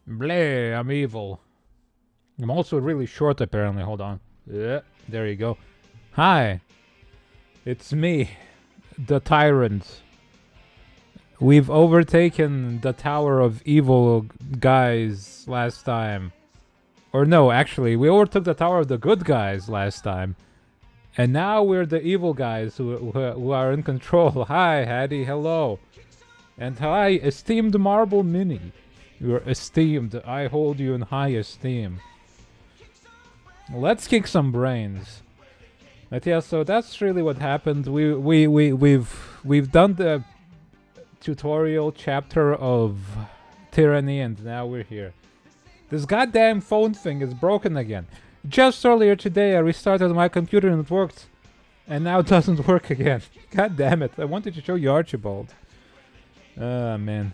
Bleh, I'm evil. I'm also really short, apparently. Hold on. Yeah, there you go. Hi. It's me, the tyrant. We've overtaken the Tower of Evil guys last time. Or no, actually, we overtook the Tower of the Good guys last time. And now we're the evil guys who are in control. Hi, Hattie, hello. And hi, esteemed Marble Mini. You're esteemed. I hold you in high esteem. Let's kick some brains. But yeah, so that's really what happened. We've done the tutorial chapter of Tyranny, and now we're here. This goddamn phone thing is broken again. Just earlier today I restarted my computer and it worked, and now it doesn't work again. God damn it, I wanted to show you Archibald. Man.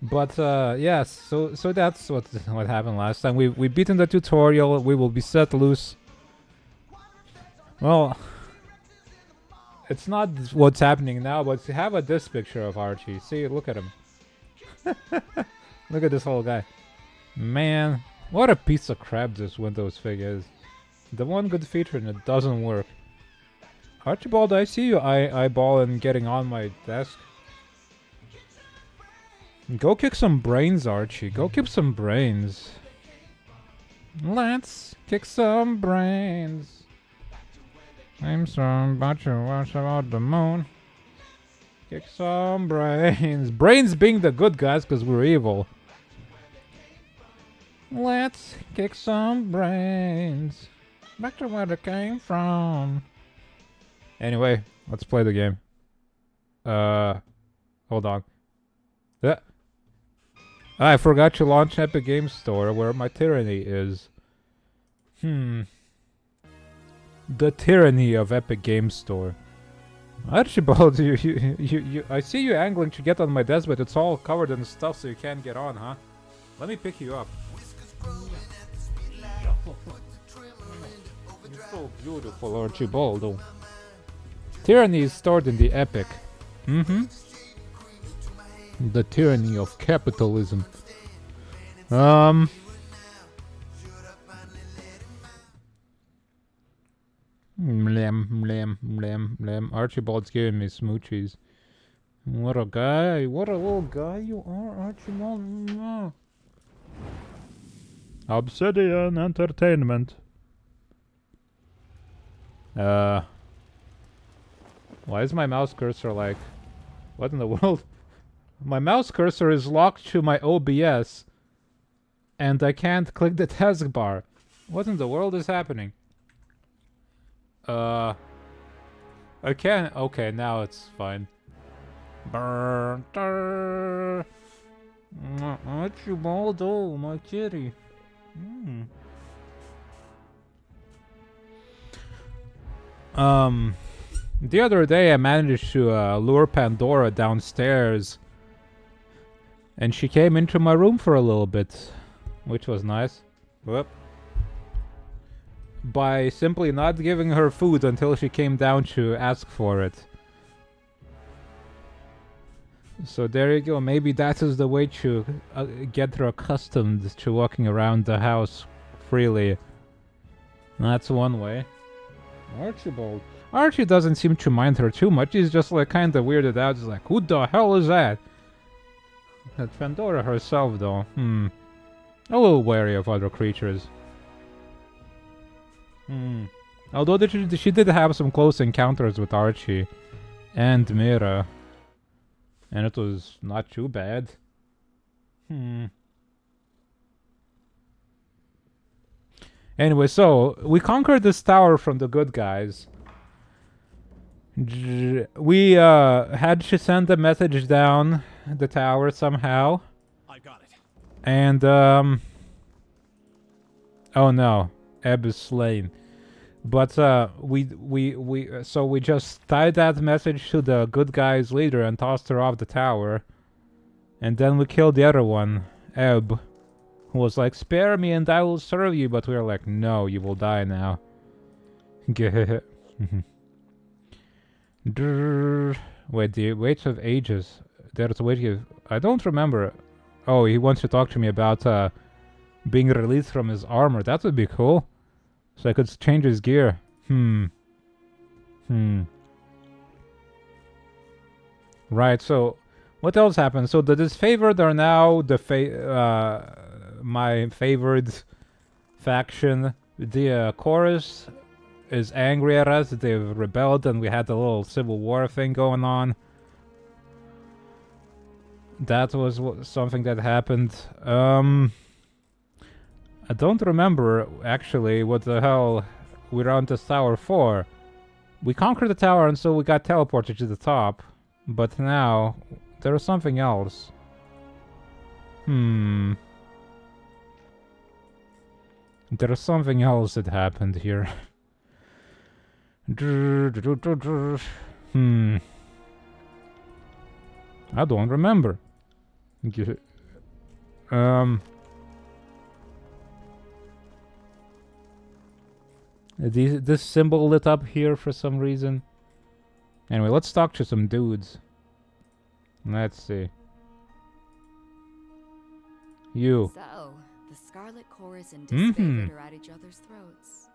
But yes, so that's what happened last time. We beaten the tutorial, we will be set loose. Well, it's not what's happening now, but have this picture of Archie. See, look at him. Look at this whole guy. Man, what a piece of crap this Windows fig is. The one good feature and it doesn't work. Archibald, I see you eyeballing getting on my desk. Go kick some brains, Archie. Go kick some brains. Let's kick some brains. I'm so about to watch about the moon. Kick some brains. Brains being the good guys because we're evil. Let's kick some brains. Back to where they came from. Anyway, let's play the game. Hold on. I forgot to launch Epic Games Store where my Tyranny is. The tyranny of Epic Games Store. Archibald, you I see you angling to get on my desk, but it's all covered in stuff so you can't get on, huh? Let me pick you up. You're so beautiful, Archibald. Tyranny is stored in the Epic. The tyranny of capitalism. Mlem, mlem, mlem, mlem. Archibald's giving me smoochies. What a guy. What a little guy you are, Archibald. Obsidian Entertainment. Why is my mouse cursor like... What in the world? My mouse cursor is locked to my OBS. And I can't click the taskbar. What in the world is happening? I can't... Okay, now it's fine. Archibald, oh, my kitty. The other day I managed to lure Pandora downstairs. And she came into my room for a little bit. Which was nice. Whoop. By simply not giving her food until she came down to ask for it. So there you go. Maybe that is the way to get her accustomed to walking around the house freely. That's one way. Archibald. Archie doesn't seem to mind her too much. He's just like kind of weirded out. He's like, who the hell is that? That Pandora herself, though. A little wary of other creatures. Although she did have some close encounters with Archie and Mira. And it was not too bad. Anyway, so we conquered this tower from the good guys. We had to send a message down the tower somehow. I got it. And oh no, Ebb is slain. But we just tied that message to the good guy's leader and tossed her off the tower. And then we killed the other one, Ebb, who was like, spare me and I will serve you, but we were like, no, you will die now. Wait, the Weights of Ages. There's a weight of... I don't remember. Oh, he wants to talk to me about being released from his armor. That would be cool. So I could change his gear. Right, so what else happened? So the disfavored are now the my favored faction. The chorus is angry at us. They've rebelled and we had a little civil war thing going on. That was something that happened. I don't remember, actually, what the hell we're on this tower for. We conquered the tower and so we got teleported to the top. But now, there was something else. There was something else that happened here. I don't remember. This symbol lit up here for some reason. Anyway, let's talk to some dudes. Let's see. You. So, the Scarlet Chorus and Disfavored are at each other's throats.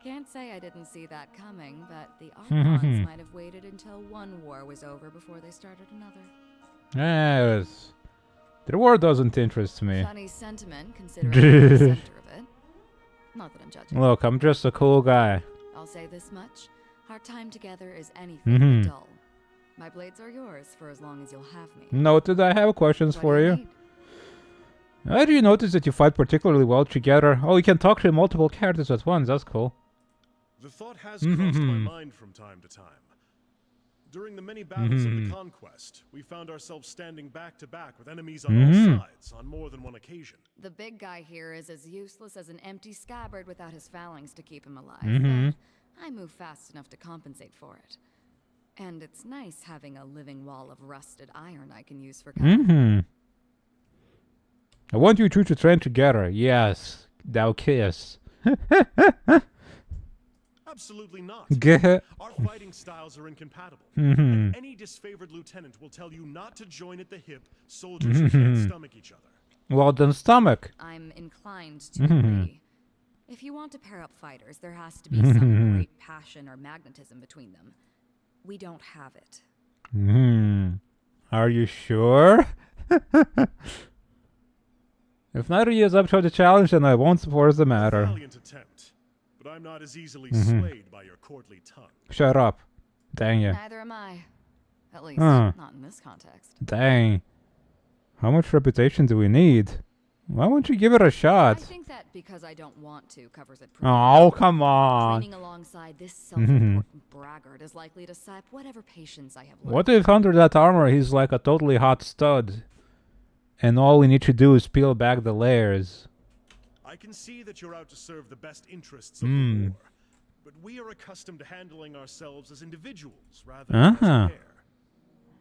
Can't say I didn't see that coming, but the Archons might have waited until one war was over before they started another. Yes. The war doesn't interest me. Funny sentiment, considering I'm the center of it. Not that I'm judging. Look, I'm just a cool guy. I'll say this much. Our time together is anything but dull. My blades are yours for as long as you'll have me. Noted, I have questions for you. How do you notice that you fight particularly well together? Oh, you can talk to multiple characters at once. That's cool. The thought has crossed my mind from time to time. During the many battles of the conquest, we found ourselves standing back to back with enemies on all sides on more than one occasion. The big guy here is as useless as an empty scabbard without his phalanx to keep him alive. But I move fast enough to compensate for it. And it's nice having a living wall of rusted iron I can use for cover. I want you two to train together. Yes. Thou kiss. Absolutely not. Our fighting styles are incompatible. And any disfavored lieutenant will tell you not to join at the hip soldiers who can't stomach each other. Well, then stomach. I'm inclined to agree. If you want to pair up fighters, there has to be some great passion or magnetism between them. We don't have it. Are you sure? If neither of you is up to the challenge, then I won't force the matter. Valiant attempt, but I'm not as easily swayed by your courtly tongue. Shut up. Dang ya. Neither am I. At least, not in this context. Dang. How much reputation do we need? Why won't you give it a shot? I think that because I don't want to covers it pretty Oh, well. come on. Training alongside this self-important braggart is likely to sap whatever patience I have left. What if under that armor he's like a totally hot stud? And all we need to do is peel back the layers. I can see that you're out to serve the best interests of the war, but we are accustomed to handling ourselves as individuals rather than as a pair.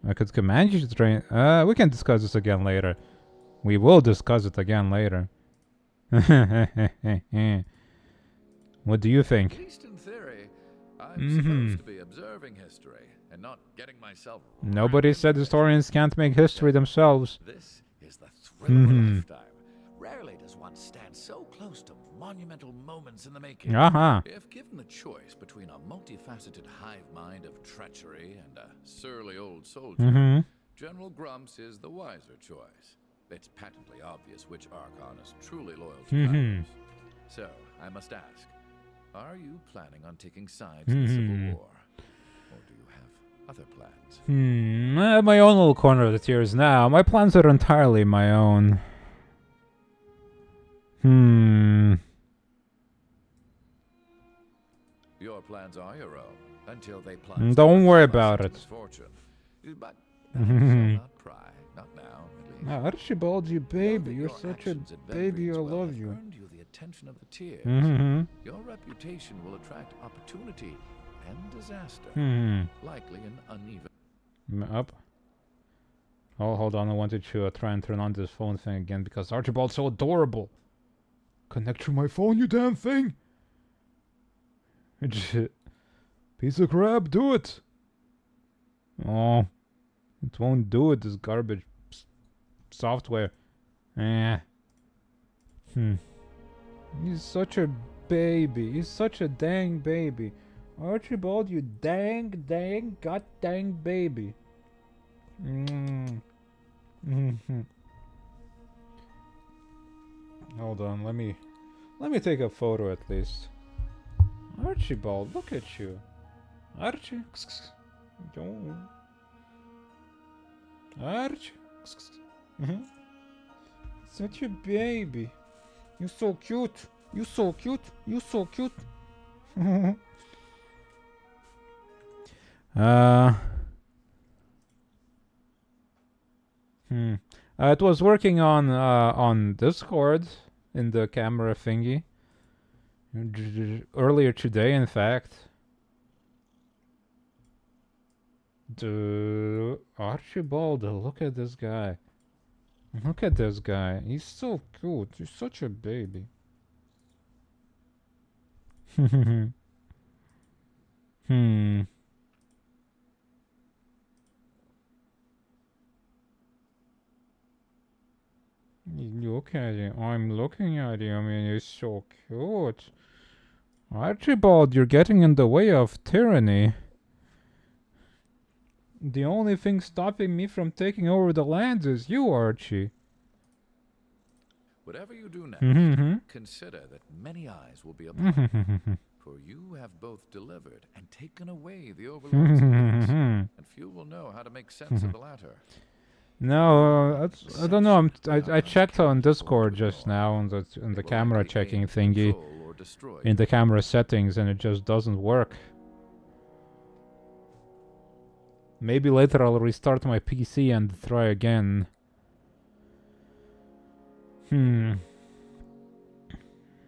I could command you to train. We can discuss this again later. We will discuss it again later. What do you think? At least in theory, I'm supposed to be observing history and not getting myself. Nobody said historians can't make history themselves. This is the thrill of a lifetime. Rarely does one stand so close to monumental moments in the making. If given the choice between a multifaceted hive mind of treachery and a surly old soldier, General Grumps is the wiser choice. It's patently obvious which Archon is truly loyal to powers. So, I must ask, are you planning on taking sides in the Civil War? Or do you have other plans? I have my own little corner of the tears now. My plans are entirely my own. Your plans are your own until they plunge. Don't worry about it. But thou shalt not pry, not now, at least. Archibald, you baby, you're such a baby. I love you. Earned you the attention of the tiers. Your reputation will attract opportunity and disaster, likely an uneven. Up. Oh, hold on. I wanted to try and turn on this phone thing again because Archibald's so adorable. Connect to my phone, you damn thing. Piece of crap, do it. Oh, it won't do it, this garbage. software. Eh. He's such a baby. He's such a dang baby. Archibald, you dang, god dang baby. Hold on, let me take a photo at least. Archibald, look at you. Archie. Don't. Archie. Such a baby. You're so cute. You're so cute. You're so cute. It was working on Discord in the camera thingy earlier today, in fact. Archibald, look at this guy. Look at this guy. He's so cute. He's such a baby. Look at him. I'm looking at him. I mean, he's so cute. Archibald, you're getting in the way of tyranny. The only thing stopping me from taking over the lands is you, Archie. Whatever you do next, consider that many eyes will be upon you. For you have both delivered and taken away the overlord's edicts, and few will know how to make sense of the latter. No, I don't know. I checked on Discord just now on the camera checking thingy, in the camera settings, and it just doesn't work. Maybe later I'll restart my PC and try again.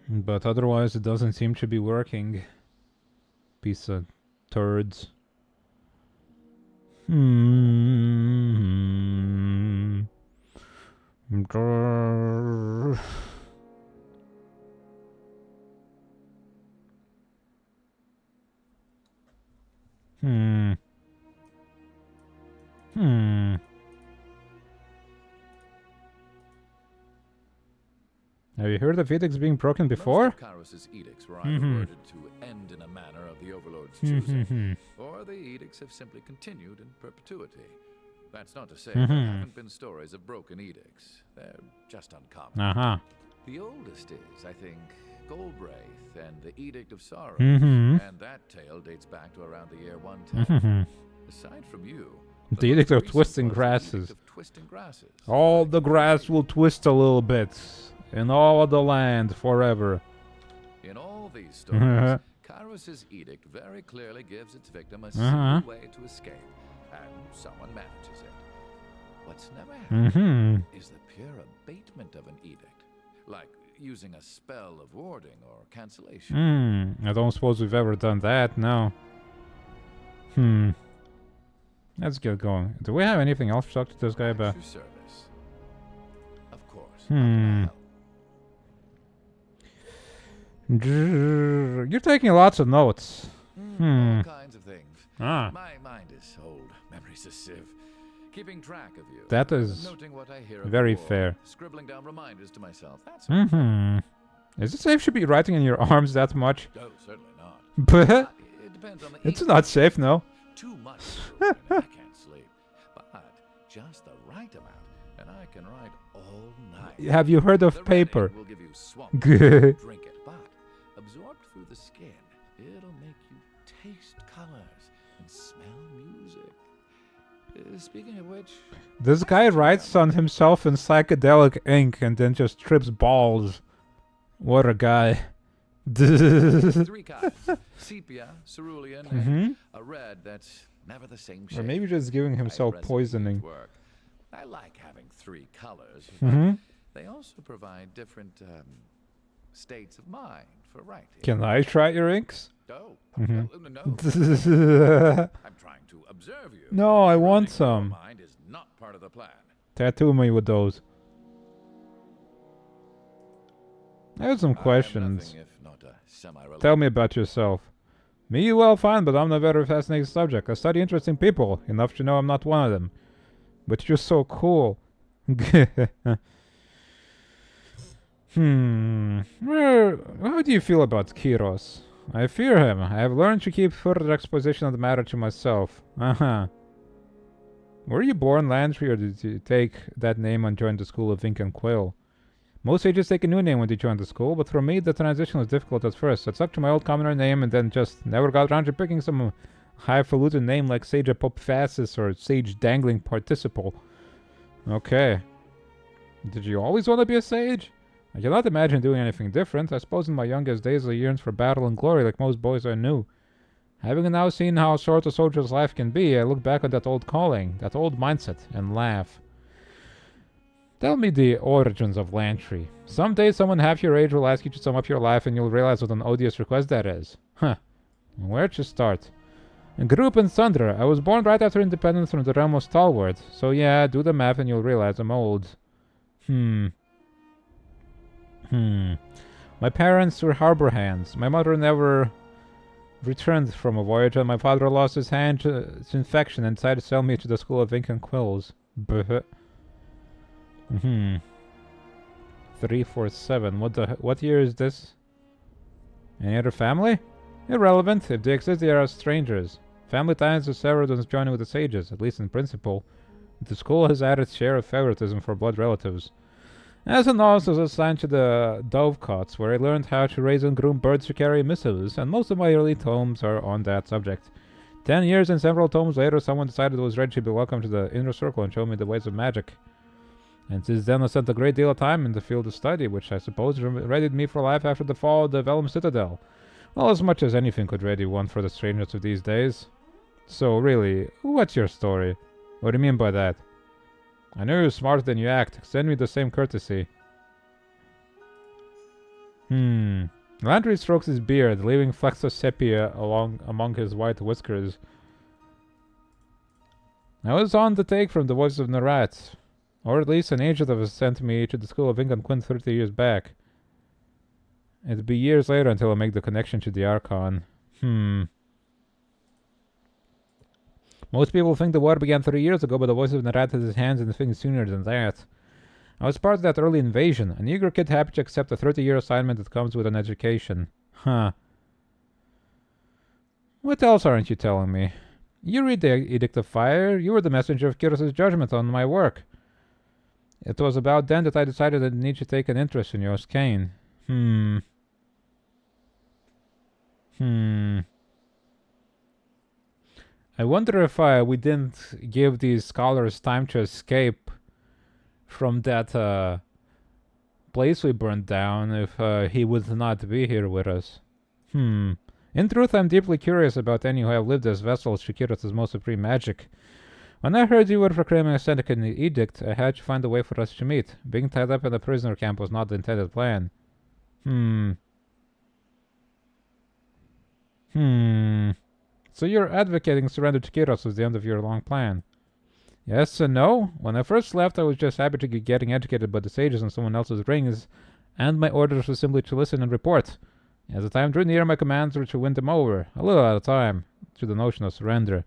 But otherwise it doesn't seem to be working. Piece of turds. Have you heard of edicts being broken before? Most of Kairos' edicts were either worded to end in a manner of the overlord's choosing, or the edicts have simply continued in perpetuity. That's not to say there haven't been stories of broken edicts. They're just uncommon. The oldest is, I think, Goldbraith and the Edict of Sorrow, and that tale dates back to around the year 110. Aside from you, the Edict of Twisting Grasses. All the grass will twist a little bit. In all the land, forever. In all these stories, Kairos' edict very clearly gives its victim a simple way to escape, and someone manages it. What's never happened is the pure abatement of an edict, like using a spell of warding or cancellation. I don't suppose we've ever done that, no. Let's get going. Do we have anything else to talk to this guy about? Service. Of course. You're taking lots of notes. All kinds of things. My mind is old. Memory's a sieve. Keeping track of you. That is noting what I hear very fair. Scribbling down reminders to myself. That's Is it safe to be writing in your arms that much? No, certainly not. But it depends on the it's not safe, no. Too much. I can't sleep. But just the right amount, and I can write all night. Have you heard of paper? Will give you swamp. Drink it, but absorbed through the skin, it'll make you taste colors and smell music. Speaking of which, this guy writes on himself in psychedelic ink and then just trips balls. What a guy. 3 kinds: sepia, cerulean, and a red that's never the same shade. Or maybe just giving himself poisoning. I like having 3 colors. They also provide different states of mind for writing. Can I try your inks? No. No. I'm trying to observe you. No, I want some. Mind is not part of the plan. Tattoo me with those. I have some questions. Tell me about yourself. Me, well, fine, but I'm a very fascinating subject. I study interesting people, enough to know I'm not one of them. But you're so cool. Well, how do you feel about Kiros? I fear him. I have learned to keep further exposition of the matter to myself. Uh-huh. Were you born Landry, or did you take that name and join the school of Ink and Quill? Most sages take a new name when they join the school, but for me the transition was difficult at first. I stuck to my old commoner name and then just never got around to picking some highfalutin name like Sage Apophasis or Sage Dangling Participle. Okay. Did you always want to be a sage? I cannot imagine doing anything different. I suppose in my youngest days I yearned for battle and glory like most boys I knew. Having now seen how short a soldier's life can be, I look back on that old calling, that old mindset, and laugh. Tell me the origins of Lantry. Someday someone half your age will ask you to sum up your life and you'll realize what an odious request that is. Huh. Where to start? I grew up in Thunder. I was born right after independence from the realm of Stalwart. So yeah, do the math and you'll realize I'm old. My parents were harbor hands. My mother never returned from a voyage and my father lost his hand to infection and decided to sell me to the school of ink and quills. Buh. 347. What year is this? Any other family? Irrelevant. If they exist, they are strangers. Family ties are severed when joining with the sages, at least in principle. The school has added share of favoritism for blood relatives. As a novice, I was assigned to the Dovecots, where I learned how to raise and groom birds to carry missives, and most of my early tomes are on that subject. 10 years and several tomes later, someone decided it was ready to be welcome to the inner circle and show me the ways of magic. And since then I spent a great deal of time in the field of study, which I suppose readied me for life after the fall of the Vellum Citadel. Well, as much as anything could ready one for the strangeness of these days. So, really, what's your story? What do you mean by that? I know you're smarter than you act. Extend me the same courtesy. Landry strokes his beard, leaving flecks of sepia among his white whiskers. I was on the take from the voices of Narat. Or at least an agent of us sent me to the school of England Quinn 30 years back. It'd be years later until I make the connection to the Archon. Most people think the war began 3 years ago, but the voice of Narat has his hands in things sooner than that. I was part of that early invasion, an eager kid happy to accept a 30-year assignment that comes with an education. What else aren't you telling me? You read the Edict of Fire. You were the messenger of Kiros' judgment on my work. It was about then that I decided I need to take an interest in yours, Kane. I wonder if we didn't give these scholars time to escape from that place we burned down if he would not be here with us. In truth, I'm deeply curious about any who have lived as vessels to Kiros' most supreme magic. When I heard you were proclaiming a Seneca edict, I had to find a way for us to meet. Being tied up in a prisoner camp was not the intended plan. So you're advocating surrender to Kiros was the end of your long plan. Yes and no. When I first left, I was just happy to be getting educated by the sages on someone else's rings, and my orders were simply to listen and report. As the time drew near, my commands were to win them over, a little at a time, to the notion of surrender.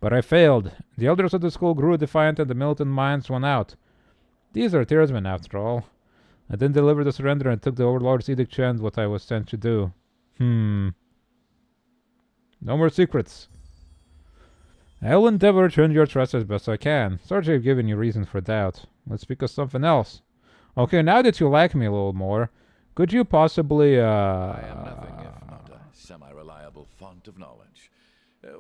But I failed. The elders of the school grew defiant and the militant minds won out. These are tearsmen, after all. I then delivered the surrender and took the Overlord's edict to end what I was sent to do. No more secrets. I will endeavor to earn your trust as best I can. Sorry to have given you reason for doubt. Let's speak of something else. Okay, now that you like me a little more, could you possibly, I am nothing if not a semi-reliable font of knowledge.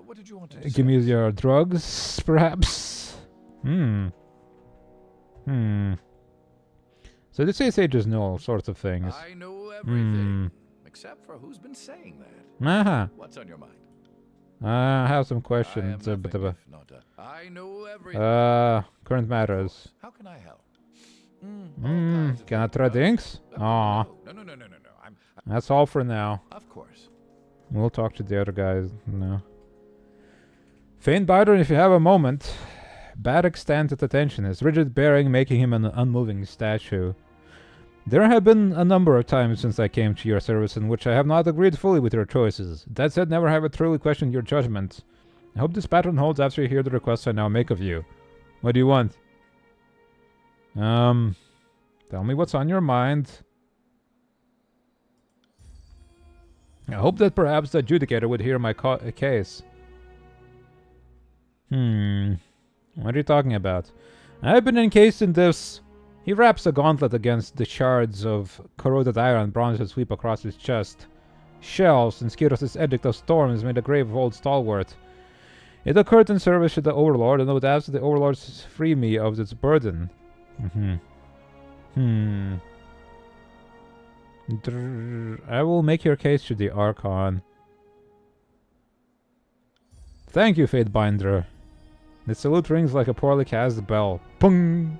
What did you want to discuss? give me your drugs, perhaps? So they say sages know all sorts of things. I know everything, except for who's been saying that. What's on your mind? I have some questions. I know everything. Current matters. How can I help? Can I try the inks? Aw. No. That's all for now. Of course. We'll talk to the other guys now. Faint Biter, if you have a moment. Baddock stands at attention, his rigid bearing making him an unmoving statue. There have been a number of times since I came to your service in which I have not agreed fully with your choices. That said, never have I truly questioned your judgment. I hope this pattern holds after you hear the requests I now make of you. What do you want? Tell me what's on your mind. I hope that perhaps the adjudicator would hear my case. What are you talking about? I've been encased in this. He wraps a gauntlet against the shards of corroded iron bronze that sweep across his chest. Shells, and Skiros' edict of storms made a grave of old stalwart. It occurred in service to the Overlord, and I would ask that the Overlord free me of its burden. I will make your case to the Archon. Thank you, Fatebinder. The salute rings like a poorly cast bell. Pung!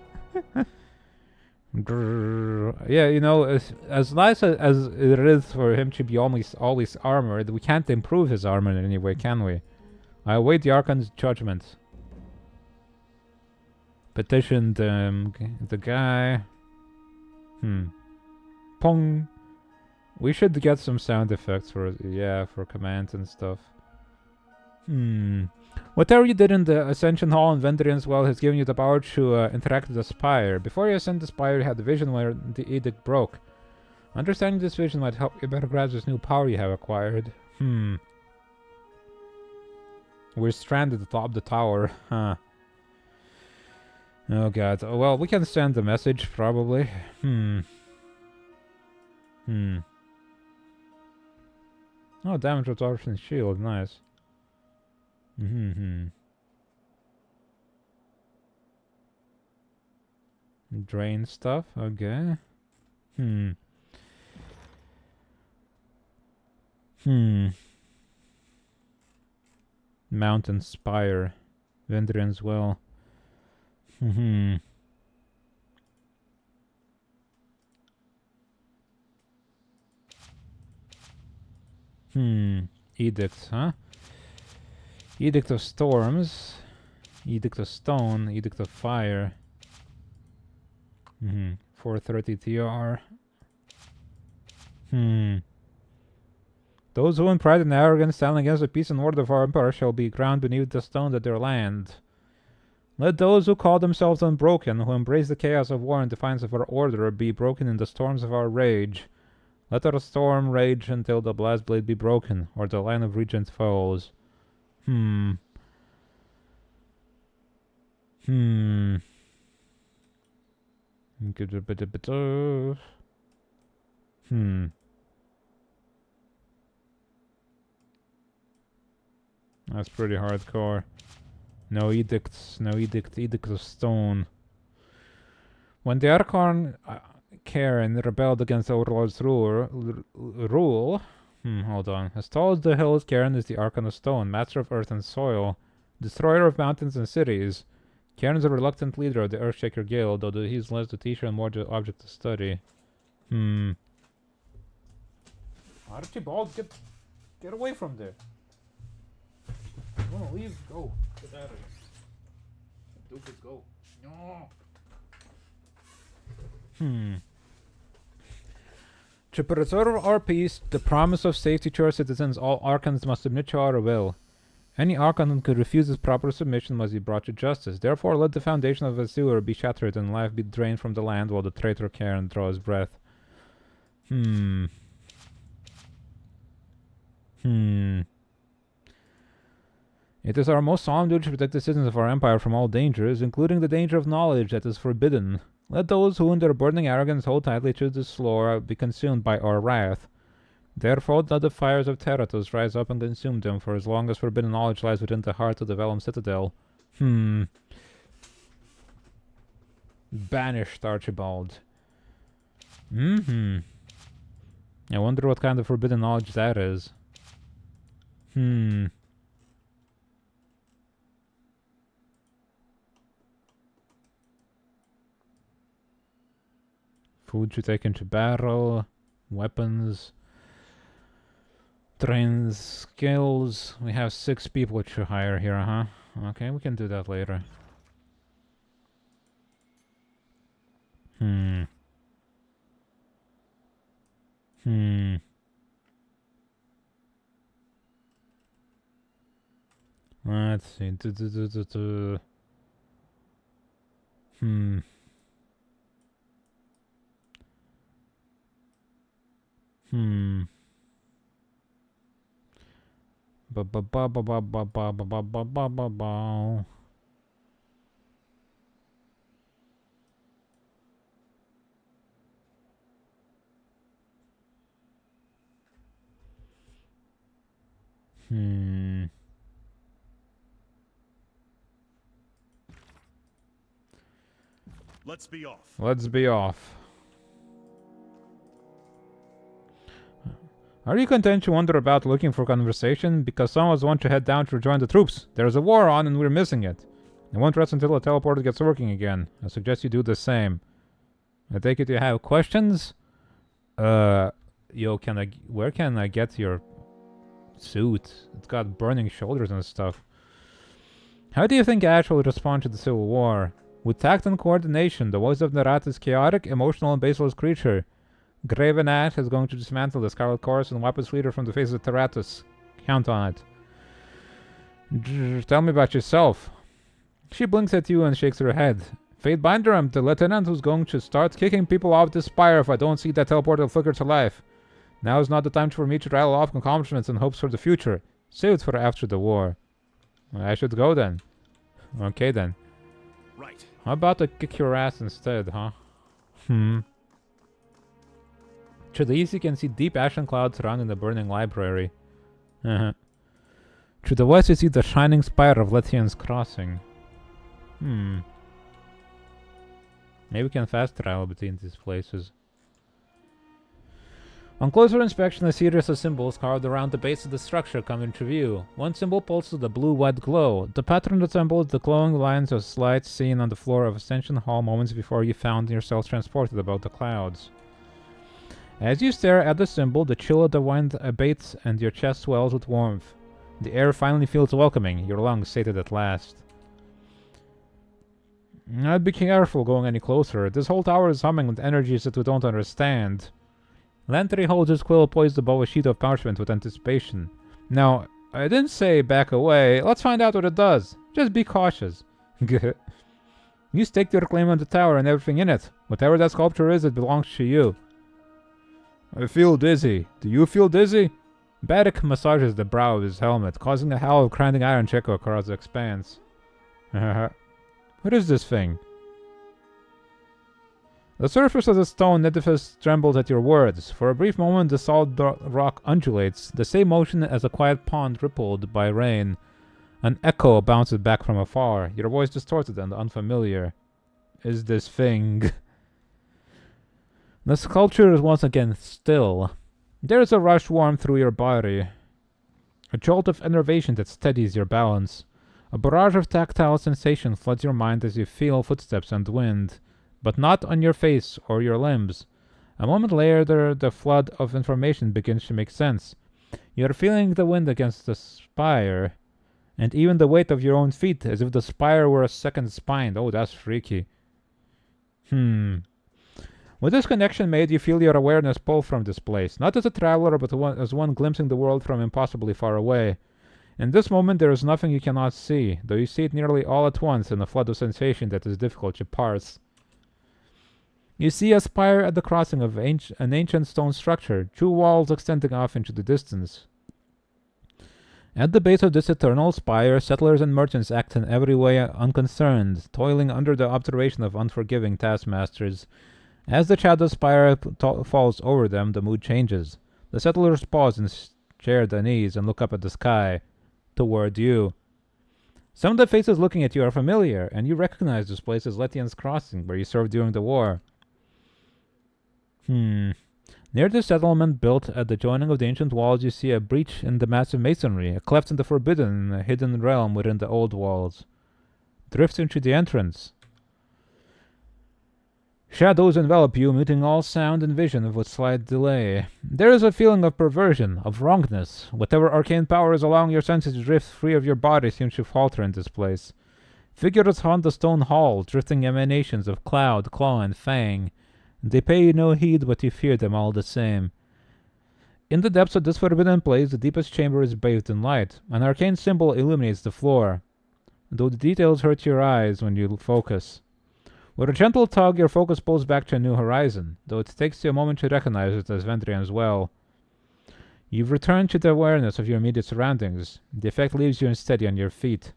Yeah, you know, as nice as it is for him to be always armored, we can't improve his armor in any way, can we? I await the Archon's judgment. Petitioned the guy. Pong. We should get some sound effects for commands and stuff. Whatever you did in the Ascension Hall in Vendrian's Well has given you the power to interact with the Spire. Before you ascend the Spire, you had the vision where the edict broke. Understanding this vision might help you better grasp this new power you have acquired. We're stranded atop the tower. Huh. Oh god. Oh, well, we can send a message, probably. Oh, damage absorption shield. Nice. Drain stuff, okay. Mountain Spire. Vendrian's Well. Edict, huh? Edict of Storms. Edict of Stone. Edict of Fire. 430 TR. Those who in pride and arrogance stand against the peace and order of our empire shall be ground beneath the stones of their land. Let those who call themselves unbroken, who embrace the chaos of war in defiance of our order, be broken in the storms of our rage. Let our storm rage until the blast blade be broken, or the line of regent falls. That's pretty hardcore. No edicts, no edict, edict of stone. When the Archon Karen rebelled against the Overlord's rule, hold on. As tall as the hills, Karen is the Archon of Stone, master of earth and soil, destroyer of mountains and cities. Karen is a reluctant leader of the Earthshaker Guild, though he's less the teacher and more the object of study. Archibald, get away from there. You wanna leave? Go. Get out of here. Doofus, go. No. To preserve our peace, the promise of safety to our citizens, all Archons must submit to our will. Any Archon who could refuse this proper submission must be brought to justice. Therefore, let the foundation of Vtuber be shattered and life be drained from the land while the traitor Karen draws breath. It is our most solemn duty to protect the citizens of our empire from all dangers, including the danger of knowledge that is forbidden. Let those who in their burning arrogance hold tightly to this law be consumed by our wrath. Therefore let the fires of Teratos rise up and consume them, for as long as forbidden knowledge lies within the heart of the Vellum Citadel. Banished Archibald. I wonder what kind of forbidden knowledge that is. Food to take into battle. Weapons. Train skills. We have 6 people to hire here, huh? Okay, we can do that later. Let's see. Hmm. Ba ba ba ba ba ba ba ba ba ba ba ba ba. Hmm. Let's be off. Let's be off. Are you content to wander about looking for conversation? Because some of us want to head down to rejoin the troops. There's a war on and we're missing it. I won't rest until the teleporter gets working again. I suggest you do the same. I take it you have questions? Yo, where can I get your suit? It's got burning shoulders and stuff. How do you think Ash will respond to the Civil War? With tact and coordination, the voice of Narat is chaotic, emotional, and baseless creature. Graven Ash is going to dismantle the Scarlet Chorus and wipe its leader from the face of Taratus. Count on it. Tell me about yourself. She blinks at you and shakes her head. Fate Binder, I'm the lieutenant who's going to start kicking people off this spire if I don't see that teleporter flicker to life. Now is not the time for me to rattle off accomplishments and hopes for the future. Save it for after the war. I should go then. Okay then. Right. How about I kick your ass instead, huh? To the east you can see deep ashen clouds surrounding the burning library. To the west you see the shining spire of Lethian's Crossing. Maybe we can fast travel between these places. On closer inspection, a series of symbols carved around the base of the structure come into view. One symbol pulses a blue white glow. The pattern resembles the glowing lines of lights seen on the floor of Ascension Hall moments before you found yourself transported above the clouds. As you stare at the symbol, the chill of the wind abates and your chest swells with warmth. The air finally feels welcoming, your lungs sated at last. I'd be careful going any closer. This whole tower is humming with energies that we don't understand. Lantry holds his quill poised above a sheet of parchment with anticipation. Now, I didn't say back away. Let's find out what it does. Just be cautious. You staked your claim on the tower and everything in it. Whatever that sculpture is, it belongs to you. I feel dizzy. Do you feel dizzy? Baddock massages the brow of his helmet, causing a howl of grinding iron to echo across the expanse. What is this thing? The surface of the stone edifice trembles at your words. For a brief moment, the solid rock undulates, the same motion as a quiet pond rippled by rain. An echo bounces back from afar, your voice distorted and unfamiliar. Is this thing... The sculpture is once again still. There is a rush warm through your body. A jolt of enervation that steadies your balance. A barrage of tactile sensation floods your mind as you feel footsteps and wind, but not on your face or your limbs. A moment later, the flood of information begins to make sense. You are feeling the wind against the spire, and even the weight of your own feet, as if the spire were a second spine. Oh, that's freaky. With this connection made, you feel your awareness pull from this place, not as a traveler, but as one glimpsing the world from impossibly far away. In this moment, there is nothing you cannot see, though you see it nearly all at once in a flood of sensation that is difficult to parse. You see a spire at the crossing of an ancient stone structure, two walls extending off into the distance. At the base of this eternal spire, settlers and merchants act in every way unconcerned, toiling under the observation of unforgiving taskmasters. As the shadow spire falls over them, the mood changes. The settlers pause and stare at their knees and look up at the sky, toward you. Some of the faces looking at you are familiar, and you recognize this place as Lethian's Crossing, where you served during the war. Near the settlement built at the joining of the ancient walls, you see a breach in the massive masonry, a cleft in the forbidden, a hidden realm within the old walls. Drift into the entrance. Shadows envelop you, muting all sound and vision with slight delay. There is a feeling of perversion, of wrongness. Whatever arcane power is allowing your senses to drift free of your body seems to falter in this place. Figures haunt the stone hall, drifting emanations of cloud, claw, and fang. They pay you no heed, but you fear them all the same. In the depths of this forbidden place, the deepest chamber is bathed in light. An arcane symbol illuminates the floor, though the details hurt your eyes when you focus. With a gentle tug, your focus pulls back to a new horizon, though it takes you a moment to recognize it as Vendrian's well. You've returned to the awareness of your immediate surroundings. The effect leaves you unsteady on your feet.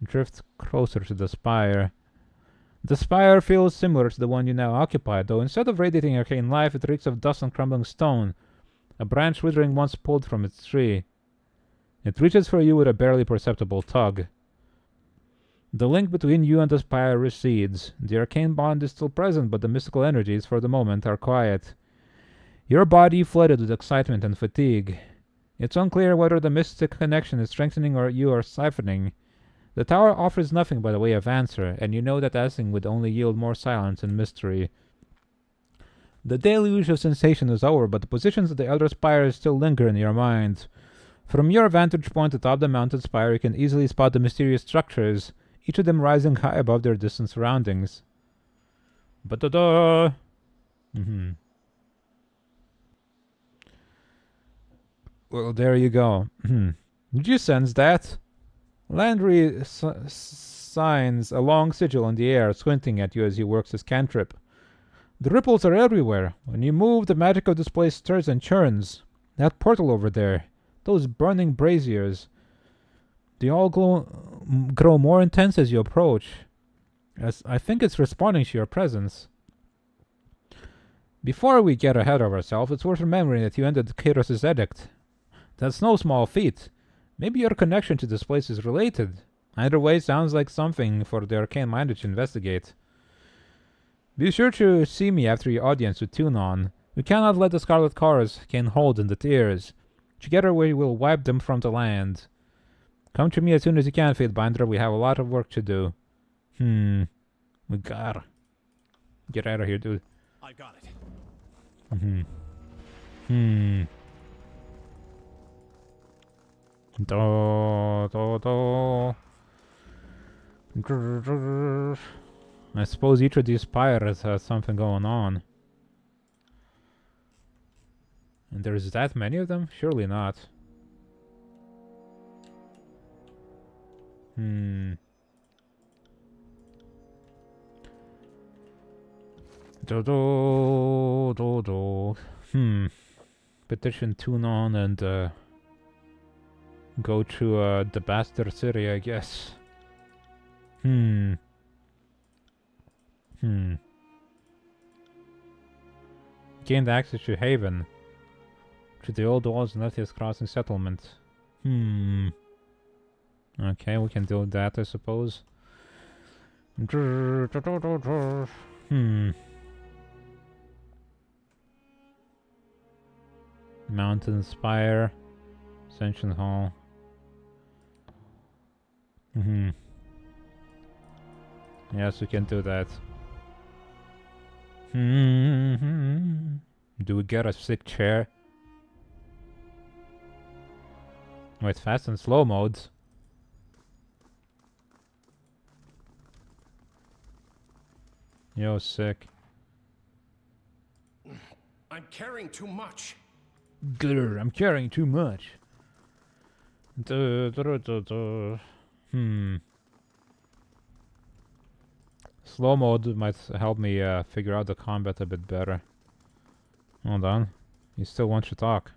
Drift closer to the spire. The spire feels similar to the one you now occupy, though instead of radiating arcane life, it reeks of dust and crumbling stone, a branch withering once pulled from its tree. It reaches for you with a barely perceptible tug. The link between you and the spire recedes. The arcane bond is still present, but the mystical energies, for the moment, are quiet. Your body flooded with excitement and fatigue. It's unclear whether the mystic connection is strengthening or you are siphoning. The tower offers nothing by the way of answer, and you know that asking would only yield more silence and mystery. The deluge of sensation is over, but the positions of the other spires still linger in your mind. From your vantage point atop the mountain spire, you can easily spot the mysterious structures, each of them rising high above their distant surroundings. Ba-da-da! Well, there you go. Did you sense that? Landry signs a long sigil in the air, squinting at you as he works his cantrip. The ripples are everywhere. When you move, the magic of this place stirs and churns. That portal over there, those burning braziers, they all grow more intense as you approach. As I think it's responding to your presence. Before we get ahead of ourselves, it's worth remembering that you ended Kairos' edict. That's no small feat. Maybe your connection to this place is related. Either way, sounds like something for the arcane-minded to investigate. Be sure to see me after your audience with Tunon. We cannot let the Scarlet Cars gain hold in the tears. Together we will wipe them from the land. Come to me as soon as you can, Fatebinder. We have a lot of work to do. We gotta get out of here, dude. I got it. I suppose each of these spires has something going on. And there's that many of them? Surely not. Petition Tunon and go to the Bastard City, I guess. Gained access to Haven. To the old walls and Lethia's Crossing settlement. Okay, we can do that, I suppose. Mountain Spire. Ascension Hall. Yes, we can do that. Do we get a sick chair? Wait, fast and slow modes. Yo, sick. I'm carrying too much. Grr, I'm carrying too much. Slow mode might help me figure out the combat a bit better. Hold on. He still wants to talk.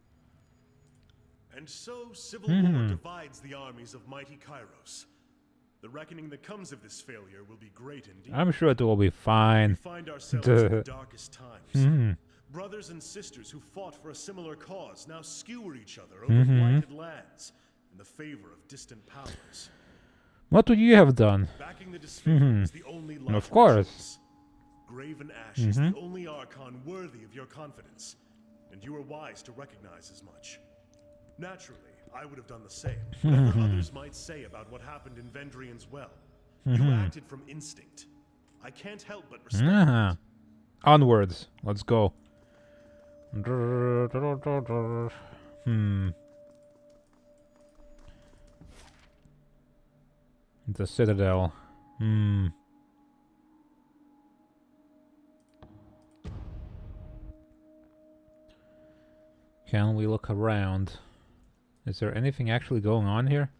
And so civil war divides the armies of mighty Kairos. The reckoning that comes of this failure will be great indeed. I'm sure it will be fine. We find ourselves in the darkest times. Brothers and sisters who fought for a similar cause now skewer each other over blighted lands in the favor of distant powers. What would you have done? Backing the disfavored is the only logical Of course. choice. Graven Ash is the only Archon worthy of your confidence, and you are wise to recognize as much. Naturally, I would have done the same, whatever others might say about what happened in Vendrian's well. You acted from instinct. I can't help but respect it. Onwards. Let's go. The Citadel. Can we look around? Is there anything actually going on here?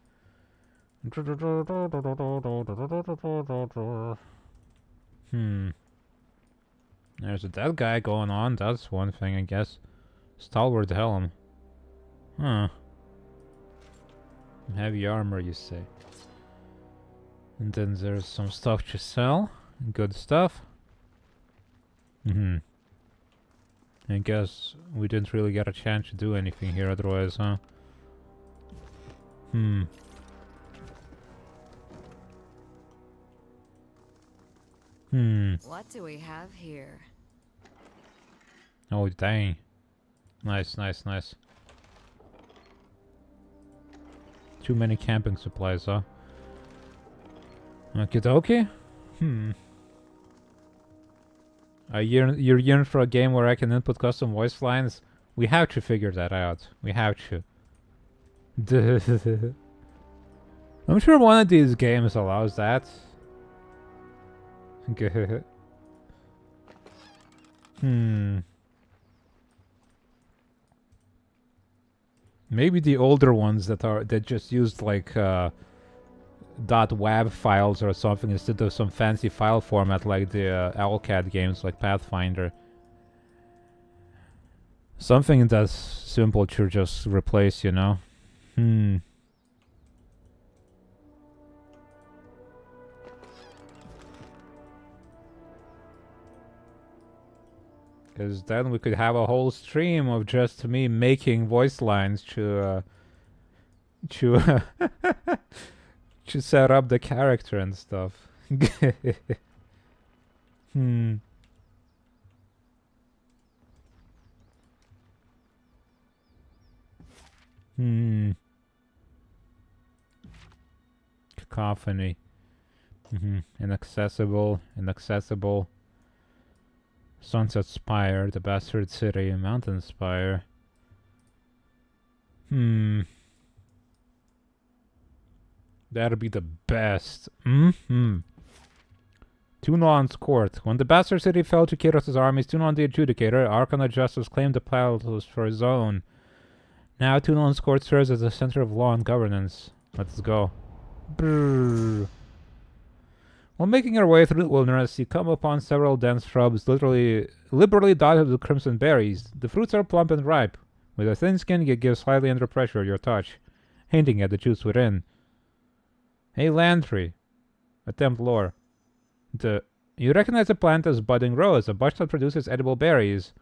There's a dead guy going on. That's one thing, I guess. Stalwart helm. Huh. Heavy armor, you say. And then there's some stuff to sell. Good stuff. I guess we didn't really get a chance to do anything here otherwise, huh? What do we have here? Oh, dang. Nice. Too many camping supplies, huh? Okie dokie. You're yearning for a game where I can input custom voice lines? We have to figure that out. We have to. I'm sure one of these games allows that. Maybe the older ones that just used like .web files or something instead of some fancy file format like the Owlcat games like Pathfinder. Something that's simple to just replace, you know? Because then we could have a whole stream of just me making voice lines to set up the character and stuff. Cacophony. Inaccessible. Sunset Spire, the Bastard City, Mountain Spire. That'd be the best. Tunon's Court. When the Bastard City fell to Kiros' armies, Tunon the Adjudicator, Archon of Justice, claimed the palace for his own. Now Tunon's Court serves as a center of law and governance. Let's go. Brrr. While making our way through the wilderness, you come upon several dense shrubs liberally dotted with crimson berries. The fruits are plump and ripe. With a thin skin, you give slightly under pressure your touch, hinting at the juice within. Hey, Landry. Attempt lore. You recognize the plant as budding rose, a bush that produces edible berries.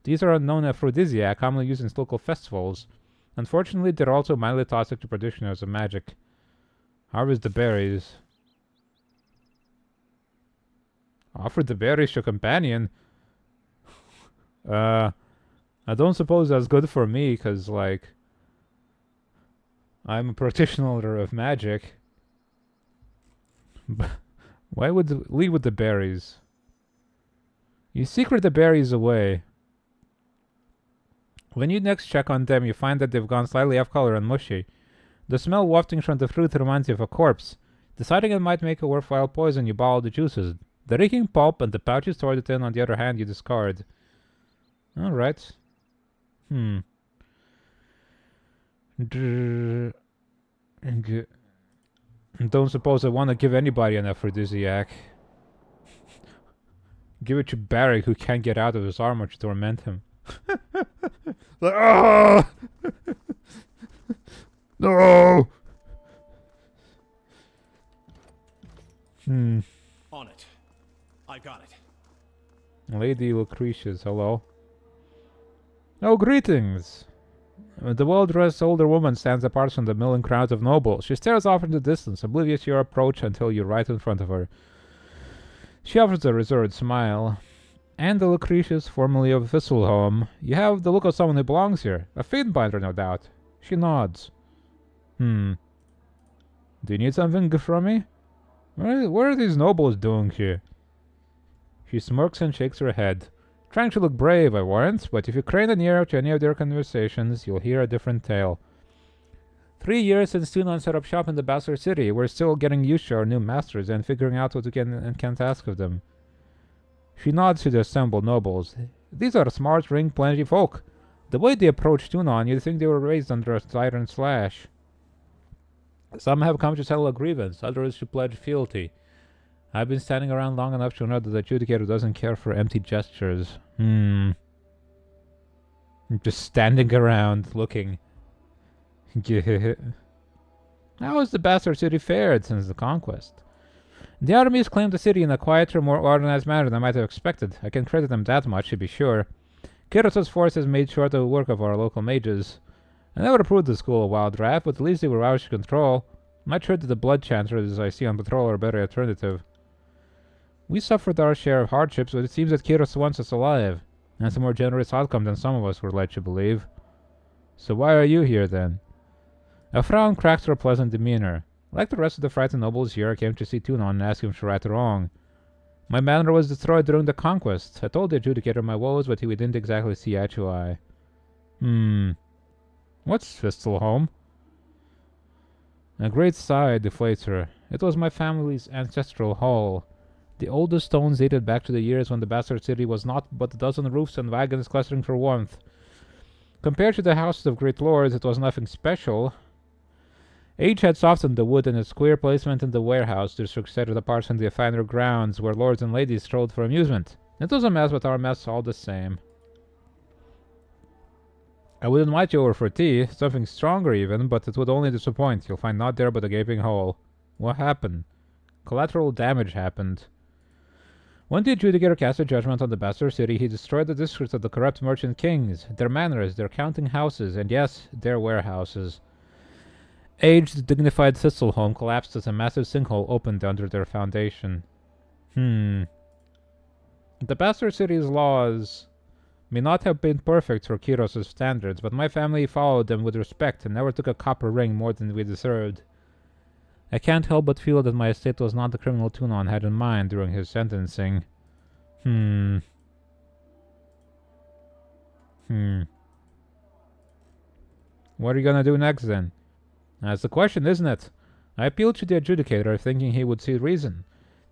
These are a known aphrodisiac, commonly used in local festivals. Unfortunately, they're also mildly toxic to practitioners of magic. Harvest the berries. Offer the berries to a companion. I don't suppose that's good for me, because, like, I'm a practitioner of magic. Why would leave with the berries? You secret the berries away. When you next check on them, you find that they've gone slightly off color and mushy. The smell wafting from the fruit reminds you of a corpse. Deciding it might make a worthwhile poison, you bottle the juices. The reeking pulp and the pouch you stored it in, on the other hand, you discard. Alright. Don't suppose I want to give anybody an aphrodisiac. Give it to Barrick, who can't get out of his armor to torment him. Like, oh! No! On it. I got it. Lady Lucretius, hello. Oh, greetings! The well-dressed older woman stands apart from the milling crowds of nobles. She stares off into the distance, oblivious to your approach until you're right in front of her. She offers a reserved smile. And the Lucretius, formerly of Thistleholm, you have the look of someone who belongs here. A Fatebinder, no doubt. She nods. Do you need something from me? What are these nobles doing here? She smirks and shakes her head. Trying to look brave, I warrant, but if you crane an ear to any of their conversations, you'll hear a different tale. 3 years since Tunon set up shop in the Bastard City. We're still getting used to our new masters and figuring out what we can and can't ask of them. She nods to the assembled nobles. These are smart, ring-plenty folk. The way they approach Tunon, you'd think they were raised under a tyrant's slash. Some have come to settle a grievance, others to pledge fealty. I've been standing around long enough to know that the adjudicator doesn't care for empty gestures. Just standing around, looking. How has the bastard city fared since the conquest? The armies claimed the city in a quieter, more organized manner than I might have expected. I can credit them that much, to be sure. Kiros's forces made short of work of our local mages. I never approved the school of wild draft, but at least they were out of control. I'm not sure that the blood chanters I see on patrol are a better alternative. We suffered our share of hardships, but it seems that Kiros wants us alive. That's a more generous outcome than some of us were led to believe. So why are you here, then? A frown cracked her pleasant demeanor. Like the rest of the frightened nobles here, I came to see Tunon and ask him to right the wrong. My manor was destroyed during the conquest. I told the adjudicator my woes, but he didn't exactly see eye to eye. What's Fistelholm? A great sigh deflates her. It was my family's ancestral hall. The oldest stones dated back to the years when the bastard city was naught but a dozen roofs and wagons clustering for warmth. Compared to the houses of great lords, it was nothing special. Age had softened the wood, and its queer placement in the warehouse district set it apart from the finer grounds where lords and ladies strolled for amusement. It was a mess, but our mess all the same. I would invite you over for tea, something stronger even, but it would only disappoint. You'll find naught there but a gaping hole. What happened? Collateral damage happened. When the adjudicator cast a judgment on the bastard city, he destroyed the districts of the corrupt merchant kings, their manors, their counting houses, and yes, their warehouses. Aged, dignified Fistelholm collapsed as a massive sinkhole opened under their foundation. The bastard city's laws may not have been perfect for Kiros' standards, but my family followed them with respect and never took a copper ring more than we deserved. I can't help but feel that my estate was not the criminal Tunon had in mind during his sentencing. What are you gonna do next, then? That's the question, isn't it? I appealed to the adjudicator, thinking he would see reason.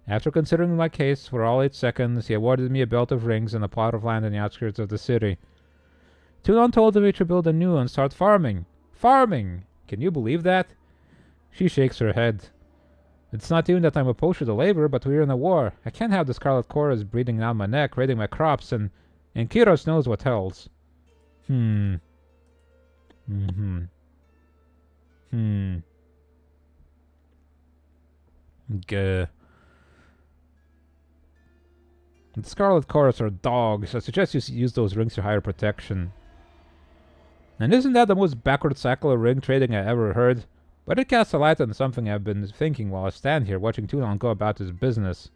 After considering my case for all 8 seconds, he awarded me a belt of rings and a plot of land in the outskirts of the city. Tunon told me to build anew and start farming. Farming! Can you believe that? She shakes her head. It's not even that I'm opposed to the labor, but we're in a war. I can't have the scarlet chorus breathing down my neck, raiding my crops, and Kiros knows what else. Gah. The Scarlet Chorus are dogs. I suggest you use those rings for higher protection. And isn't that the most backward cycle of ring trading I ever heard? But it casts a light on something I've been thinking while I stand here watching Tunon go about his business.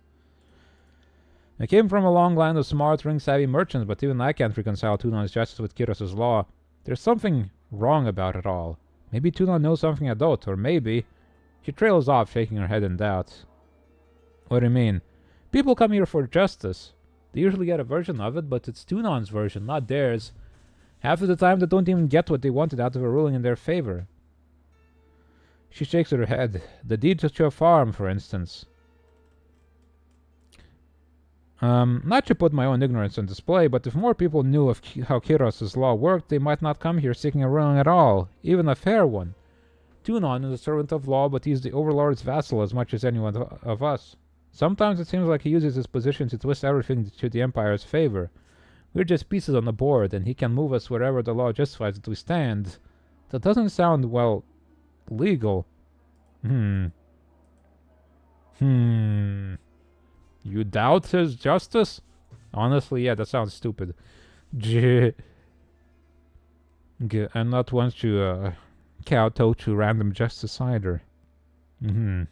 I came from a long line of smart, ring-savvy merchants, but even I can't reconcile Tunon's justice with Kiros' law. There's something wrong about it all. Maybe Tunon knows something I don't, or maybe... She trails off, shaking her head in doubt. What do you mean? People come here for justice. They usually get a version of it, but it's Tunon's version, not theirs. Half of the time they don't even get what they wanted out of a ruling in their favor. She shakes her head. The deeds at your farm, for instance. Not to put my own ignorance on display, but if more people knew of how Kiros' law worked, they might not come here seeking a ruling at all, even a fair one. Tunon is a servant of law, but he's the overlord's vassal as much as anyone of us. Sometimes it seems like he uses his position to twist everything to the Empire's favor. We're just pieces on the board, and he can move us wherever the law justifies that we stand. That doesn't sound, well, legal. You doubt his justice? Honestly, yeah, that sounds stupid. I'm not one to kowtow to random justice either. I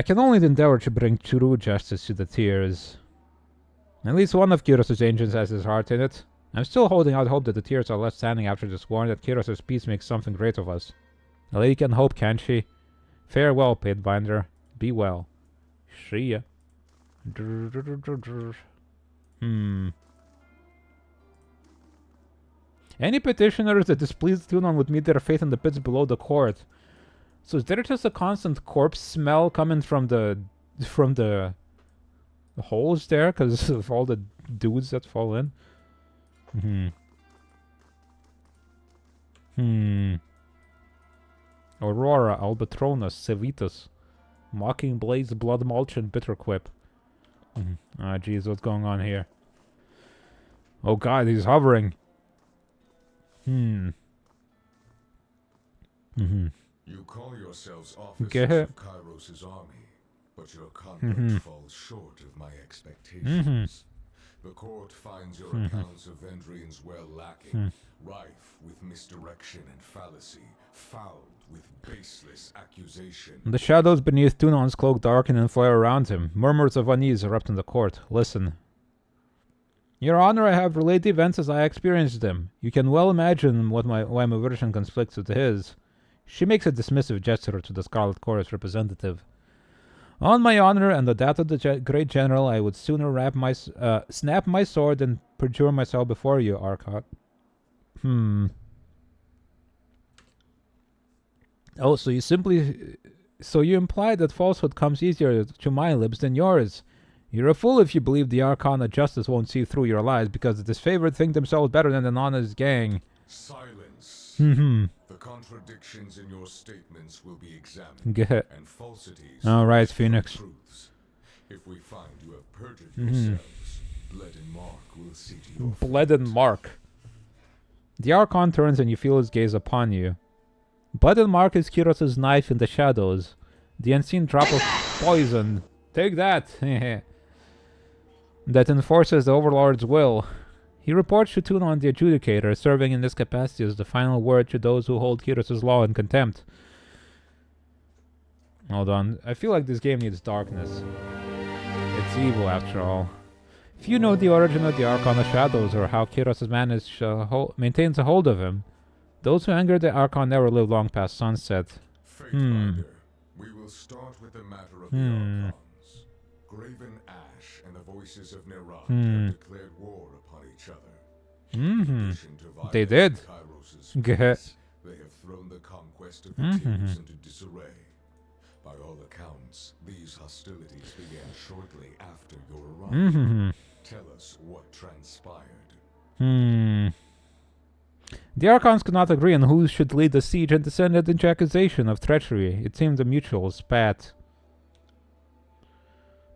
can only endeavor to bring true justice to the tears. At least one of Kiros' engines has his heart in it. I'm still holding out hope that the tears are left standing after this war, that Kiros' peace makes something great of us. A lady can hope, can't she? Farewell, Patebinder. Be well. See ya. Any petitioners that displeased Tunon would meet their fate in the pits below the court. So is there just a constant corpse smell coming from the holes there because of all the dudes that fall in? Aurora, Albatronus, Civitas, Mocking Blaze, Blood Mulch, and Bitter Quip. Ah, jeez, what's going on here? Oh god, he's hovering. You call yourselves officers Get of Kairos' army, but your conduct falls short of my expectations. The court finds your accounts of Vendrian's well lacking, rife with misdirection and fallacy, fouled with baseless accusation. The shadows beneath Tunon's cloak darken and flare around him. Murmurs of unease erupt in the court. Listen. Your Honor, I have relayed the events as I experienced them. You can well imagine why my version conflicts with his. She makes a dismissive gesture to the Scarlet Chorus representative. On my honor and the that of the great general, I would sooner snap my sword than perjure myself before you, Archon. Oh, so you imply that falsehood comes easier to my lips than yours. You're a fool if you believe the Archon of Justice won't see through your lies because the disfavored think themselves better than an honest gang. Silence. The contradictions in your statements will be examined, and falsities. All right, Phoenix. Truths. If we find you have perjured yourselves, Bled and Mark will see to your Bled and Mark. The Archon turns and you feel his gaze upon you. Bled and Mark is Kiros' knife in the shadows. The unseen drop of poison. Take that! That enforces the Overlord's will. He reports to Tunon the Adjudicator, serving in this capacity as the final word to those who hold Kiros' law in contempt. Hold on. I feel like this game needs darkness. It's evil, after all. If you know the origin of the Archon of Shadows, or how Kiros' maintains a hold of him, those who anger the Archon never live long past sunset. Fatefinder, we will start with the matter of the Archons. Graven Ash and the voices of Nerad have declared war upon each other. In addition to They did. Kairos' face, they have thrown the conquest of the Tears into disarray. By all accounts, these hostilities began shortly after your arrival. Tell us what transpired. The Archons could not agree on who should lead the siege and descended into accusation of treachery. It seemed a mutual spat.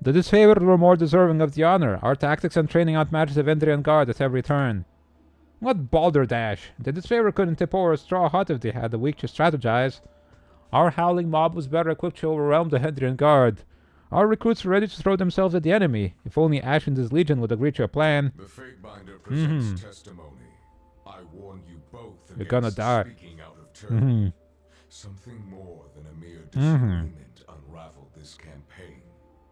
The disfavored were more deserving of the honor. Our tactics and training outmatched the Vendrian Guard at every turn. What balderdash! The disfavored couldn't tip over a straw hut if they had the week to strategize. Our howling mob was better equipped to overwhelm the Vendrian Guard. Our recruits were ready to throw themselves at the enemy. If only Ash and his legion would agree to a plan. The Fatebinder presents testimony. I warn you both You're gonna die. Speaking out of turn. Something more than a mere disagreement unraveled this campaign.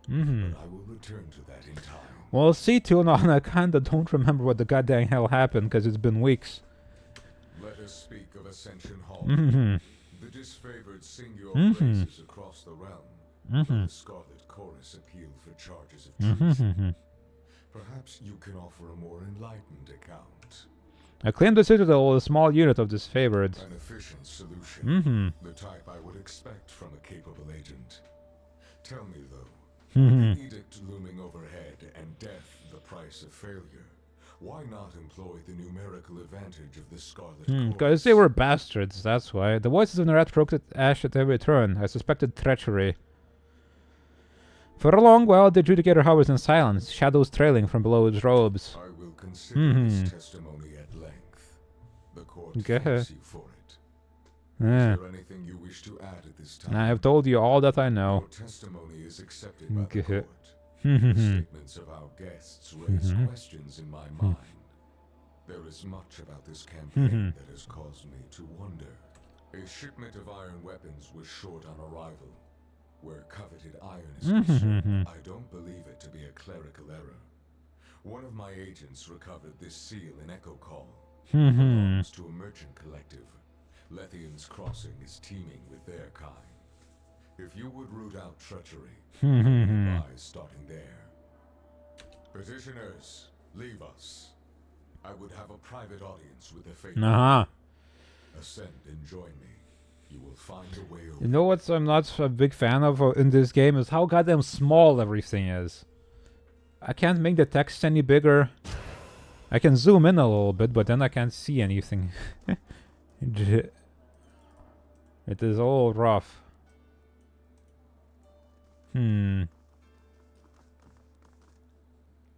But I will return to that in time. Well, see, Tunon, I kinda don't remember what the goddamn hell happened, because it's been weeks. Let us speak of Ascension Hall. The disfavored sing your praises across the realm. The Scarlet Chorus appeal for charges of treason. Perhaps you can offer a more enlightened account. I claim the Citadel is a small unit of disfavored. An efficient solution. The type I would expect from a capable agent. Tell me, though, with the edict looming overhead and death the price of failure, why not employ the numerical advantage of the Scarlet Chorus? Because they were bastards, that's why. The voices of Nerad provoked at Ash at every turn. I suspected treachery. For a long while, the Adjudicator hovers in silence, shadows trailing from below his robes. I will consider this testimony at length. The court thanks you for it. Is there anything you wish to add at this time? I have told you all that I know. Your testimony is accepted by the court. The statements of our guests raise questions in my mind. There is much about this campaign that has caused me to wonder. A shipment of iron weapons was short on arrival. Where coveted iron is concerned, I don't believe it to be a clerical error. One of my agents recovered this seal in Echo Call. It belongs to a merchant collective. Lethian's Crossing is teeming with their kind. If you would root out treachery, I advise starting there. Petitioners, leave us. I would have a private audience with the Fate. Ascend and join me. You will find a way over. You know what I'm not a big fan of in this game is how goddamn small everything is. I can't make the text any bigger. I can zoom in a little bit, but then I can't see anything. It is all rough. Oh,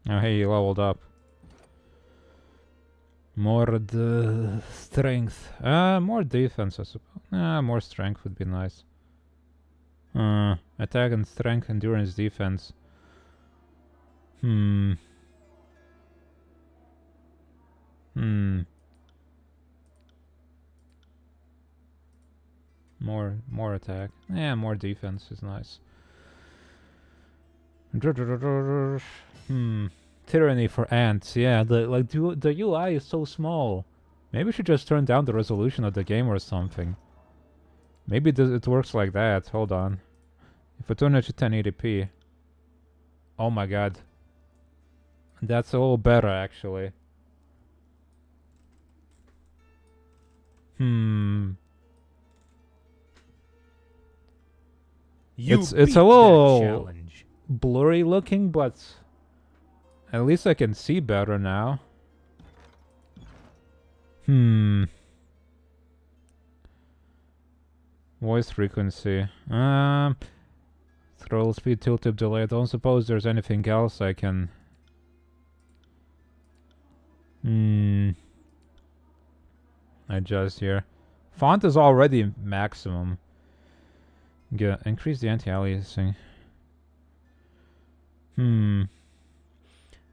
hey, you leveled up. More the strength. More defense, I suppose. More strength would be nice. Attack and strength, endurance, defense. More attack. Yeah, more defense is nice. Tyranny for ants. Yeah, the UI is so small. Maybe we should just turn down the resolution of the game or something. Maybe it works like that. Hold on. If I turn it to 1080p. Oh my god. That's a little better actually. It's a little blurry looking, but at least I can see better now. Voice frequency. Throttle speed, tilt tip delay. I don't suppose there's anything else I can adjust here. Font is already maximum. Yeah, increase the anti-aliasing.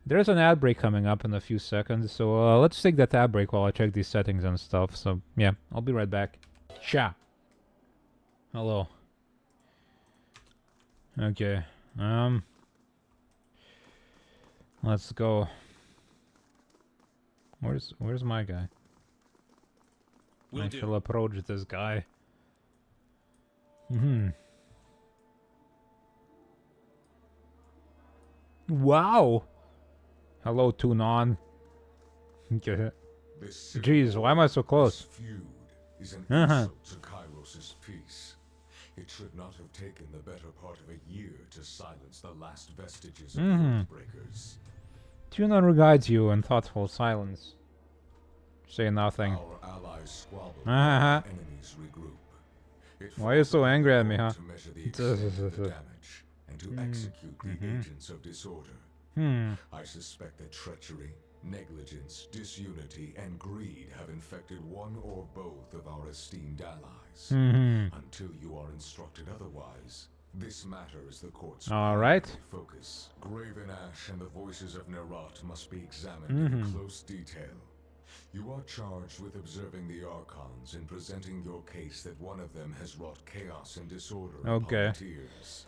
There's an ad break coming up in a few seconds, so let's take that ad break while I check these settings and stuff. So yeah, I'll be right back. Cha. Hello. Okay. Let's go. Where's my guy? I shall approach this guy. Wow. Hello, Tunon. Okay. Jeez, why am I so close? This feud is an insult to Kairos' peace. It should not have taken the better part of a year to silence the last vestiges of Oathbreakers. Tunon regards you in thoughtful silence. Say nothing. Our allies squabble, enemies regroup. Why are you so angry at me, huh? To measure the extent of the damage and to execute the agents of disorder. I suspect that treachery, negligence, disunity, and greed have infected one or both of our esteemed allies. Until you are instructed otherwise, this matter is the court's primary focus. Graven Ash and the voices of Nerat must be examined in close detail. You are charged with observing the Archons and presenting your case that one of them has wrought chaos and disorder upon the Tears.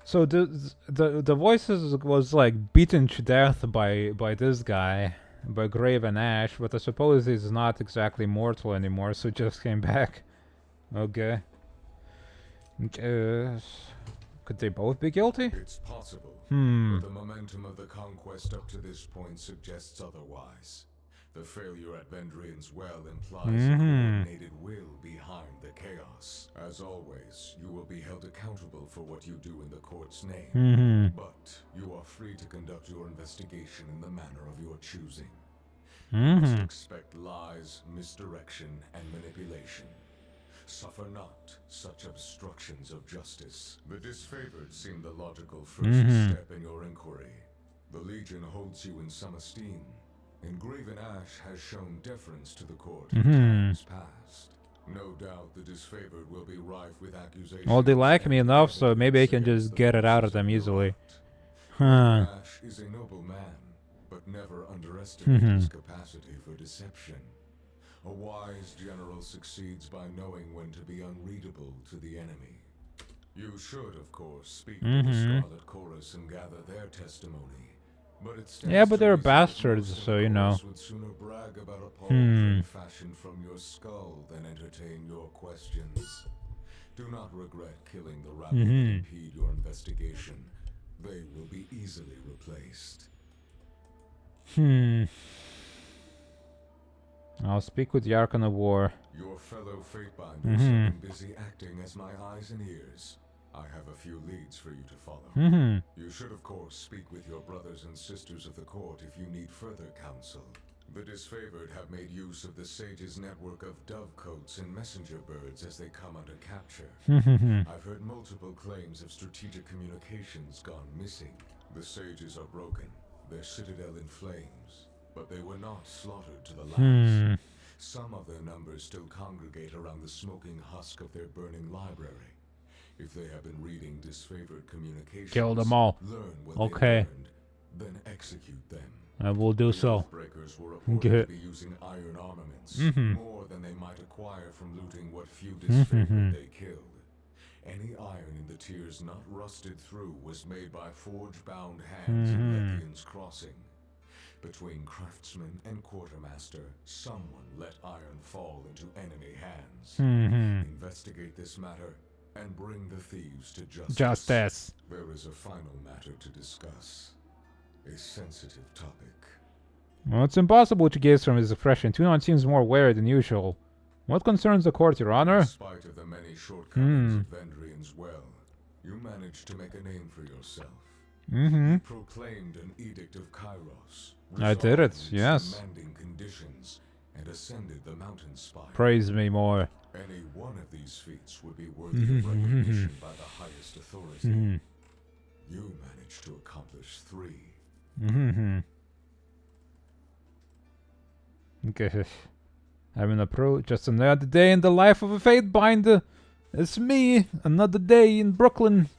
So the voices was like beaten to death by this guy, by Graven Ash, but I suppose he's not exactly mortal anymore, so just came back. Okay. Could they both be guilty? It's possible. But the momentum of the conquest up to this point suggests otherwise. The failure at Vendrian's Well implies a coordinated will behind the chaos. As always, you will be held accountable for what you do in the court's name. But you are free to conduct your investigation in the manner of your choosing. You must expect lies, misdirection, and manipulation. Suffer not such obstructions of justice. The disfavored seem the logical first step in your inquiry. The Legion holds you in some esteem. And Graven Ash has shown deference to the court in times past. No doubt the disfavored will be rife with accusations. Well, they like me enough, so maybe I can just get it out of them easily. Ash is a noble man, but never underestimate his capacity for deception. A wise general succeeds by knowing when to be unreadable to the enemy. You should, of course, speak to the Scarlet Chorus and gather their testimony. Yeah, but they're bastards, so you know. Would sooner brag about a pauldron fashioned from your skull than entertain your questions. Do not regret killing the rabble that impede your investigation. They will be easily replaced. I'll speak with the Archon of War. Your fellow Fatebinders have been busy acting as my eyes and ears. I have a few leads for you to follow. You should, of course, speak with your brothers and sisters of the court if you need further counsel. The disfavored have made use of the sage's network of dovecotes and messenger birds as they come under capture. I've heard multiple claims of strategic communications gone missing. The sages are broken, their citadel in flames, but they were not slaughtered to the last. Some of their numbers still congregate around the smoking husk of their burning library. If they have been reading disfavored communications, Kill them all. learn what Okay. they learned, then execute them. I will do so. Breakers were reported to be using iron armaments, more than they might acquire from looting what few disfavored they killed. Any iron in the tiers not rusted through was made by forge-bound hands in Lethean's Crossing. Between craftsman and quartermaster, someone let iron fall into enemy hands. Investigate this matter and bring the thieves to justice. There is a final matter to discuss. A sensitive topic. Well, it's impossible to gaze from his expression. Tunon seems more wary than usual. What concerns the court, Your Honor? In spite of the many shortcomings of Vendrian's well, you managed to make a name for yourself. You proclaimed an Edict of Kairos. I did it, resolving yes. demanding conditions, and ascended the mountain spire. Praise me more. Any one of these feats would be worthy of recognition by the highest authority. You managed to accomplish 3. Okay. I'm in a just another day in the life of a Fatebinder. It's me, another day in Brooklyn.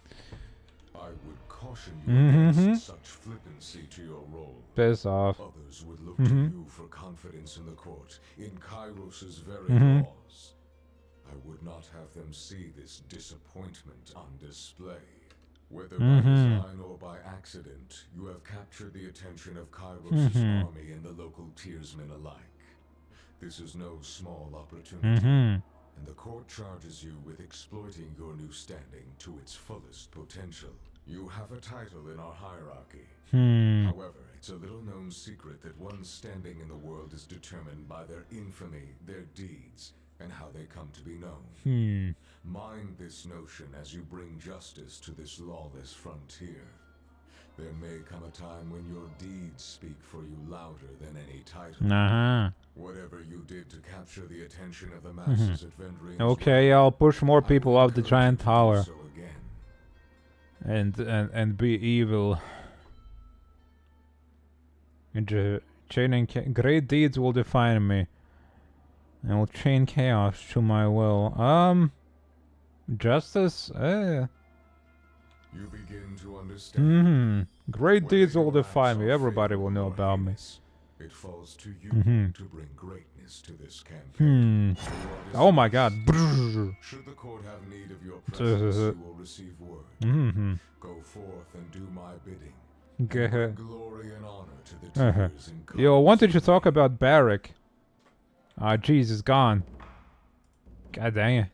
I would caution you against such flippancy to your role. Piss off. Others would look to you for confidence in the court, in Kairos's very laws. I would not have them see this disappointment on display. Whether by design or by accident, you have captured the attention of Kairos's army and the local tiersmen alike. This is no small opportunity, and the court charges you with exploiting your new standing to its fullest potential. You have a title in our hierarchy. However, it's a little-known secret that one's standing in the world is determined by their infamy, their deeds, and how they come to be known. Mind this notion as you bring justice to this lawless frontier. There may come a time when your deeds speak for you louder than any title. Whatever you did to capture the attention of the masses at Vendrian's Okay, well, I'll push more I people would up the encourage giant you to do tower. so again. And be evil. Chaining great deeds will define me. I will chain chaos to my will. Justice? You begin to understand. Great Whether deeds will your define acts me. are Everybody will fatal know or about me. heinous, it falls to you to bring greatness to this campaign. You are Oh my god. dismissed. Should the court have need of your presence, you will receive word. Go forth and do my bidding. And bring glory and honor to the tiers in Yo, I wanted to God's talk name. about Barrack. Ah, jeez, it's gone. God dang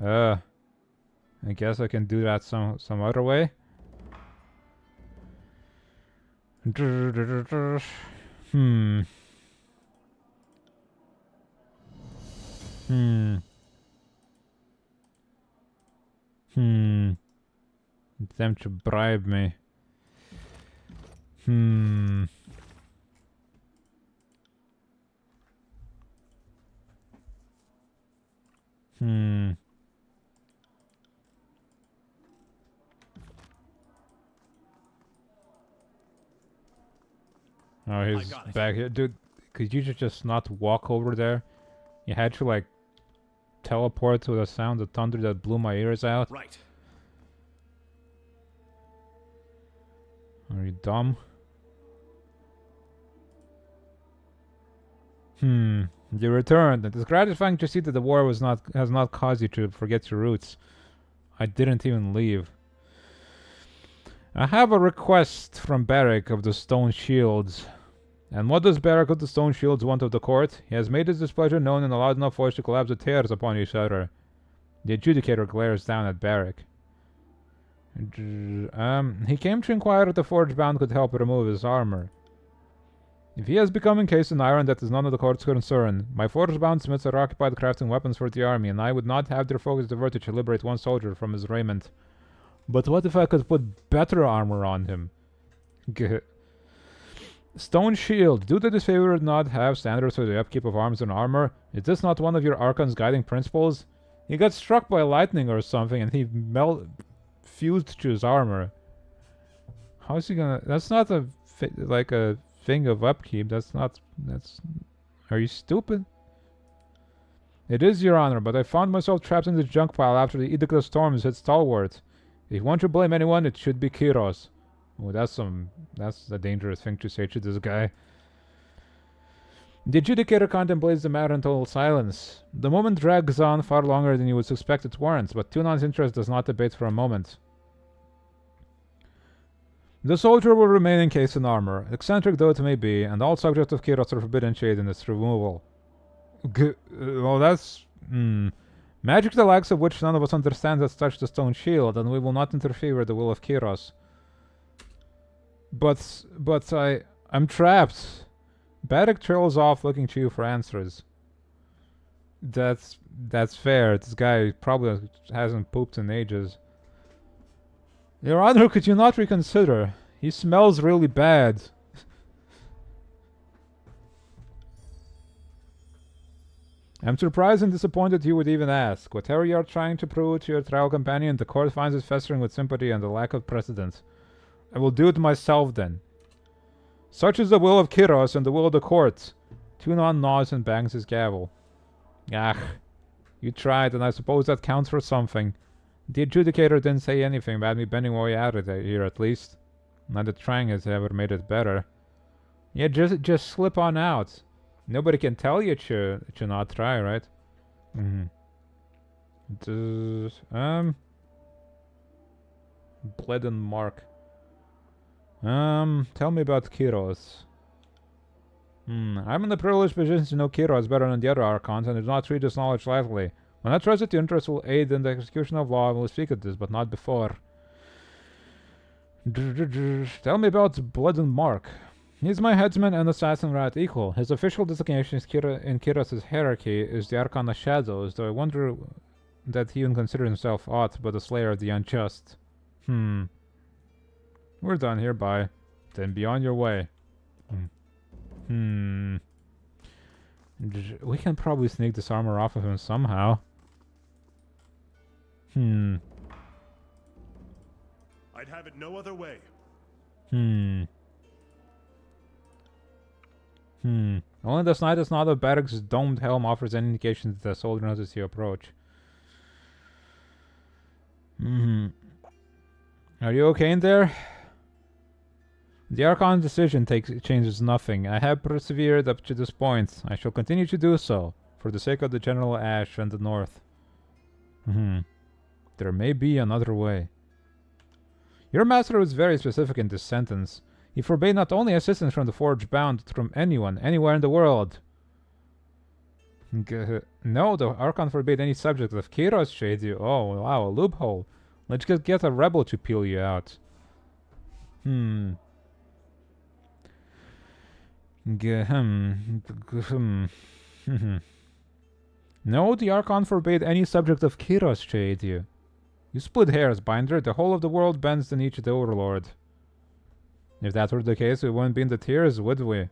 it. I guess I can do that some other way. Them to bribe me. Oh, he's got it. back here. Dude, could you just not walk over there? You had to, like, teleport to the sound of thunder that blew my ears out? Right. Are you dumb? You returned. It is gratifying to see that the war has not caused you to forget your roots. I didn't even leave. I have a request from Barrack of the Stone Shields. And what does Barrack of the Stone Shields want of the court? He has made his displeasure known in a loud enough voice to collapse the tears upon each other. The adjudicator glares down at Barrack. He came to inquire if the Forge Bound could help remove his armor. If he has become encased in iron, that is none of the court's concern. My Forge Bound smiths are occupied crafting weapons for the army, and I would not have their focus diverted to liberate one soldier from his raiment. But what if I could put better armor on him? Stone Shield. Due to this favor not have standards for the upkeep of arms and armor, is this not one of your Archon's guiding principles? He got struck by lightning or something and he fused to his armor. How's he gonna... That's not a thing of upkeep. That's... Are you stupid? It is, Your Honor, but I found myself trapped in this junk pile after the Edict of Storms hit Stalwart. If you want to blame anyone, it should be Kiros. Oh, that's a dangerous thing to say to this guy. The adjudicator contemplates the matter in total silence. The moment drags on far longer than you would suspect it warrants, but Tunan's interest does not abate for a moment. The soldier will remain encased in armor, eccentric though it may be, and all subjects of Kiros are forbidden shade in its removal. Well, that's... Magic the likes of which none of us understands has touched the stone shield, and we will not interfere with the will of Kiros. But I'm trapped. Baddock trails off looking to you for answers. That's fair. This guy probably hasn't pooped in ages. Your Honor, could you not reconsider? He smells really bad. I'm surprised and disappointed you would even ask. Whatever you are trying to prove to your trial companion, the court finds it festering with sympathy and a lack of precedent. I will do it myself then. Such is the will of Kiros and the will of the court. Tunon nods and bangs his gavel. Ah, you tried, and I suppose that counts for something. The adjudicator didn't say anything about me bending my way out of here, at least. Not that trying has ever made it better. Yeah, just slip on out. Nobody can tell you to not try, right? Bled and mark. Tell me about Kiros. I'm in the privileged position to know Kiros better than the other Archons, and do not treat this knowledge lightly. When I trust that your interest will aid in the execution of law, I will speak of this, but not before. Tell me about Blood and Mark. He's my headsman and assassin right equal. His official designation in Kiros' hierarchy is the Archon of Shadows, though I wonder that he even considers himself aught but a slayer of the unjust. We're done here, bye. Then be on your way. We can probably sneak this armor off of him somehow. I'd have it no other way. Only the slightest nod of Barrack's domed helm offers any indication that the soldier notices you approach. Are you okay in there? The Archon's decision changes nothing. I have persevered up to this point. I shall continue to do so, for the sake of the General Ash and the North. There may be another way. Your master was very specific in this sentence. He forbade not only assistance from the Forge Bound, but from anyone, anywhere in the world. No, the Archon forbade any subject of Kiros shade you. Oh, wow, a loophole. Let's just get a rebel to peel you out. No, the Archon forbade any subject of Kiros shade you. You split hairs, Binder. The whole of the world bends the knee to the Overlord. If that were the case, we wouldn't be in the tears, would we?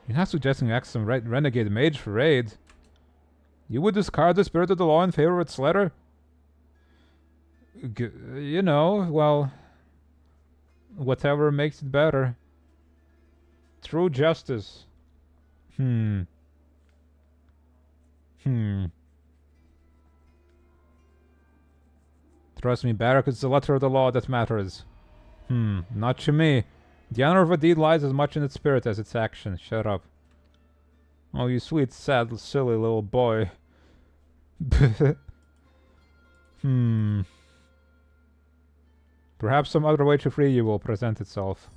You're not suggesting act some renegade mage for raid. You would discard the spirit of the law in favor of its letter? You know, well... whatever makes it better. True justice. Trust me, Barrack, it's the letter of the law that matters. Not to me. The honor of a deed lies as much in its spirit as its action. Shut up. Oh, you sweet, sad, silly little boy. Perhaps some other way to free you will present itself.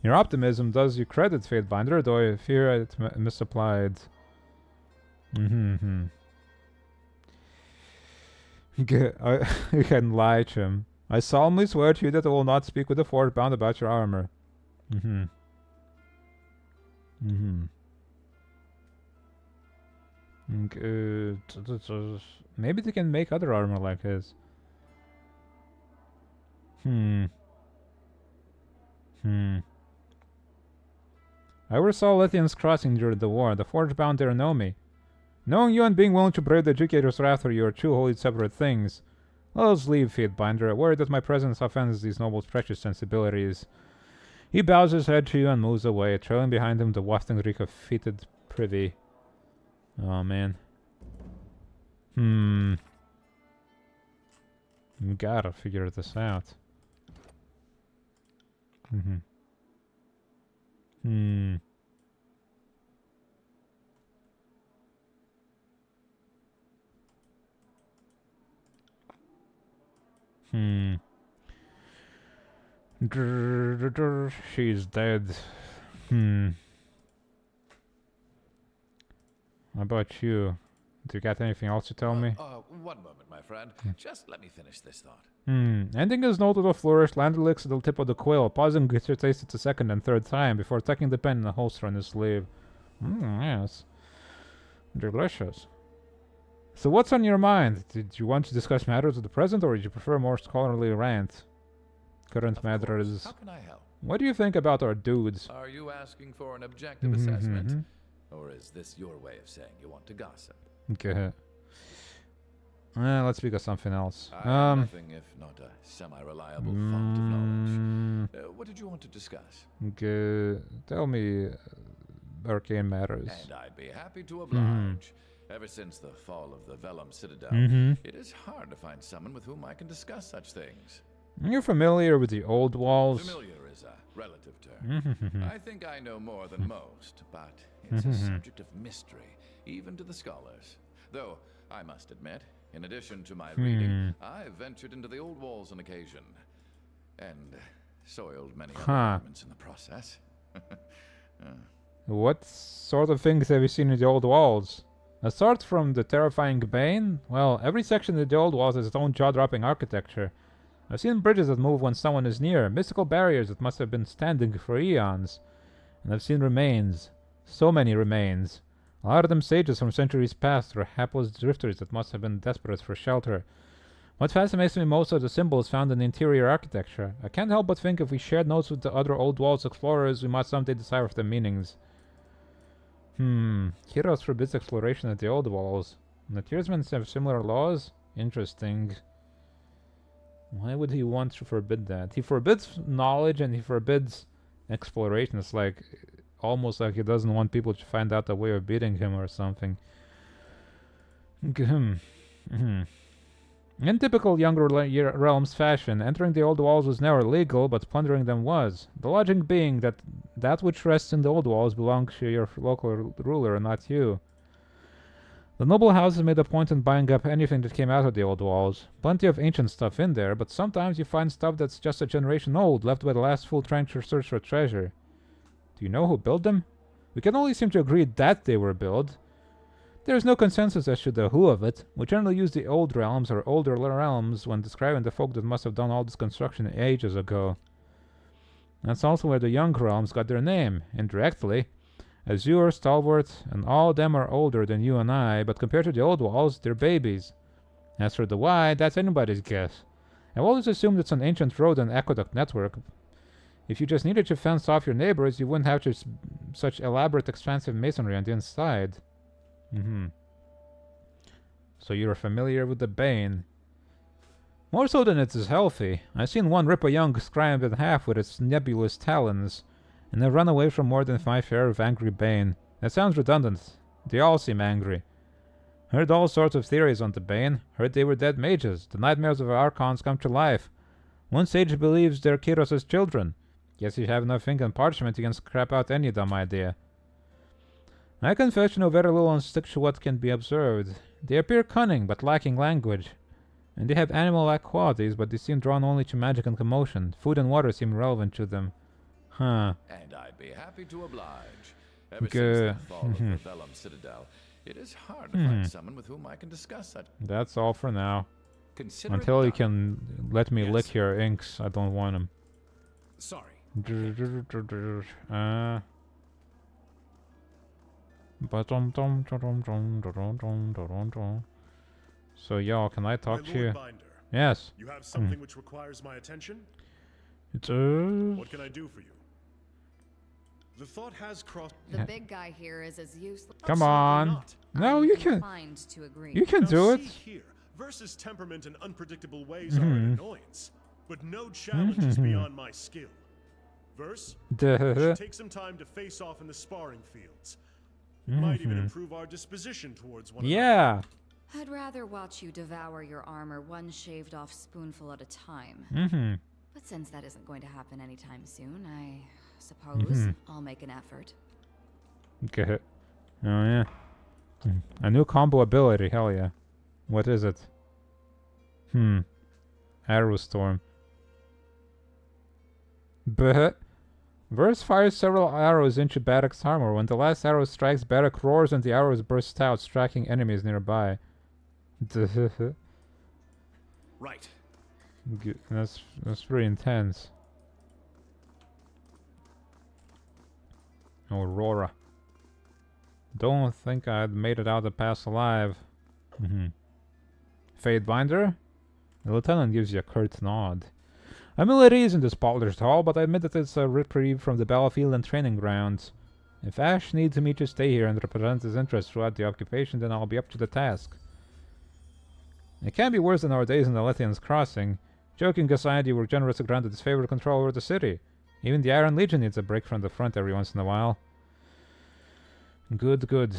Your optimism does you credit, Fatebinder, though I fear it misapplied. You can lie to him. I solemnly swear to you that I will not speak with the Forge Bound about your armor. Maybe they can make other armor like his. I oversaw Lithian's crossing during the war. The Forge bound there know me. Knowing you and being willing to brave the Educator's wrath are your two wholly separate things. Let us leave, Fatebinder, worried that my presence offends these noble precious sensibilities. He bows his head to you and moves away, trailing behind him the wafting reek of fetid privy. Oh, man. Gotta figure this out. She's dead. How about you? Do you got anything else to tell me? One moment, my friend. Just let me finish this thought. Ending his note with a flourish, Lander licks at the tip of the quill, pausing to taste it a second and third time before tucking the pen in the holster on his sleeve. Yes. Delicious. So what's on your mind? Did you want to discuss matters of the present, or did you prefer a more scholarly rant? Current matter is... How can I help? What do you think about our dudes? Are you asking for an objective assessment? Or is this your way of saying you want to gossip? Okay. Let's speak of something else. I am nothing if not a semi-reliable font of knowledge. What did you want to discuss? Okay. Tell me arcane matters. And I'd be happy to oblige. Ever since the fall of the Vellum Citadel, it is hard to find someone with whom I can discuss such things. You're familiar with the old walls? Familiar is a relative term. I think I know more than most, but it's a subject of mystery, even to the scholars. Though, I must admit, in addition to my reading, I've ventured into the old walls on occasion, and soiled many other elements in the process. What sort of things have you seen in the old walls? Aside from the terrifying Bane, well, every section of the old walls has its own jaw-dropping architecture. I've seen bridges that move when someone is near, mystical barriers that must have been standing for eons. And I've seen remains. So many remains. A lot of them sages from centuries past, or hapless drifters that must have been desperate for shelter. What fascinates me most are the symbols found in the interior architecture. I can't help but think if we shared notes with the other old walls explorers, we might someday decipher their meanings. Heroes forbids exploration at the old walls. And the Tearsmen have similar laws? Interesting. Why would he want to forbid that? He forbids knowledge and he forbids exploration. It's like almost like he doesn't want people to find out a way of beating him or something. In typical younger realms fashion, entering the old walls was never legal, but plundering them was. The logic being that that which rests in the old walls belongs to your local ruler and not you. The noble houses made a point in buying up anything that came out of the old walls. Plenty of ancient stuff in there, but sometimes you find stuff that's just a generation old, left by the last full trencher search for treasure. Do you know who built them? We can only seem to agree that they were built. There is no consensus as to the who of it. We generally use the old realms or older realms when describing the folk that must have done all this construction ages ago. That's also where the young realms got their name, indirectly. Azure, Stalwart, and all of them are older than you and I, but compared to the old walls, they're babies. As for the why, that's anybody's guess. I've always assumed it's an ancient road and aqueduct network. If you just needed to fence off your neighbors, you wouldn't have such elaborate, expansive masonry on the inside. So you're familiar with the Bane. More so than it is healthy. I've seen one rip a young scribe in half with its nebulous talons, and I've run away from more than my share of angry Bane. That sounds redundant. They all seem angry. Heard all sorts of theories on the Bane. Heard they were dead mages. The nightmares of Archons come to life. One sage believes they're Kyros' children. Guess you have enough ink and parchment you can scrap out any dumb idea. I confess you know very little and stick to what can be observed. They appear cunning, but lacking language. And they have animal-like qualities, but they seem drawn only to magic and commotion. Food and water seem relevant to them. And I'd be happy to oblige. Ever since the fall of the Vellum Citadel, it is hard to find someone with whom I can discuss such... That's all for now. Consider Until you can let me lick your inks, I don't want them. Sorry. So, y'all, can I talk My to you? Lord Binder, Yes. you have something which requires my attention? It's What can I do for you? The thought has crossed. The big guy here is as useless. Come Absolutely on. not. No, I'm you can. inclined to agree. You can Now do it. see here, Versus temperament and unpredictable ways are an annoyance, but no challenge is beyond my skill. Verse, we should take some time to face off in the sparring fields. It might even improve our disposition towards one another. Yeah. I'd rather watch you devour your armor one shaved off spoonful at a time. Mm-hmm. But since that isn't going to happen anytime soon, I suppose I'll make an effort. Okay. Oh yeah. A new combo ability. Hell yeah. What is it? Arrow storm. But Verse fires several arrows into Barak's armor. When the last arrow strikes, Barak roars and the arrows burst out, striking enemies nearby. Right. That's pretty intense. Aurora. Don't think I'd made it out the pass alive. Fade Binder? The lieutenant gives you a curt nod. I'm ill at ease in this polished hall, but I admit that it's a reprieve from the battlefield and training grounds. If Ash needs me to stay here and represent his interests throughout the occupation, then I'll be up to the task. It can't be worse than our days in the Lithian's Crossing. Joking aside, you were generously granted his favorite control over the city. Even the Iron Legion needs a break from the front every once in a while. Good.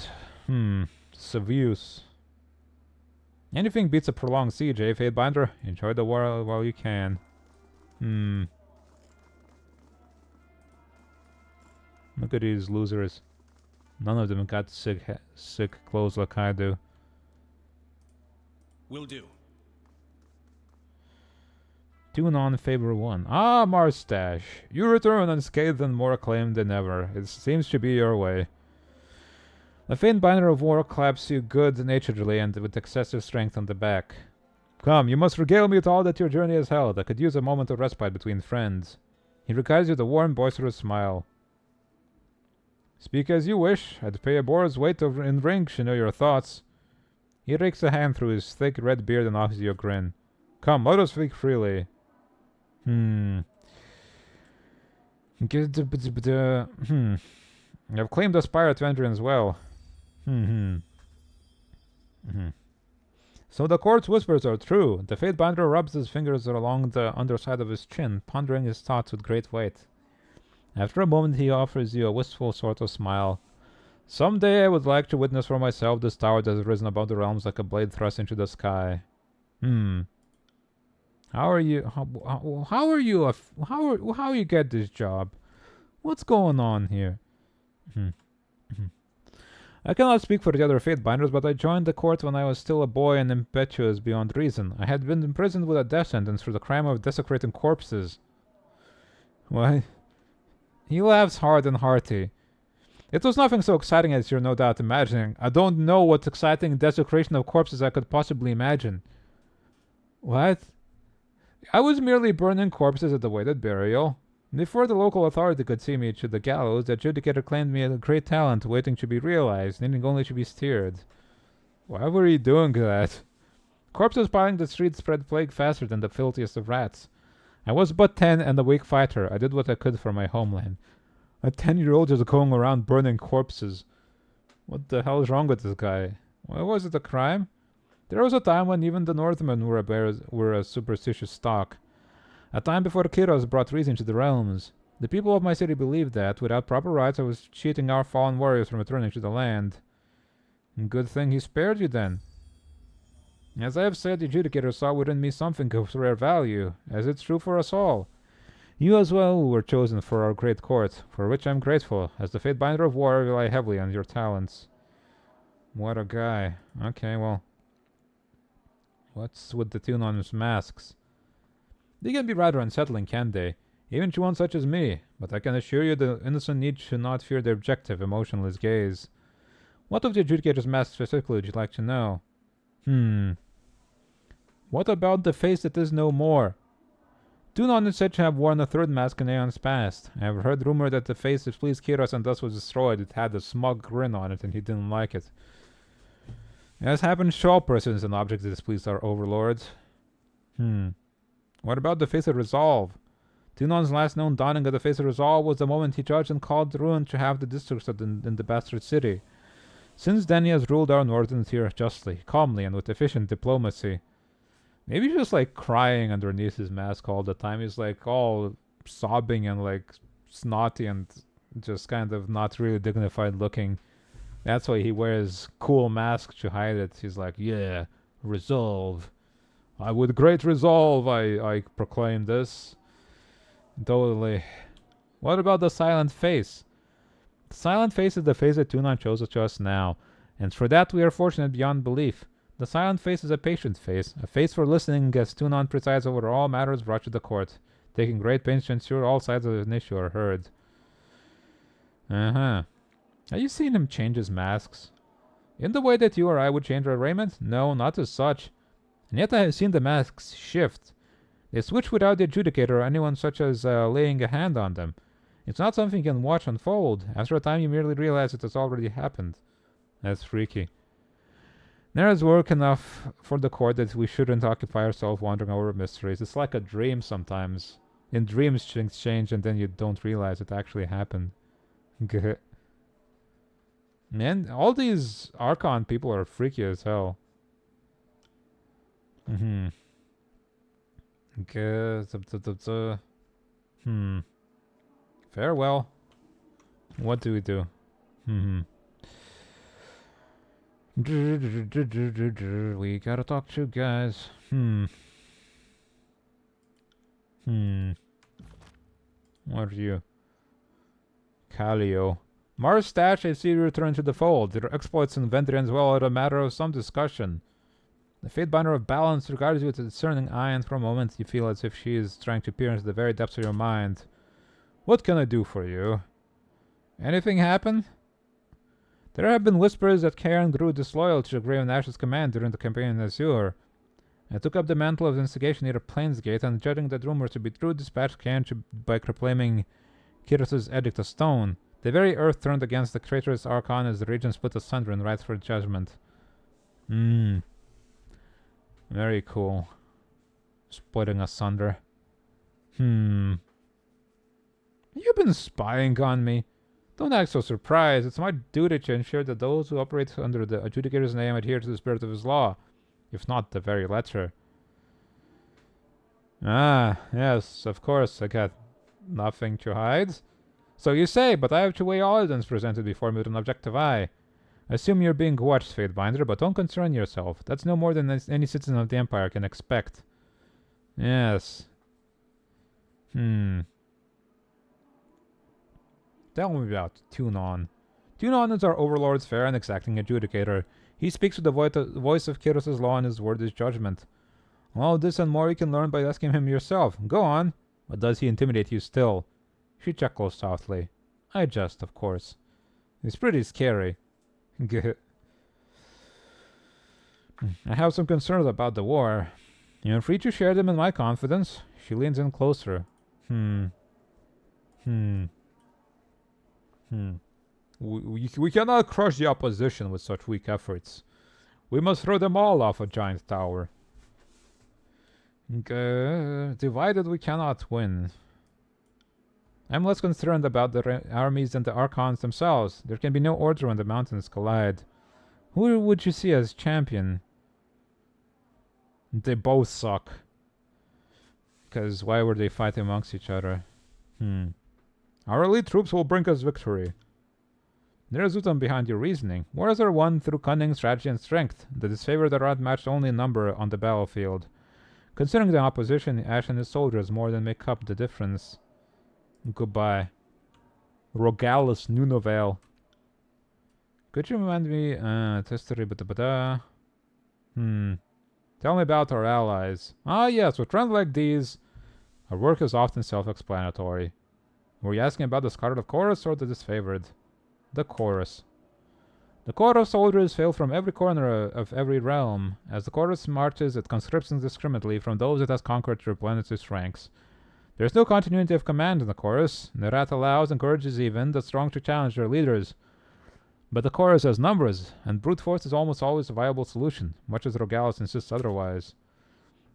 Sevius. Anything beats a prolonged siege, eh, Fadebinder? Enjoy the war while you can. Look at these losers. None of them got sick clothes like I do. Will do. Tune on favor 1. Ah, Marstache. You return unscathed and more acclaimed than ever. It seems to be your way. The faint binder of war claps you good-naturedly and with excessive strength on the back. Come, you must regale me with all that your journey has held. I could use a moment of respite between friends. He regards you with a warm, boisterous smile. Speak as you wish. I'd pay a boar's weight in rings to know your thoughts. He rakes a hand through his thick red beard and offers you a grin. Come, let us speak freely. I've claimed a spire to enter as well. So the court's whispers are true. The Fate Binder rubs his fingers along the underside of his chin, pondering his thoughts with great weight. After a moment, he offers you a wistful sort of smile. Someday I would like to witness for myself this tower that has risen above the realms like a blade thrust into the sky. How you get this job? What's going on here? I cannot speak for the other Fate Binders, but I joined the court when I was still a boy and impetuous beyond reason. I had been imprisoned with a death sentence for the crime of desecrating corpses. What? He laughs hard and hearty. It was nothing so exciting as you're no doubt imagining. I don't know what exciting desecration of corpses I could possibly imagine. What? I was merely burning corpses at awaited burial. Before the local authority could see me to the gallows, the adjudicator claimed me a great talent waiting to be realized, needing only to be steered. Why were you doing that? Corpses piling the streets spread plague faster than the filthiest of rats. I was but 10 and a weak fighter. I did what I could for my homeland. A 10-year-old just going around burning corpses. What the hell is wrong with this guy? Why was it a crime? There was a time when even the Northmen were a superstitious stock. A time before Kiros brought reason to the realms. The people of my city believed that, without proper rites, I was cheating our fallen warriors from returning to the land. Good thing he spared you then. As I have said, the adjudicator saw within me something of rare value, as it's true for us all. You as well were chosen for our great court, for which I am grateful, as the Fate Binder of War rely heavily on your talents. What a guy. Okay, well. What's with the tune on his masks? They can be rather unsettling, can't they? Even to one such as me, but I can assure you the innocent need to not fear their objective, emotionless gaze. What of the adjudicator's mask specifically would you like to know? What about the face that is no more? Tunon is said to have worn a third mask in aeons past. I have heard rumor that the face displeased Kiros and thus was destroyed. It had a smug grin on it and he didn't like it. As happens to all persons and objects that displease our overlords. What about the face of resolve? Tunon's last known dawning of the face of resolve was the moment he judged and called Ruin to have the districts in the bastard city. Since then he has ruled our northern tier justly, calmly, and with efficient diplomacy. Maybe he's just like crying underneath his mask all the time. He's like all sobbing and like snotty and just kind of not really dignified looking. That's why he wears cool masks to hide it. He's like, yeah, resolve. With great resolve, I proclaim this. Totally. What about the silent face? The silent face is the face that Tunon chose to us now, and for that we are fortunate beyond belief. The silent face is a patient face, a face for listening as Tunon presides over all matters brought to the court, taking great pains to ensure all sides of an issue are heard. Uh-huh. Have you seen him change his masks? In the way that you or I would change our raiment? No, not as such. And yet I have seen the masks shift. They switch without the adjudicator or anyone such as laying a hand on them. It's not something you can watch unfold. After a time you merely realize it has already happened. That's freaky. There is work enough for the court that we shouldn't occupy ourselves wandering over mysteries. It's like a dream sometimes. In dreams things change and then you don't realize it actually happened. Man, all these Archon people are freaky as hell. Farewell. What do we do? We gotta talk to guys. What are you? Calio. Mars Stash, I see you return to the fold. Your exploits in Vendrian as well are a matter of some discussion. The Fatebinder of Balance regards you with a discerning eye, and for a moment you feel as if she is trying to peer into the very depths of your mind. What can I do for you? Anything happen? There have been whispers that Cairn grew disloyal to the Graven Ash's command during the campaign in Azure. I took up the mantle of investigation near Plainsgate, and judging that rumors to be true, dispatched Cairn by proclaiming Kyros's Edict of Stone. The very earth turned against the traitorous Archon as the region split asunder and rights for judgment. Very cool. Splitting asunder. You've been spying on me. Don't act so surprised. It's my duty to ensure that those who operate under the Adjudicator's name adhere to the spirit of his law, if not the very letter. Ah, yes, of course, I got nothing to hide. So you say, but I have to weigh all evidence presented before me with an objective eye. I assume you're being watched, Fatebinder, but don't concern yourself. That's no more than any citizen of the Empire can expect. Yes. Tell me about Tunon. Tunon is our overlord's fair and exacting adjudicator. He speaks with the voice of Kyros's law, and his word is judgment. All this and more you can learn by asking him yourself. Go on. But does he intimidate you still? She chuckles softly. I jest, of course. He's pretty scary. I have some concerns about the war. You're free to share them in my confidence. She leans in closer. We cannot crush the opposition with such weak efforts. We must throw them all off a giant tower. Divided we cannot win. I'm less concerned about the armies than the Archons themselves. There can be no order when the mountains collide. Who would you see as champion? They both suck. Because why were they fighting amongst each other? Our elite troops will bring us victory. There is wisdom behind your reasoning. Wars are won through cunning, strategy, and strength. The disfavored are outmatched only in number on the battlefield. Considering the opposition, Ash and his soldiers more than make up the difference. Goodbye. Rogalus Nunovel. Could you remind me? History, Tell me about our allies. Ah, yes, with trends like these, our work is often self-explanatory. Were you asking about the Scarlet Chorus or the disfavored? The Chorus. The corps of soldiers fail from every corner of every realm. As the chorus marches, it conscripts indiscriminately from those it has conquered to replenish its ranks. There is no continuity of command in the chorus. Nerat allows, encourages even, the strong to challenge their leaders. But the chorus has numbers, and brute force is almost always a viable solution, much as Rogalus insists otherwise.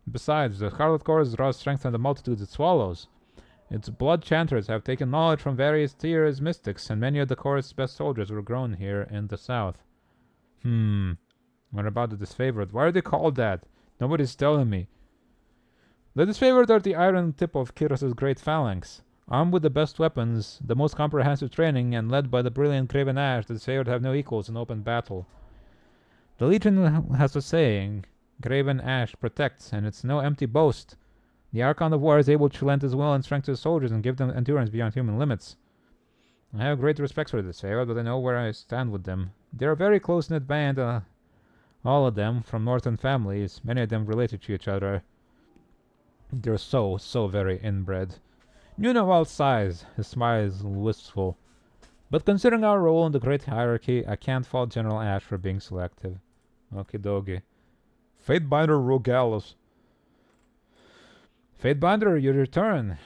Besides, the Scarlet Chorus draws strength from the multitudes it swallows. Its blood chanters have taken knowledge from various tiers mystics, and many of the chorus' best soldiers were grown here in the south. What about the disfavored? Why are they called that? Nobody's telling me. The disfavored are the iron tip of Kiros's great phalanx. Armed with the best weapons, the most comprehensive training, and led by the brilliant Craven Ash, the disfavored have no equals in open battle. The Legion has a saying, Craven Ash protects, and it's no empty boast. The Archon of War is able to lend his will and strength to his soldiers and give them endurance beyond human limits. I have great respect for the disfavored, but I know where I stand with them. They're a very close-knit band, all of them, from northern families, many of them related to each other. They're so very inbred. Nunawald sighs, his smile is wistful. But considering our role in the great hierarchy, I can't fault General Ash for being selective. Okie dokie. Fatebinder Rogalus. Fatebinder, you return.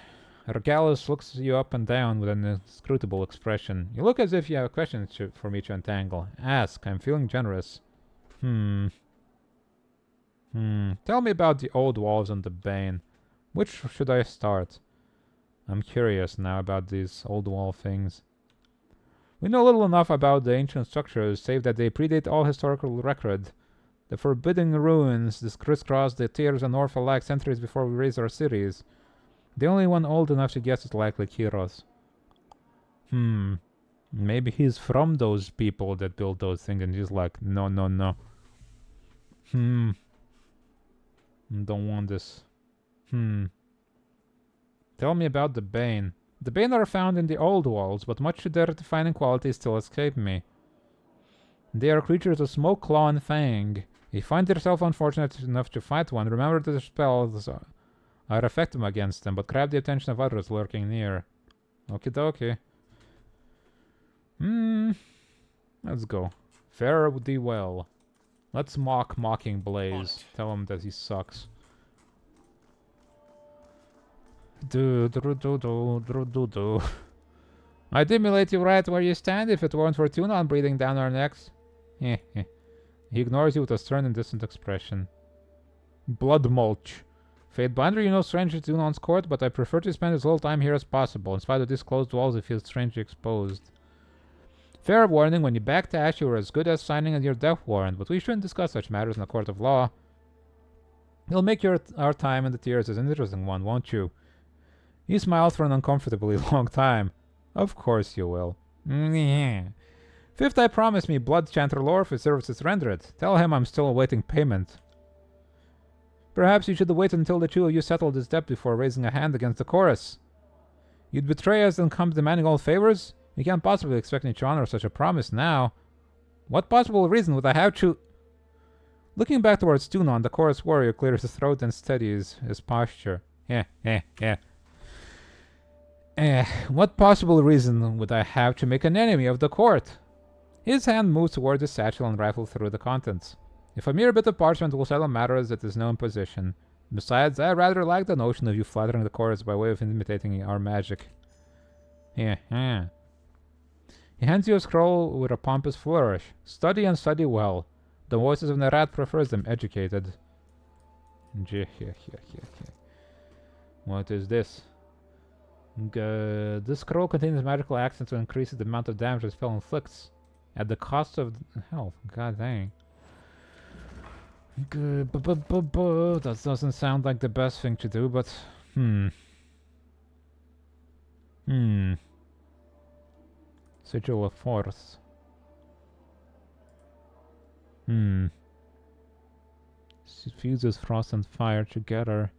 Rogalus looks you up and down with an inscrutable expression. You look as if you have questions for me to untangle. Ask, I'm feeling generous. Tell me about the old walls and the Bane. Which should I start? I'm curious now about these old wall things. We know little enough about the ancient structures, save that they predate all historical record. The forbidding ruins crisscross the tiers and north alike centuries before we raised our cities. The only one old enough to guess is likely Kiros. Maybe he's from those people that built those things and he's like, no. Don't want this. Tell me about the Bane. The Bane are found in the old walls, but much of their defining qualities still escape me. They are creatures of smoke, claw, and fang. If you find yourself unfortunate enough to fight one, remember that the spells are effective against them, but grab the attention of others lurking near. Okie dokie. Let's go. Fare thee well. Let's mock Mocking Blaze. Tell him that he sucks. I'd emulate you right where you stand if it weren't for Tunon breathing down our necks. He ignores you with a stern and distant expression. Blood mulch. Fatebinder, you know stranger to Tunon's court, but I prefer to spend as little time here as possible. In spite of these closed walls, it feels strangely exposed. Fair warning, when you back to Ash, you are as good as signing your death warrant, but we shouldn't discuss such matters in a court of law. You'll make our time in the tiers as an interesting one, won't you? He smiled for an uncomfortably long time. Of course you will. Fifth, I promise me Blood Chanter lore for services rendered. Tell him I'm still awaiting payment. Perhaps you should wait until the two of you settle this debt before raising a hand against the chorus. You'd betray us and come demanding all favors? You can't possibly expect me to honor such a promise now. What possible reason would I have to... Looking back towards Tunon, the chorus warrior clears his throat and steadies his posture. What possible reason would I have to make an enemy of the court? His hand moves toward the satchel and rifles through the contents. If a mere bit of parchment will settle matters, it is no imposition. Besides, I rather like the notion of you flattering the chorus by way of imitating our magic. He hands you a scroll with a pompous flourish. Study and study well. The voices of Nerat prefers them educated. What is this? This scroll contains magical accents to increase the amount of damage the spell inflicts. At the cost of health. God dang. That doesn't sound like the best thing to do, but... Sigil of Force. Fuses frost and fire together.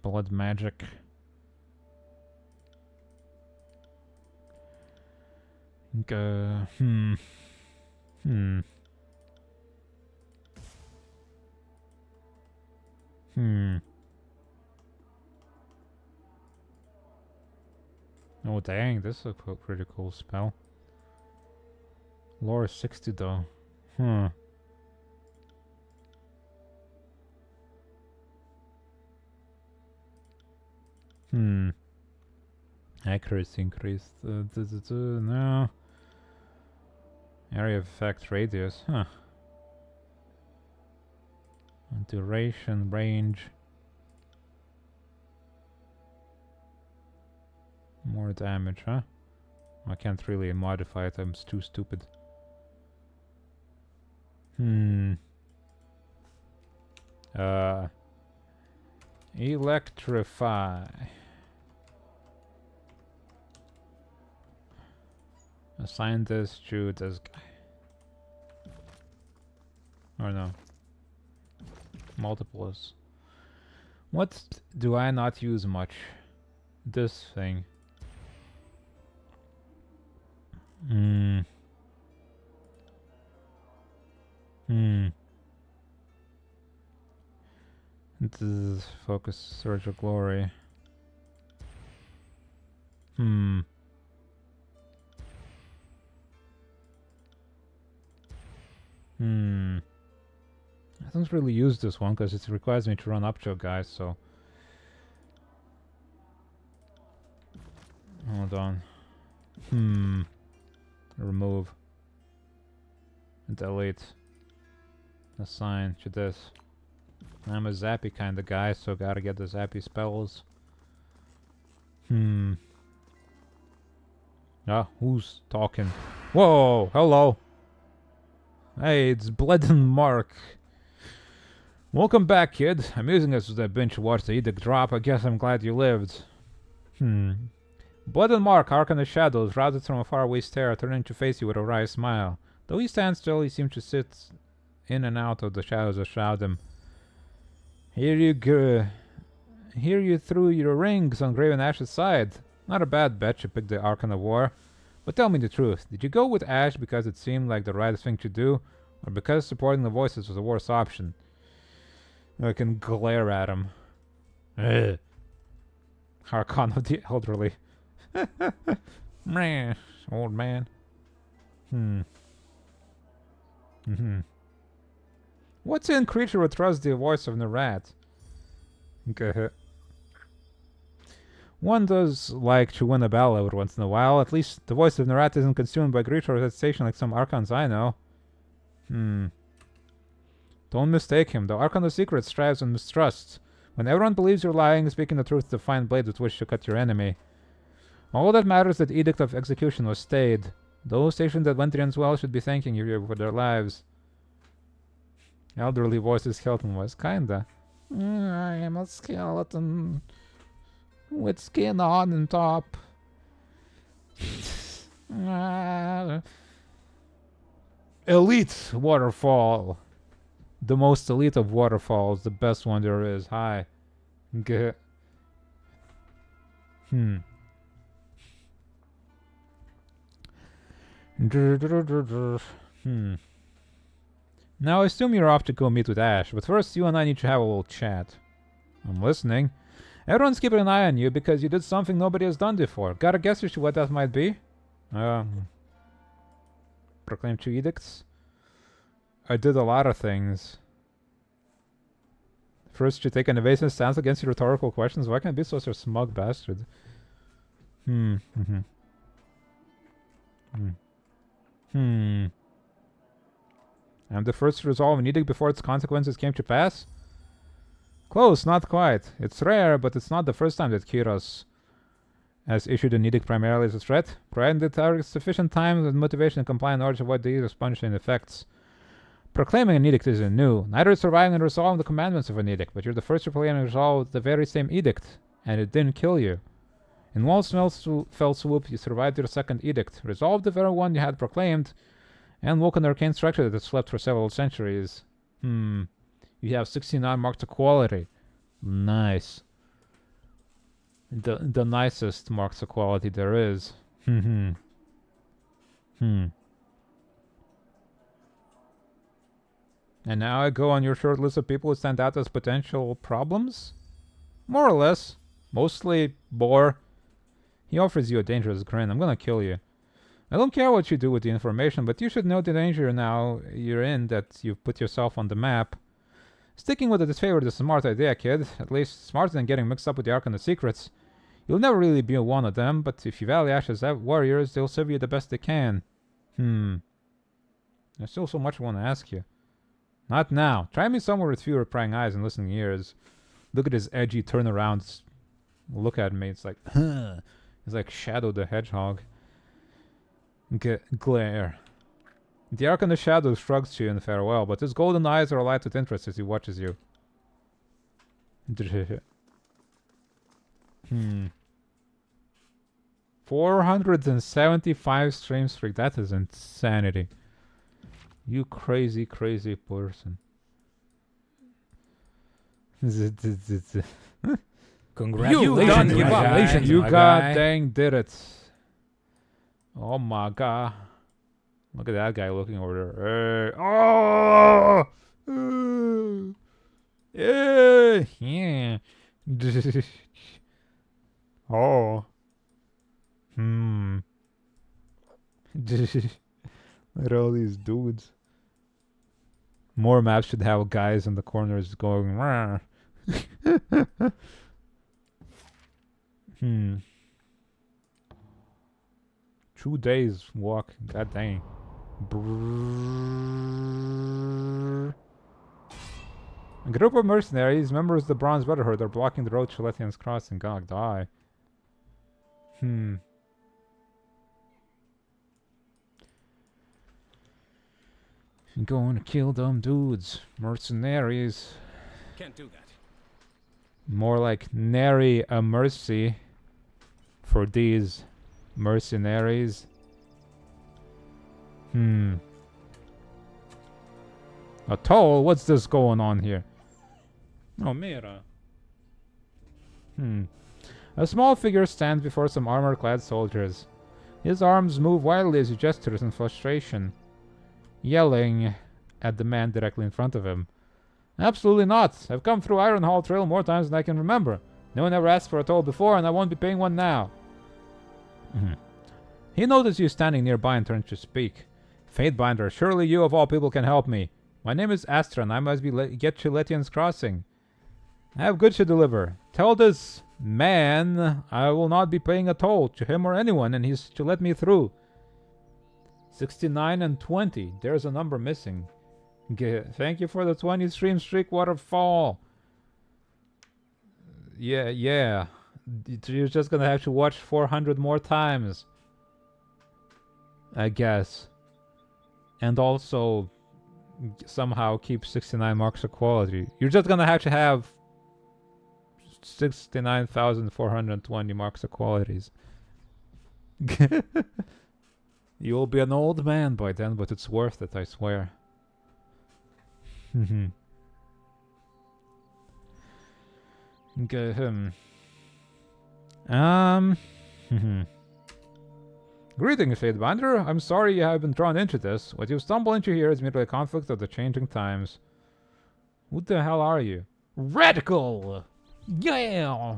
Blood magic. Oh dang, this is a pretty cool spell. Lore 60 though. Accuracy increased. No. Area of effect radius. Duration, range. More damage, huh? I can't really modify it, I'm too stupid. Electrify. Assign this to this guy. Or no. Multiples. What do I not use much? This thing. This is focus, surge of glory. I don't really use this one because it requires me to run up to a guy, so... Hold on. Remove. Delete. Assign to this. I'm a zappy kind of guy, so gotta get the zappy spells. Ah, who's talking? Whoa, hello. Hey, it's Blood and Mark. Welcome back, kid. I'm using this as a binge to watch the edict drop. I guess I'm glad you lived. Blood and Mark, Ark in the shadows, routed from a faraway stare, turning to face you with a wry smile. Though he stands still, he seems to sit in and out of the shadows that shroud him. Here you threw your rings on Graven Ash's side. Not a bad bet you picked the Archon of War. But tell me the truth, did you go with Ash because it seemed like the right thing to do, or because supporting the voices was the worst option? I can glare at him. Archon of the elderly. Meh, old man. What's in creature who trusts the voice of the rat? Okay. One does like to win a battle every once in a while. At least the voice of the rat isn't consumed by greed or hesitation like some Archons I know. Don't mistake him. The Archon of Secrets strives on mistrust. When everyone believes you're lying, speaking the truth to find blade with which to cut your enemy. All that matters is that the Edict of Execution was stayed. Those stationed at Ventrian's Well should be thanking you for their lives. Elderly voice's skeleton was kinda. I am a skeleton with skin on and top. Elite waterfall. The most elite of waterfalls, the best one there is. Hi. G Now I assume you're off to go meet with Ash, but first you and I need to have a little chat. I'm listening. Everyone's keeping an eye on you because you did something nobody has done before. Got a guess as to what that might be? Proclaim 2 edicts? I did a lot of things. First, you take an evasive stance against your rhetorical questions. Why can't I be such a smug bastard? I'm the first to resolve an edict before its consequences came to pass? Close, not quite. It's rare, but it's not the first time that Kyros has issued an edict primarily as a threat, providing the target sufficient time and motivation to comply in order to avoid the edict's punishing effects. Proclaiming an edict isn't new. Neither is surviving and resolving the commandments of an edict, but you're the first to proclaim and resolve the very same edict, and it didn't kill you. In one fell swoop, you survived your second edict, resolved the very one you had proclaimed, and woke an arcane structure that had slept for several centuries. You have 69 marks of quality. Nice. The nicest marks of quality there is. And now I go on your short list of people who stand out as potential problems? More or less. Mostly Boar. He offers you a dangerous grin. I'm gonna kill you. I don't care what you do with the information, but you should know the danger now you're in, that you've put yourself on the map. Sticking with the disfavor is a smart idea, kid. At least smarter than getting mixed up with the Ark and the Secrets. You'll never really be one of them, but if you value Ash's warriors, they'll serve you the best they can. There's still so much I want to ask you. Not now. Try me somewhere with fewer prying eyes and listening ears. Look at his edgy turnarounds. Look at me. It's like, huh. He's like Shadow the Hedgehog. Glare. The Ark in the Shadow shrugs to you in farewell, but his golden eyes are alight with interest as he watches you. 475 stream streak. That is insanity. You crazy, crazy person. Congratulations, you my god guy. dang did it. Oh my god. Look at that guy looking over there. Hey. Oh! Yeah. Oh. Look at all these dudes. More maps should have guys in the corners going. Rah. 2 days walk. God dang. Brrrr. A group of mercenaries, members of the Bronze Brotherhood, are blocking the road to Lethian's Crossing. God, die. Going to kill them dudes. Mercenaries. Can't do that. More like nary a mercy for these mercenaries. A toll? What's this going on here? Oh, Mira. A small figure stands before some armor-clad soldiers. His arms move wildly as he gestures in frustration, yelling at the man directly in front of him. Absolutely not. I've come through Ironhall Trail more times than I can remember. No one ever asked for a toll before, and I won't be paying one now. He noticed you standing nearby and turned to speak. Fatebinder, surely you of all people can help me. My name is Astra, and I must get to Lethian's Crossing. I have goods to deliver. Tell this man I will not be paying a toll to him or anyone, and he's to let me through. 69 and 20. There's a number missing. Thank you for the 20 stream streak waterfall. Yeah. You're just gonna have to watch 400 more times, I guess. And also somehow keep 69 marks of quality. You're just gonna have to have 69,420 marks of qualities. You will be an old man by then, but it's worth it, I swear. Greetings, Fatebinder. I'm sorry you have been drawn into this. What you've stumbled into here is merely a conflict of the changing times. Who the hell are you? Radical! Yeah!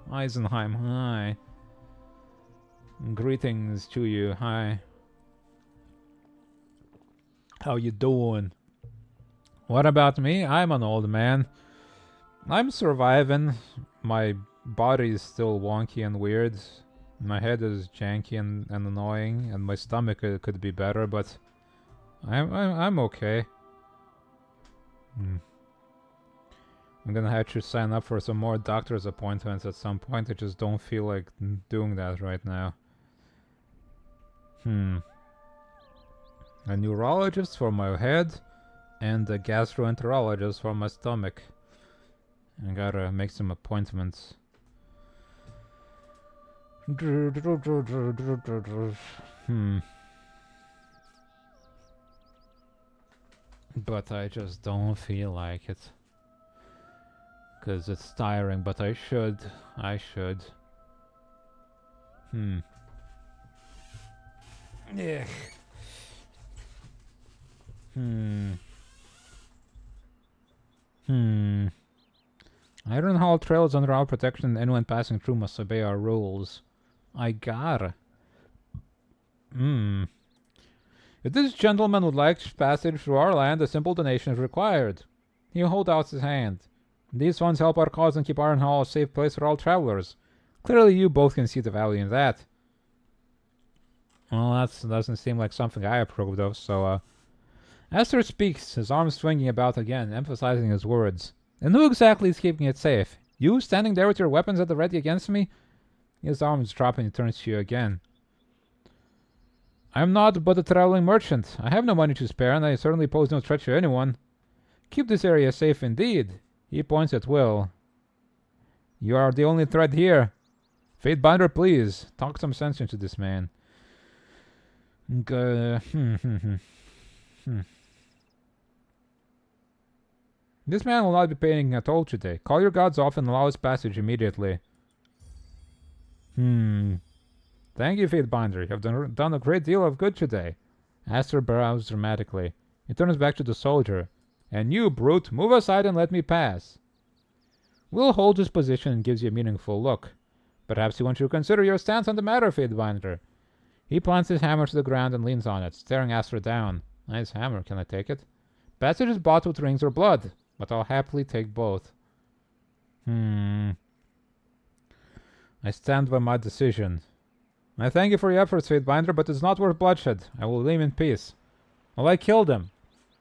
Eisenheim, hi. Greetings to you, hi. How you doing? What about me? I'm an old man. I'm surviving. My body is still wonky and weird. My head is janky and annoying, and my stomach could be better, but I'm okay. I'm gonna have to sign up for some more doctor's appointments at some point. I just don't feel like doing that right now. A neurologist for my head and a gastroenterologist for my stomach. I gotta make some appointments. But I just don't feel like it. 'Cause it's tiring, but I should. Yeah. Ironhall Trail is under our protection, and anyone passing through must obey our rules. I gotta. If this gentleman would like passage through our land, a simple donation is required. He holds out his hand. These funds help our cause and keep Ironhall a safe place for all travelers. Clearly you both can see the value in that. Well, that doesn't seem like something I approved of, so, Esther speaks, his arms swinging about again, emphasizing his words. And who exactly is keeping it safe? You standing there with your weapons at the ready against me? His arms drop and he turns to you again. I am not but a traveling merchant. I have no money to spare, and I certainly pose no threat to anyone. Keep this area safe indeed. He points at Will. You are the only threat here. Fatebinder, please. Talk some sense into this man. This man will not be paying at all today. Call your gods off and allow us passage immediately. Thank you, Fatebinder. You have done a great deal of good today. Aster bows dramatically. He turns back to the soldier. And you, brute, move aside and let me pass. Will holds his position and gives you a meaningful look. Perhaps he wants you to consider your stance on the matter, Fatebinder. He plants his hammer to the ground and leans on it, staring Aster down. Nice hammer, can I take it? Passage is bought with rings or blood, but I'll happily take both. I stand by my decision. I thank you for your efforts, Fatebinder, but it's not worth bloodshed. I will leave in peace. Well, I killed him.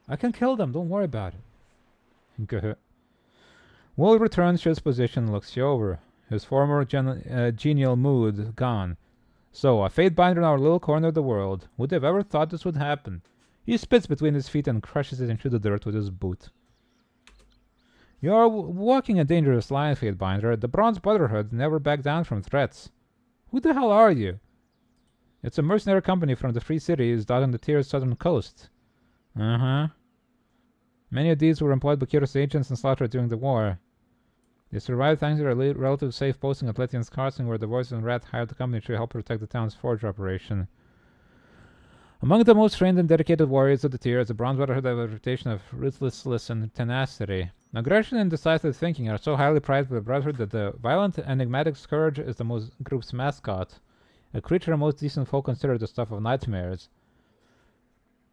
I can kill them, don't worry about it. Will returns to his position and looks you over, his former genial mood gone. So, a Fatebinder in our little corner of the world. Would have ever thought this would happen? He spits between his feet and crushes it into the dirt with his boot. You are walking a dangerous line, Fatebinder. The Bronze Brotherhood never back down from threats. Who the hell are you? It's a mercenary company from the Free Cities dotting the Tyr's southern coast. Many of these were employed by Kyr's agents and slaughtered during the war. They survived thanks to their relative safe posting at Lethian's Crossing, where the Voice and Rat hired the company to help protect the town's forge operation. Among the most trained and dedicated warriors of the Tyr, the Bronze Brotherhood have a reputation of ruthlessness and tenacity. Aggression and decisive thinking are so highly prized by the Brotherhood that the violent, enigmatic Scourge is the group's mascot, a creature most decent folk consider the stuff of nightmares.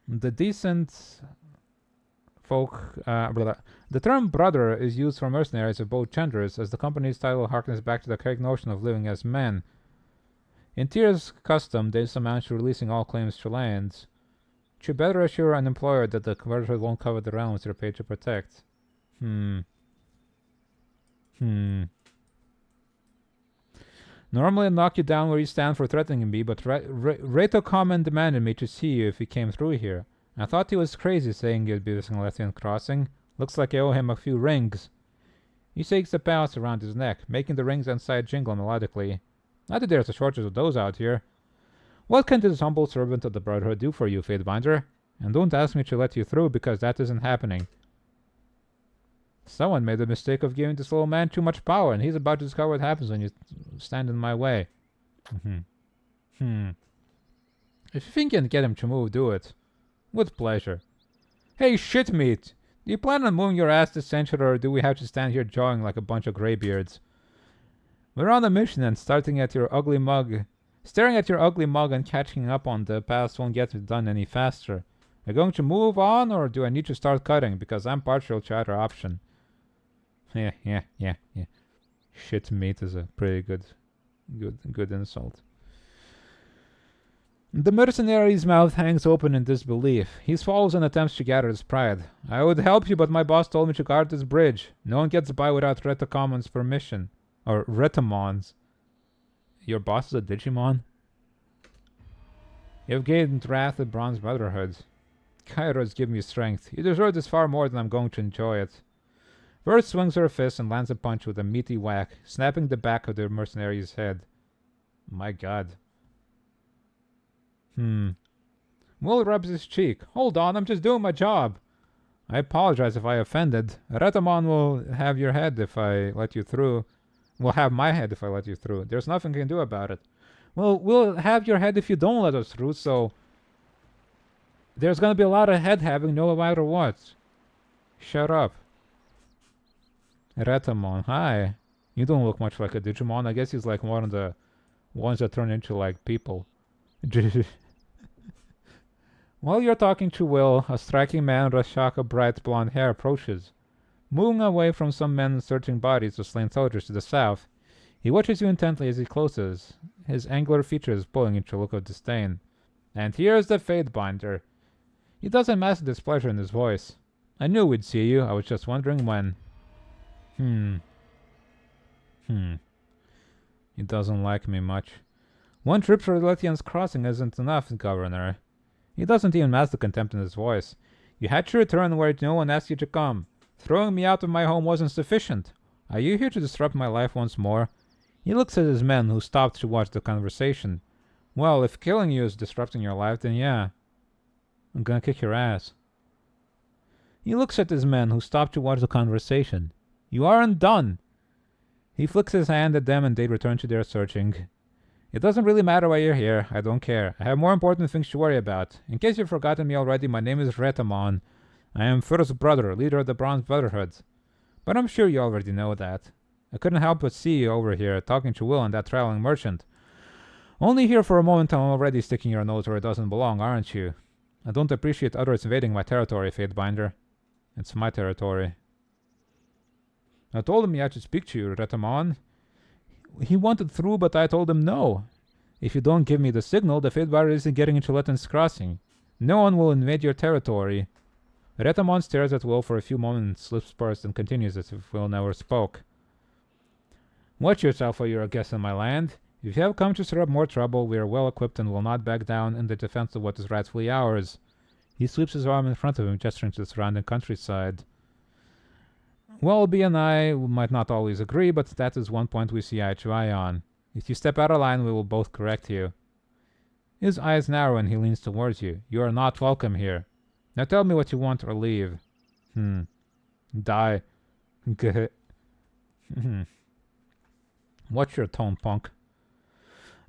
The decent folk... The term brother is used for mercenaries of both genders, as the company's title harkens back to the archaic notion of living as men. In Tyr's custom, this amounts to releasing all claims to lands. To better assure an employer that the Brotherhood won't cover the realms they're paid to protect. Normally I'd knock you down where you stand for threatening me, but Reto Common demanded me to see you if you came through here. I thought he was crazy saying you'd be visiting Lethian Crossing. Looks like I owe him a few rings. He shakes the pouch around his neck, making the rings inside jingle melodically. Not that there's a shortage of those out here. What can this humble servant of the Brotherhood do for you, Fatebinder? And don't ask me to let you through, because that isn't happening. Someone made the mistake of giving this little man too much power, and he's about to discover what happens when you stand in my way. If you think you can get him to move, do it. With pleasure. Hey, shitmeat! Do you plan on moving your ass this century, or do we have to stand here jawing like a bunch of graybeards? We're on a mission, and staring at your ugly mug and catching up on the past won't get it done any faster. Are you going to move on, or do I need to start cutting? Because I'm partial to either option. Yeah. Shit meat is a pretty good insult. The mercenary's mouth hangs open in disbelief. He swallows and attempts to gather his pride. I would help you, but my boss told me to guard this bridge. No one gets by without Retocomon's permission. Or Retomon's. Your boss is a Digimon? You've gained wrath of Bronze Brotherhood. Kairos give me strength. You deserve this far more than I'm going to enjoy it. Vert swings her fist and lands a punch with a meaty whack, snapping the back of the mercenary's head. My god. Will rubs his cheek. Hold on, I'm just doing my job. I apologize if I offended. Retamon will have your head if I let you through. Will have my head if I let you through. There's nothing I can do about it. Well, we'll have your head if you don't let us through, so... There's gonna be a lot of head having no matter what. Shut up. Retamon, hi. You don't look much like a Digimon. I guess he's like one of the ones that turn into like people. While you're talking to Will, a striking man with a shock of bright blonde hair approaches. Moving away from some men searching bodies of slain soldiers to the south, he watches you intently as he closes, his angular features pulling into a look of disdain. And here's the Fatebinder. He doesn't mask displeasure in his voice. I knew we'd see you, I was just wondering when. He doesn't like me much. One trip through Lithian's crossing isn't enough, Governor. He doesn't even mask the contempt in his voice. You had to return where no one asked you to come. Throwing me out of my home wasn't sufficient. Are you here to disrupt my life once more? He looks at his men, who stopped to watch the conversation. Well, if killing you is disrupting your life, then yeah. I'm gonna kick your ass. He looks at his men, who stopped to watch the conversation. You aren't done. He flicks his hand at them and they return to their searching. It doesn't really matter why you're here. I don't care. I have more important things to worry about. In case you've forgotten me already, my name is Retamon. I am First Brother, leader of the Bronze Brotherhood. But I'm sure you already know that. I couldn't help but see you over here, talking to Will and that traveling merchant. Only here for a moment I'm already sticking your nose where it doesn't belong, aren't you? I don't appreciate others invading my territory, Fatebinder. It's my territory. I told him he had to speak to you, Retamon. He wanted through, but I told him no. If you don't give me the signal, the Fatebinder isn't getting into Letton's Crossing. No one will invade your territory. Retamon stares at Will for a few moments, lips pursed, and continues as if Will never spoke. Watch yourself while you're a guest in my land. If you have come to stir up more trouble, we are well equipped and will not back down in the defense of what is rightfully ours. He sweeps his arm in front of him, gesturing to the surrounding countryside. Welby and I might not always agree, but that is one point we see eye to eye on. If you step out of line, we will both correct you. His eyes narrow and he leans towards you. You are not welcome here. Now tell me what you want or leave. Die. Watch your tone, punk.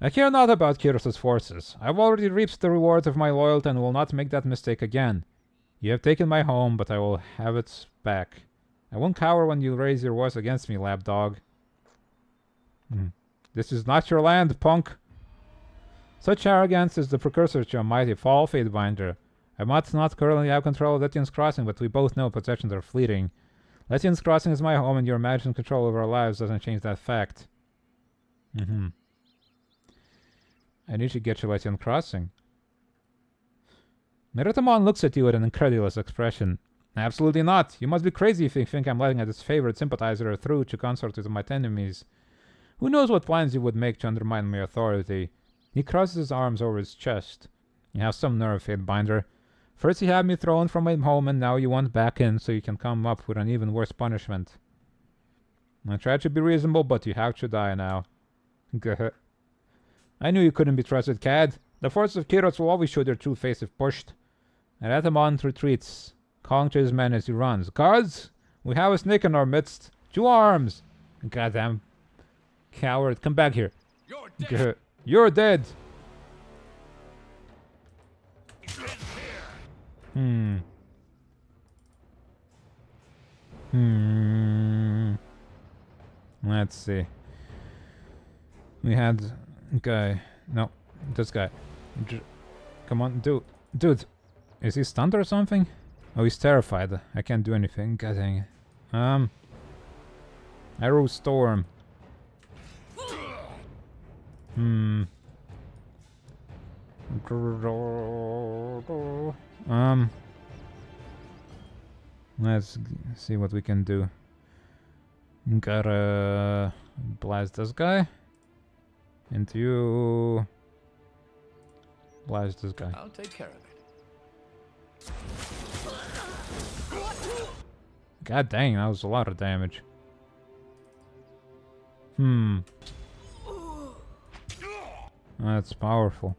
I care not about Kiros's forces. I've already reaped the rewards of my loyalty and will not make that mistake again. You have taken my home, but I will have it back. I won't cower when you raise your voice against me, lapdog. This is not your land, punk. Such arrogance is the precursor to a mighty fall, Fatebinder. I might not currently have control of Lethian's Crossing, but we both know possessions are fleeting. Lethian's Crossing is my home, and your imagined control over our lives doesn't change that fact. I need to get to Lethian Crossing. Meretamon looks at you with an incredulous expression. Absolutely not. You must be crazy if you think I'm letting a disfavored sympathizer through to consort with my enemies. Who knows what plans you would make to undermine my authority? He crosses his arms over his chest. You have some nerve, Fatebinder. First you had me thrown from my home, and now you want back in so you can come up with an even worse punishment. I tried to be reasonable, but you have to die now. I knew you couldn't be trusted, Cad. The forces of Kiros will always show their true face if pushed. Aratamon retreats, calling to his men as he runs. Guards! We have a snake in our midst. 2 arms! Goddamn coward, come back here. You're dead. You're dead! Let's see. We had guy. No, this guy. Come on, dude. Is he stunned or something? Oh, he's terrified. I can't do anything. God dang it. Arrow Storm. Let's see what we can do. Gotta blast this guy. And you blast this guy. I'll take care of it. God dang, that was a lot of damage. That's powerful.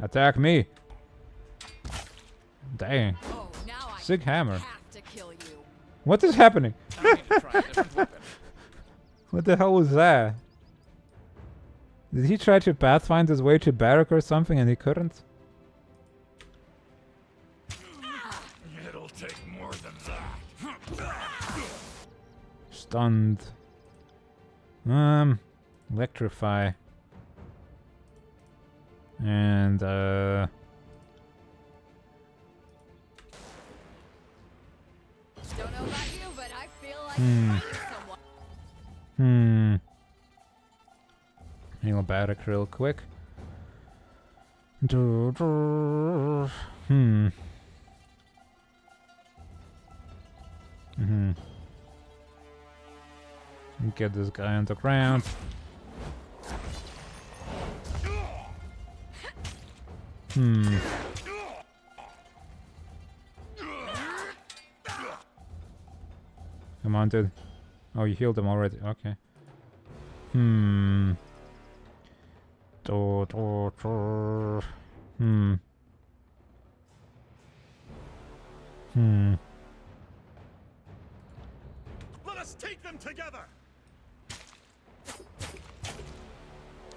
Attack me! Dang. Oh, now I Sick hammer. have to kill you. What is happening? I need to try a different weapon. What the hell was that? Did he try to pathfind his way to Barrack or something and he couldn't? It'll take more than that. Stunned. Electrify. And Don't know about you, but I feel like fighting someone. heal Barrack real quick. Get this guy on the ground. Hmm. Come on, dude. Oh, you healed him already. Okay. Hmm. Hmm. Hmm. Let us take them together.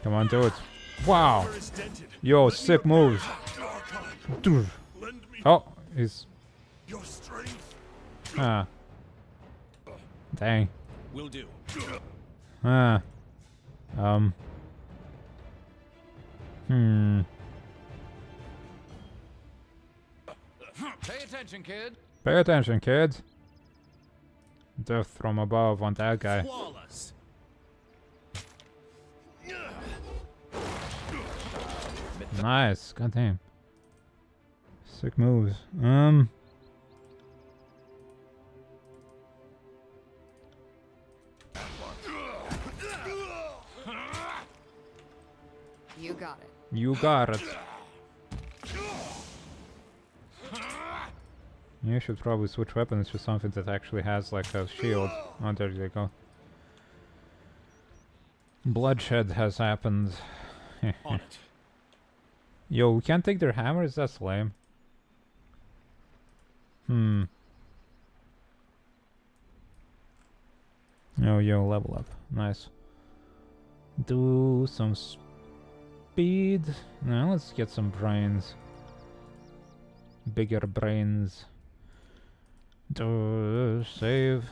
Come on, do it. Wow. Armor is dented. Yo, Lend me sick your moves. Archon. Dude. Lend me Oh, he's... your strength. Ah. Dang. Will do. Ah. Hmm. Pay attention, kid. Pay attention, kids. Death from above on that guy. Flawless. Nice. Goddamn. Sick moves. You got it. You got it. You should probably switch weapons to something that actually has like a shield. Oh, there you go. Bloodshed has happened. On it. Yo, we can't take their hammers? That's lame. Hmm. Oh, yo, level up. Nice. Do some speed. Now let's get some brains. Bigger brains. Do save.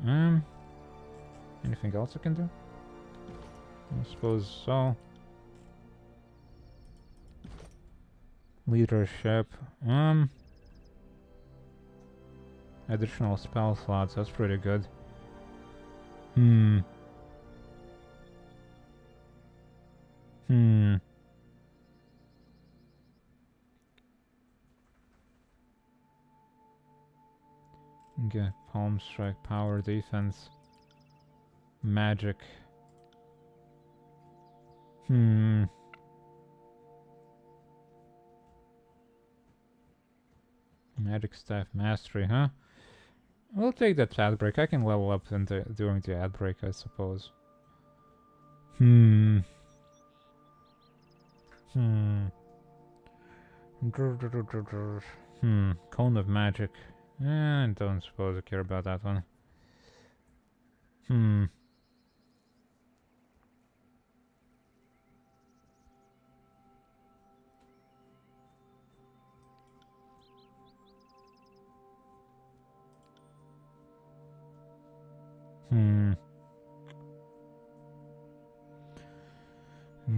Anything else I can do? I suppose so. Leadership. Additional spell slots. That's pretty good. Hmm. Okay, palm strike, power, defense, magic. Magic staff mastery, huh? We'll take that ad break. I can level up during the ad break, I suppose. Cone of magic. I don't suppose I care about that one.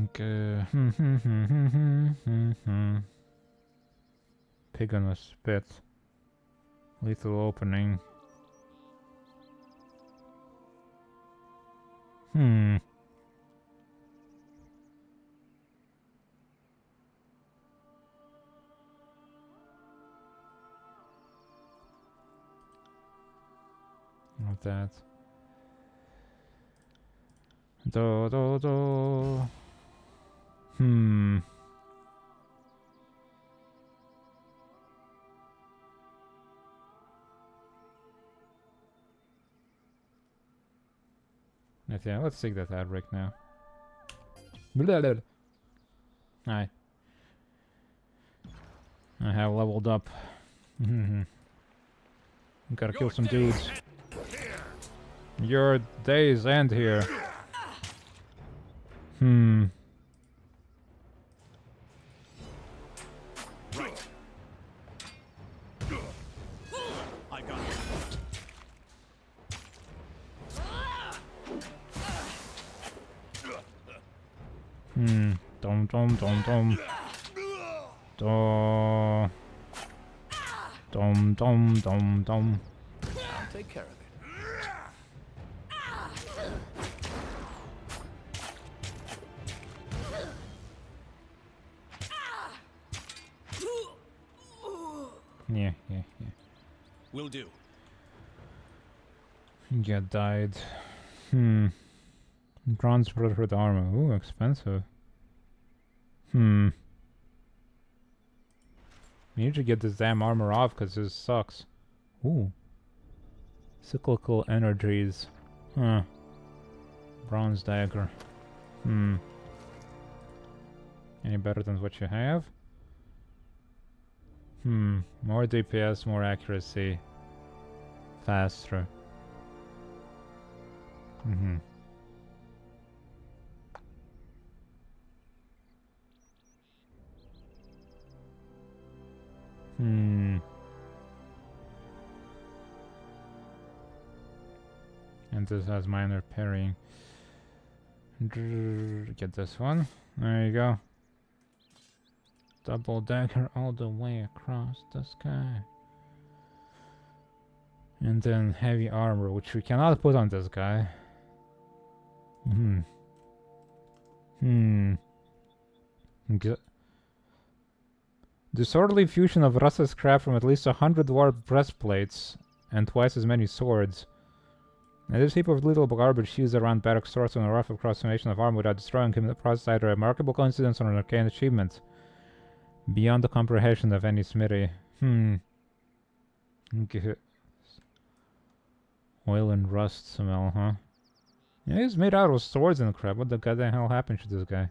Okay. Pig on a spit. Lethal opening. Not that. Do. Yeah, let's take that ad break now. Hi. I have leveled up. Gotta kill some dudes. Your days end here. Right. I got it. Dum. Dum. I'll take care of it. Yeah. Will do. You died. Bronze Brotherhood armor. Ooh, expensive. We need to get this damn armor off because this sucks. Ooh. Cyclical energies. Huh. Bronze dagger. Any better than what you have? More DPS, more accuracy. Faster. And this has minor parrying. Get this one. There you go. Double dagger all the way across the sky. And then heavy armor, which we cannot put on this guy. Disorderly fusion of rusted scrap from at least 100 warped breastplates and twice as many swords. And this heap of little garbage used around barrack swords on a rough approximation of armor without destroying him, the process either a remarkable coincidence or an arcane achievement. Beyond the comprehension of any smithy. Oil and rust smell, huh? Yeah, he's made out of swords and crap. What the goddamn hell happened to this guy?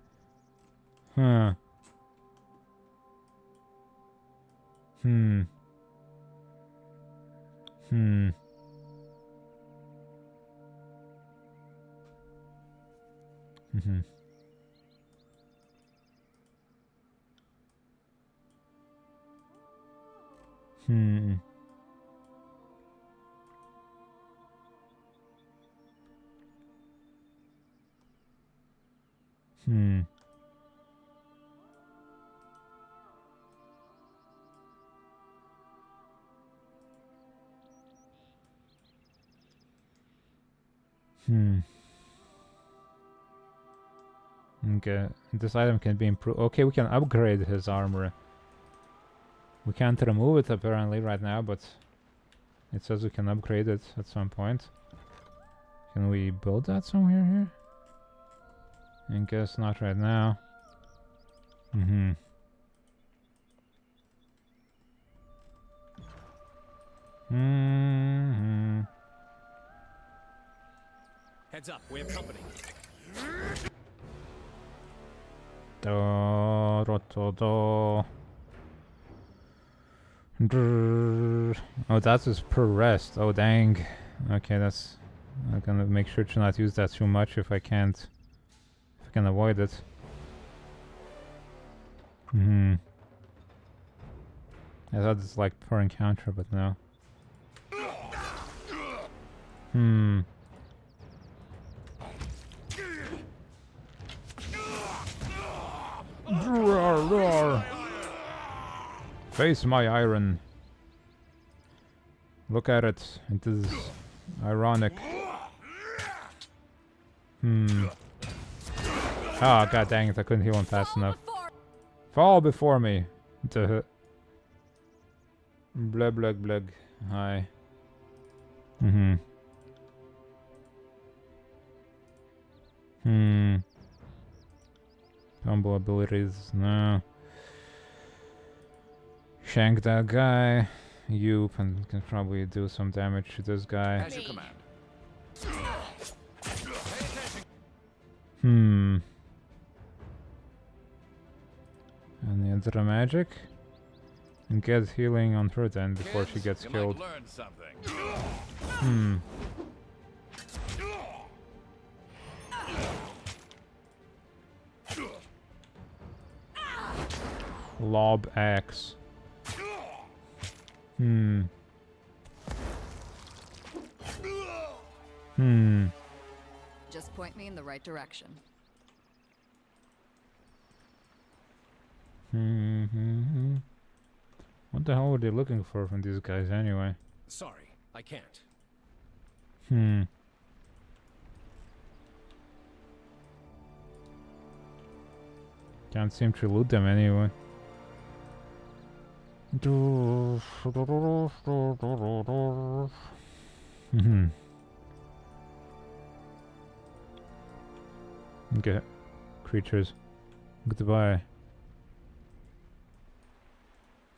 Okay, this item can be improved. Okay, we can upgrade his armor. We can't remove it apparently right now, but it says we can upgrade it at some point. Can we build that somewhere here? I guess not right now. Heads up, we have company. Oh, that's his per rest. Oh, dang. Okay, that's... I'm gonna make sure to not use that too much if I can't... If I can avoid it. I thought it's like per encounter, but no. Face my iron. Look at it. It is ironic. Ah, god dang it, I couldn't heal him fast enough. Fall before me. Duh. Blug blug blug. Hi. Combo abilities, no. Shank that guy. You can probably do some damage to this guy. As you command. Any other magic? And get healing on her then before she gets killed. Learn something. Lob axe. Just point me in the right direction. What the hell were they looking for from these guys anyway? Sorry, I can't. Can't seem to loot them anyway. Okay. Creatures. Goodbye.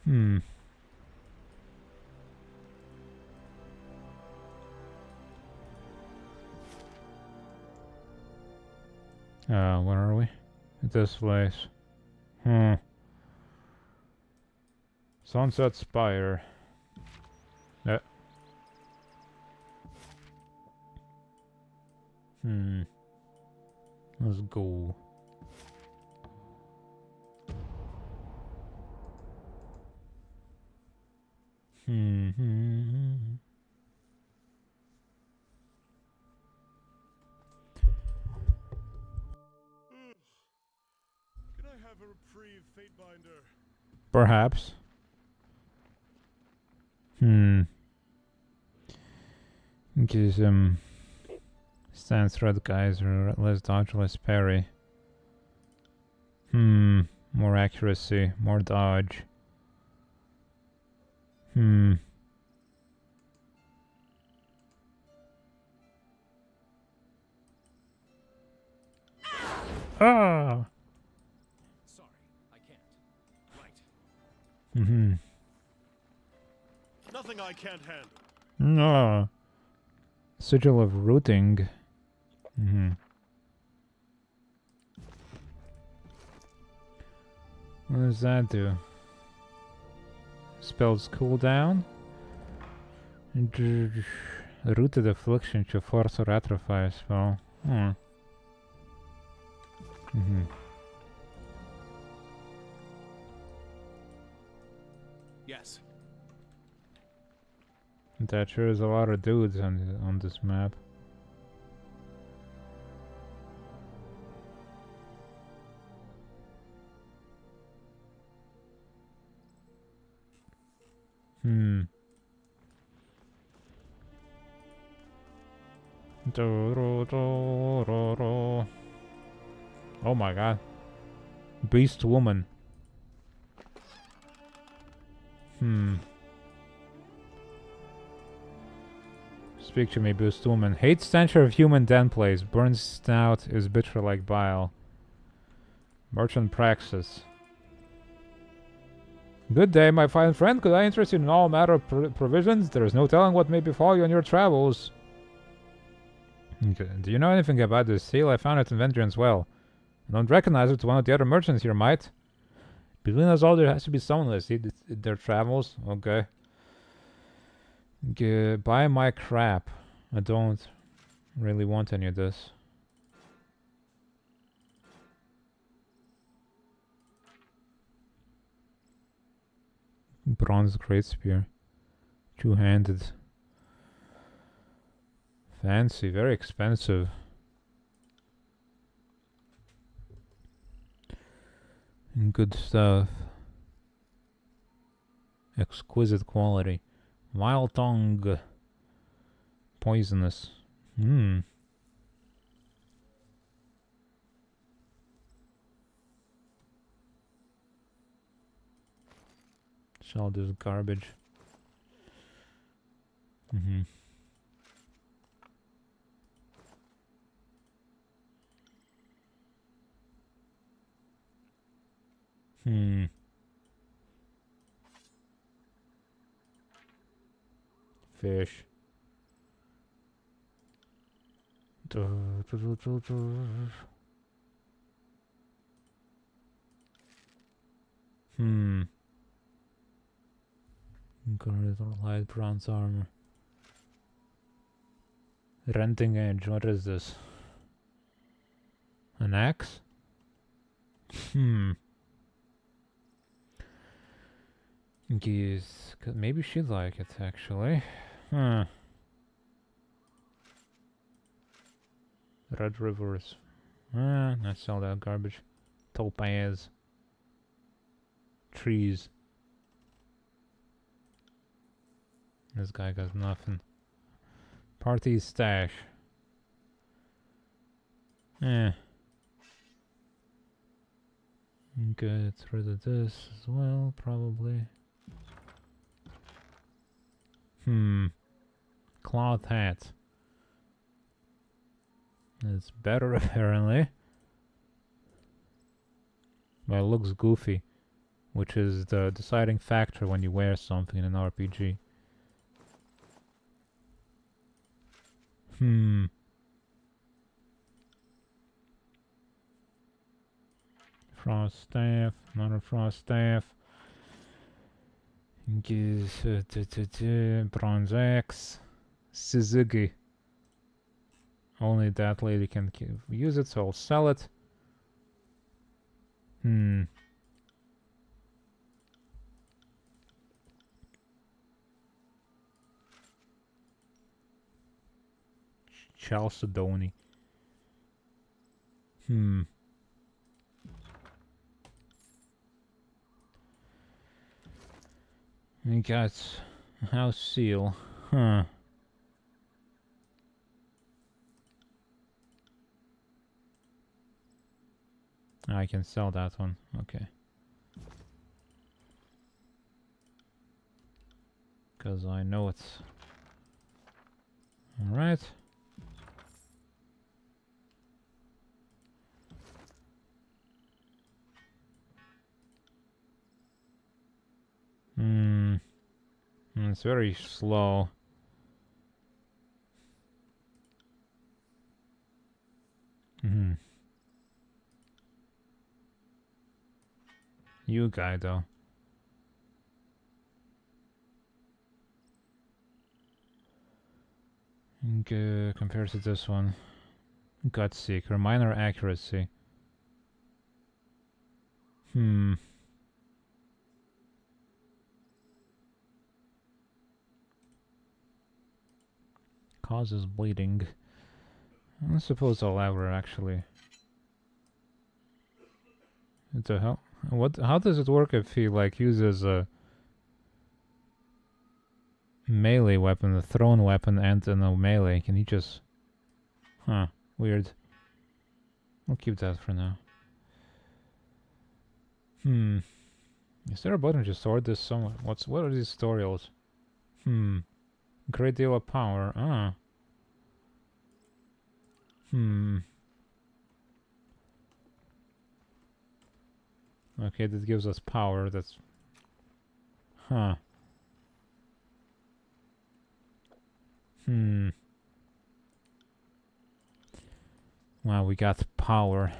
Hmm. Where are we? This place. Sunset Spire. Yeah. Let's go. Can I have a reprieve, Fatebinder? Perhaps. Gives stance red guys or less dodge, less parry. More accuracy, more dodge. Ah! Sorry, I can't. Right. Nothing I can't handle. No. Sigil of rooting. What does that do? Spells cooldown. Rooted affliction to force or atrophy a spell. Yes. That sure is a lot of dudes on this map. Oh my god. Beast woman. Speak to me, Beast woman. Hates stench of human den place. Burns snout is bitter like bile. Merchant praxis. Good day, my fine friend. Could I interest you in all matter of provisions? There is no telling what may befall you on your travels. Okay. Do you know anything about this seal? I found it in Vengeance Well. I don't recognize it to one of the other merchants here, might. Between us all, there has to be someone that see their travels. Okay. Buy my crap. I don't really want any of this. Bronze great spear. Two-handed. Fancy, very expensive. Good stuff. Exquisite quality. Vile tongue. Poisonous. All this garbage. Fish. Guard or light bronze armor. Renting edge, what is this? An axe? Geese. Maybe she'd like it, actually. Red Rivers. I sell that garbage. Topaz. Trees. This guy got nothing. Party stash. Get rid of this as well, probably. Cloth hat. It's better apparently. But it looks goofy, which is the deciding factor when you wear something in an RPG. Frost staff, another frost staff. Bronze axe. Suzuki. Only that lady can use it, so I'll sell it. Chalcedony. We got house seal. Huh. I can sell that one. Okay. Because I know it's... Alright. It's very slow. You guy though. Compared to this one. Gut Seeker, minor accuracy. Causes bleeding. I suppose I'll ever actually. What the hell? What? How does it work if he like uses a melee weapon, a thrown weapon, and a melee? Can he just? Huh? Weird. I'll keep that for now. Is there a button to sort this somewhere? What are these tutorials? Great deal of power. Okay, that gives us power. That's... Wow, we got power.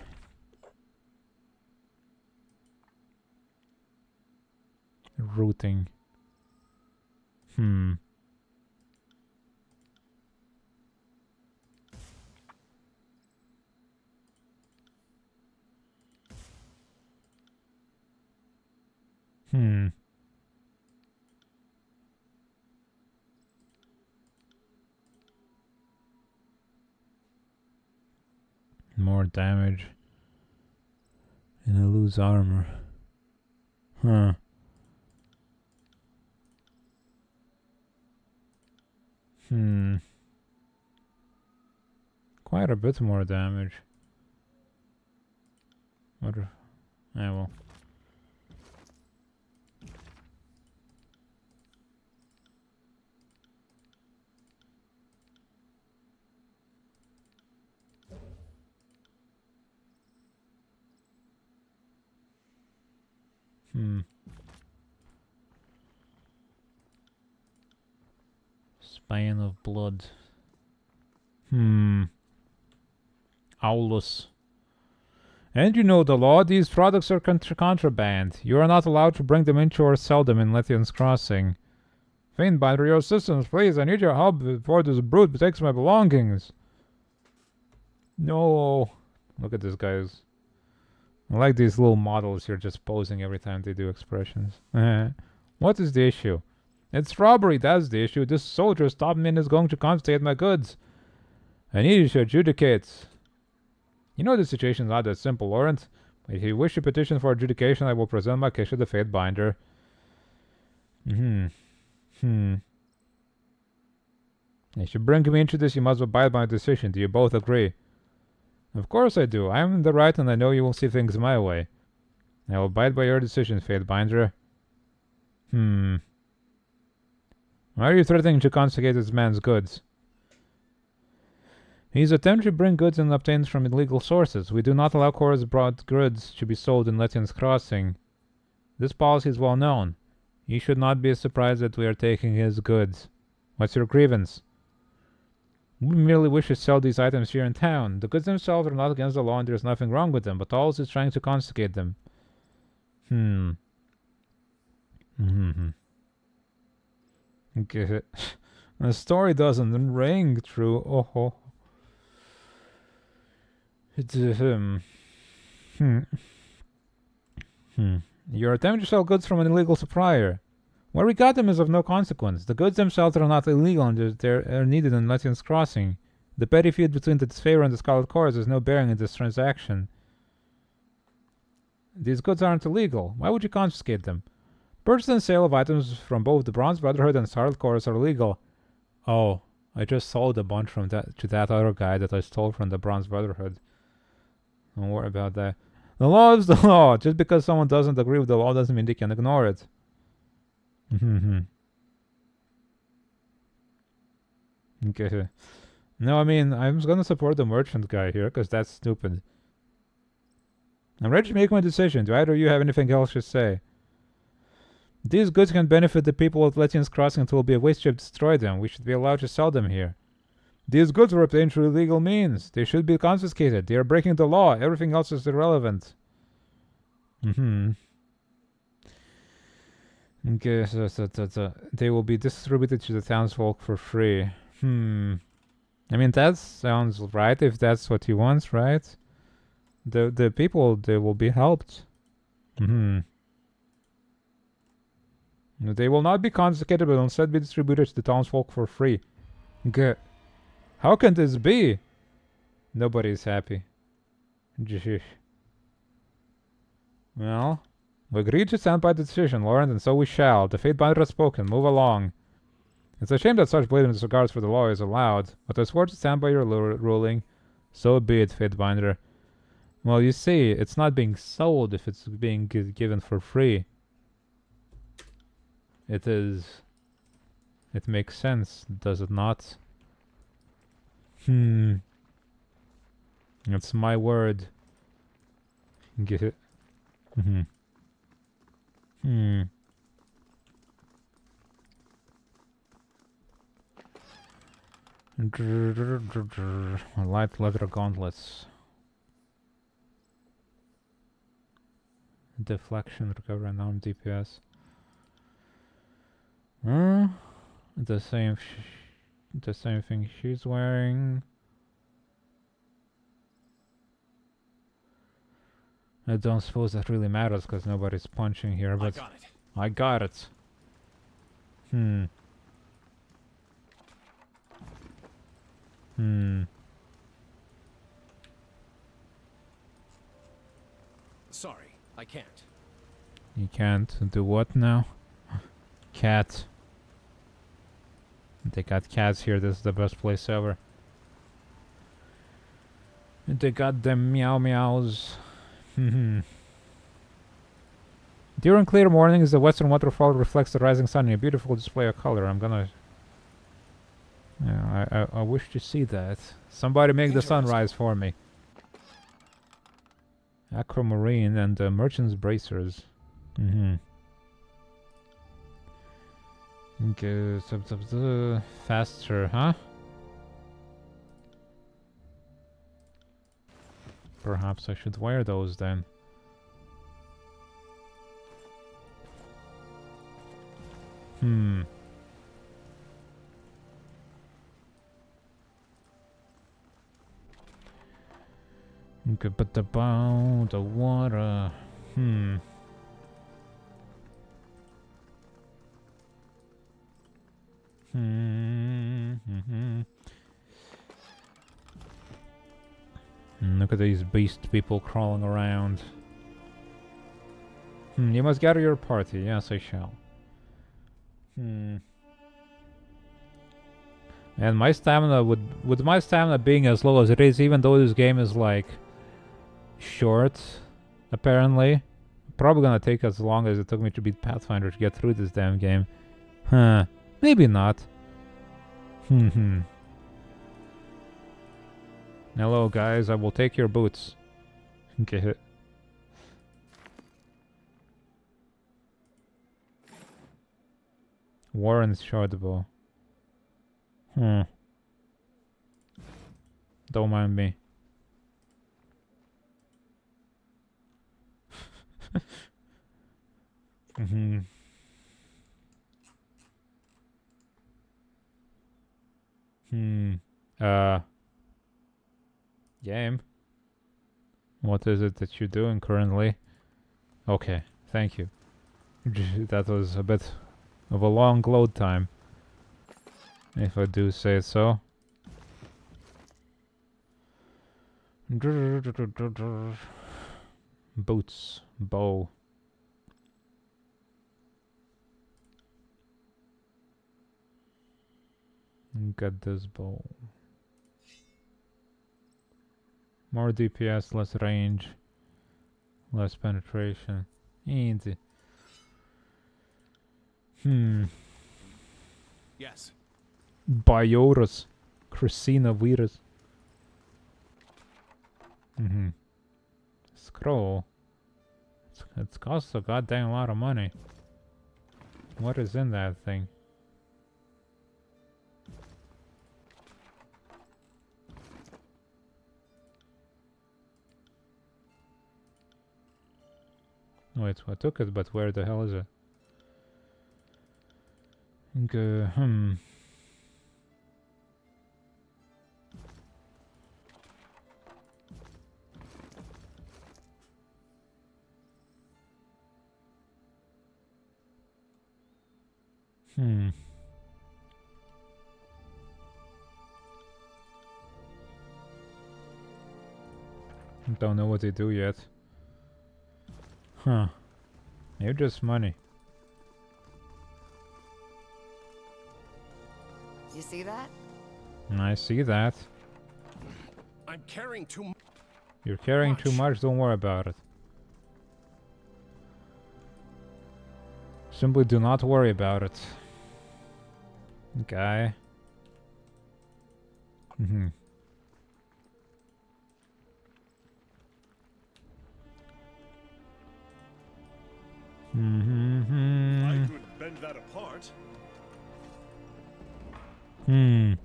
Routing. More damage. And I lose armor. Quite a bit more damage. What? Well. Span of blood. Aulus. And you know the law, these products are contraband. You are not allowed to bring them into or sell them in Lithian's Crossing. Fiendbinder, your assistance, please. I need your help before this brute takes my belongings. No. Look at this, guys. I like these little models here just posing every time they do expressions. What is the issue? It's robbery, that's the issue. This soldier stopped me and is going to confiscate my goods. I need you to adjudicate. You know the situation is not that simple, Laurent. If you wish to petition for adjudication, I will present my case to the Fatebinder. If you bring me into this, you must abide by my decision. Do you both agree? Of course I do. I am in the right and I know you will see things my way. I will abide by your decision, Fatebinder. Why are you threatening to confiscate this man's goods? He's attempting to bring goods and obtained from illegal sources. We do not allow Korra's brought goods to be sold in Lethian's Crossing. This policy is well known. You should not be surprised that we are taking his goods. What's your grievance? We merely wish to sell these items here in town. The goods themselves are not against the law and there is nothing wrong with them, but Talos is trying to confiscate them. Okay. The story doesn't ring true. Oh. It's You're attempting to sell goods from an illegal supplier. Where we got them is of no consequence. The goods themselves are not illegal and they are needed in Lethian's Crossing. The petty feud between the Sphere and the Scarlet Chorus has no bearing in this transaction. These goods aren't illegal. Why would you confiscate them? Purchase and sale of items from both the Bronze Brotherhood and Scarlet Chorus are legal. Oh, I just sold a bunch from that to that other guy that I stole from the Bronze Brotherhood. Don't worry about that. The law is the law. Just because someone doesn't agree with the law doesn't mean they can ignore it. Okay. No, I mean, I'm gonna support the merchant guy here, because that's stupid. I'm ready to make my decision. Do either of you have anything else to say? These goods can benefit the people of Lethian's Crossing until it will be a waste to destroy them. We should be allowed to sell them here. These goods were obtained through illegal means. They should be confiscated. They are breaking the law. Everything else is irrelevant. Okay, so they will be distributed to the townsfolk for free. I mean, that sounds right if that's what he wants, right? The people, they will be helped. They will not be confiscated, but instead be distributed to the townsfolk for free. Good. How can this be? Nobody is happy. Well, we agreed to stand by the decision, Laurent, and so we shall. The Fatebinder has spoken. Move along. It's a shame that such blatant disregards for the law is allowed, but I swore to stand by your ruling. So be it, Fatebinder. Well, you see, it's not being sold if it's being given for free. It is. It makes sense, does it not? That's my word. Get it? Light leather gauntlets. Deflection, recover unarmed DPS. The same thing she's wearing. I don't suppose that really matters because nobody's punching here, but I got it. Sorry, I can't. You can't do what now? Cat. They got cats here. This is the best place ever. They got them meow meows. During clear mornings, the western waterfall reflects the rising sun in a beautiful display of color. I'm gonna... Yeah, I wish to see that. Somebody make the sunrise for me. Aquamarine and merchant's bracers. Okay, faster, huh? Perhaps I should wear those then. Okay, but about the water. Look at these beast people crawling around. You must gather your party. Yes, I shall. And my stamina with my stamina being as low as it is, even though this game is like short, apparently, probably gonna take as long as it took me to beat Pathfinder to get through this damn game. Maybe not. Hello, guys. I will take your boots. Okay. Warren's short bow. Don't mind me. Game. What is it that you're doing currently? Okay, thank you. That was a bit of a long load time, if I do say so. Boots, bow. Got this bow. More DPS, less range, less penetration. Easy. Yes. Bioris. Christina virus. Scroll. It's cost a goddamn lot of money. What is in that thing? Wait, I took it, but where the hell is it? Don't know what they do yet. Huh. Maybe just money. You see that? I see that. I'm carrying too much. You're carrying too much, don't worry about it. Simply do not worry about it. Okay. I could bend that apart. I'm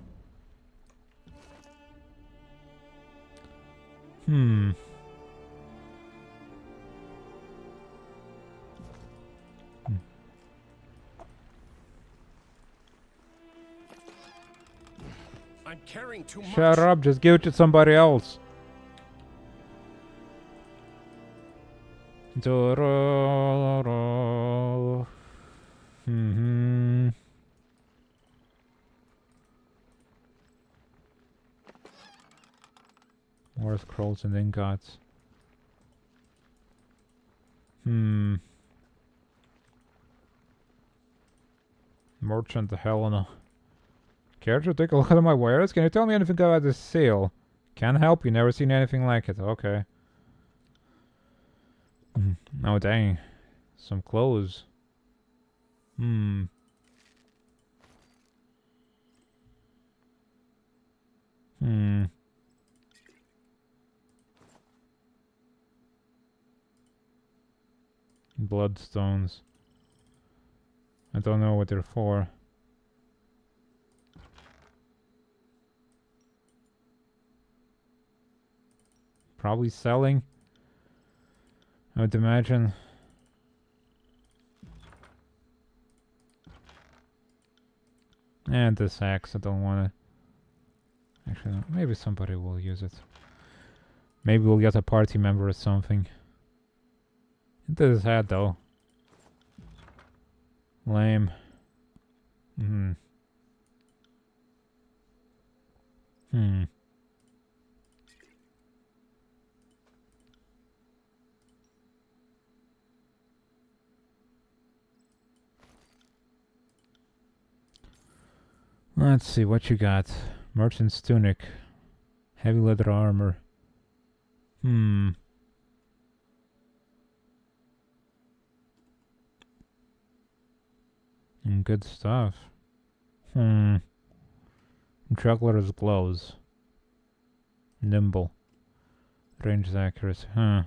carrying too much. Shut up, just give it to somebody else. More scrolls and ingots. Merchant Helena. Care to take a look at my wares? Can you tell me anything about this sale? Can't help you, never seen anything like it. Okay. Oh dang. Some clothes. Bloodstones. I don't know what they're for. Probably selling, I would imagine. And this axe, I don't want to. Actually, no, maybe somebody will use it. Maybe we'll get a party member or something. Into his head, though. Lame. Let's see what you got. Merchant's tunic. Heavy leather armor. And good stuff. Juggler's gloves. Nimble. Range accuracy. Huh.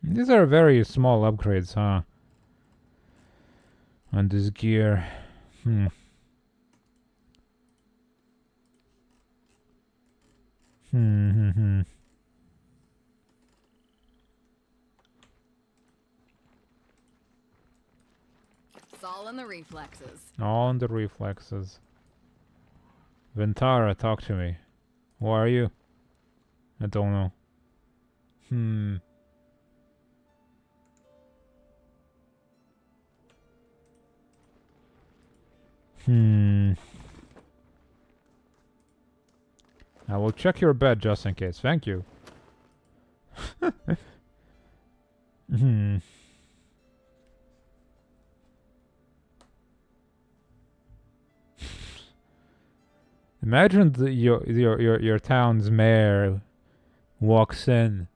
These are very small upgrades, huh? On this gear. Hmm. Hmm. It's all in the reflexes. All in the reflexes. Ventara, talk to me. Who are you? I don't know. I will check your bed just in case. Thank you. Imagine your town's mayor walks in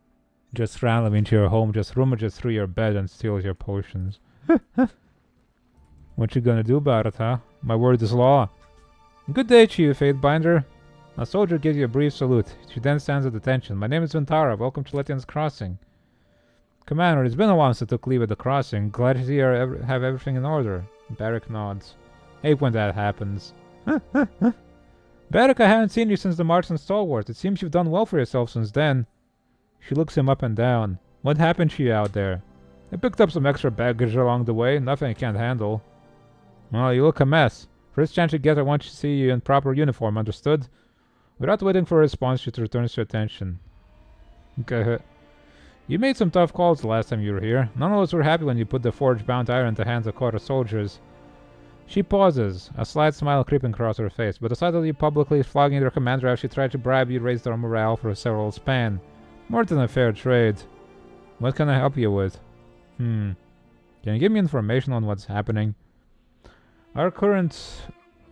just randomly into your home, just rummages through your bed and steals your potions. What you gonna do about it, huh? My word is law. Good day to you, Fatebinder. A soldier gives you a brief salute. She then stands at attention. My name is Ventara. Welcome to Lettian's Crossing. Commander, it's been a while since I took leave at the crossing. Glad to see you have everything in order. Barrick nods. Hate when that happens. Barrick, I haven't seen you since the March on Stalwart. It seems you've done well for yourself since then. She looks him up and down. What happened to you out there? I picked up some extra baggage along the way. Nothing I can't handle. Well, you look a mess. First chance you get, I want to see you in proper uniform, understood? Without waiting for a response, she returns your attention. Okay. You made some tough calls the last time you were here. None of us were happy when you put the forge-bound iron in the hands of Kota soldiers. She pauses, a slight smile creeping across her face, but the sight of you publicly flogging their commander after she tried to bribe you raised their morale for several span. More than a fair trade. What can I help you with? Can you give me information on what's happening? Our current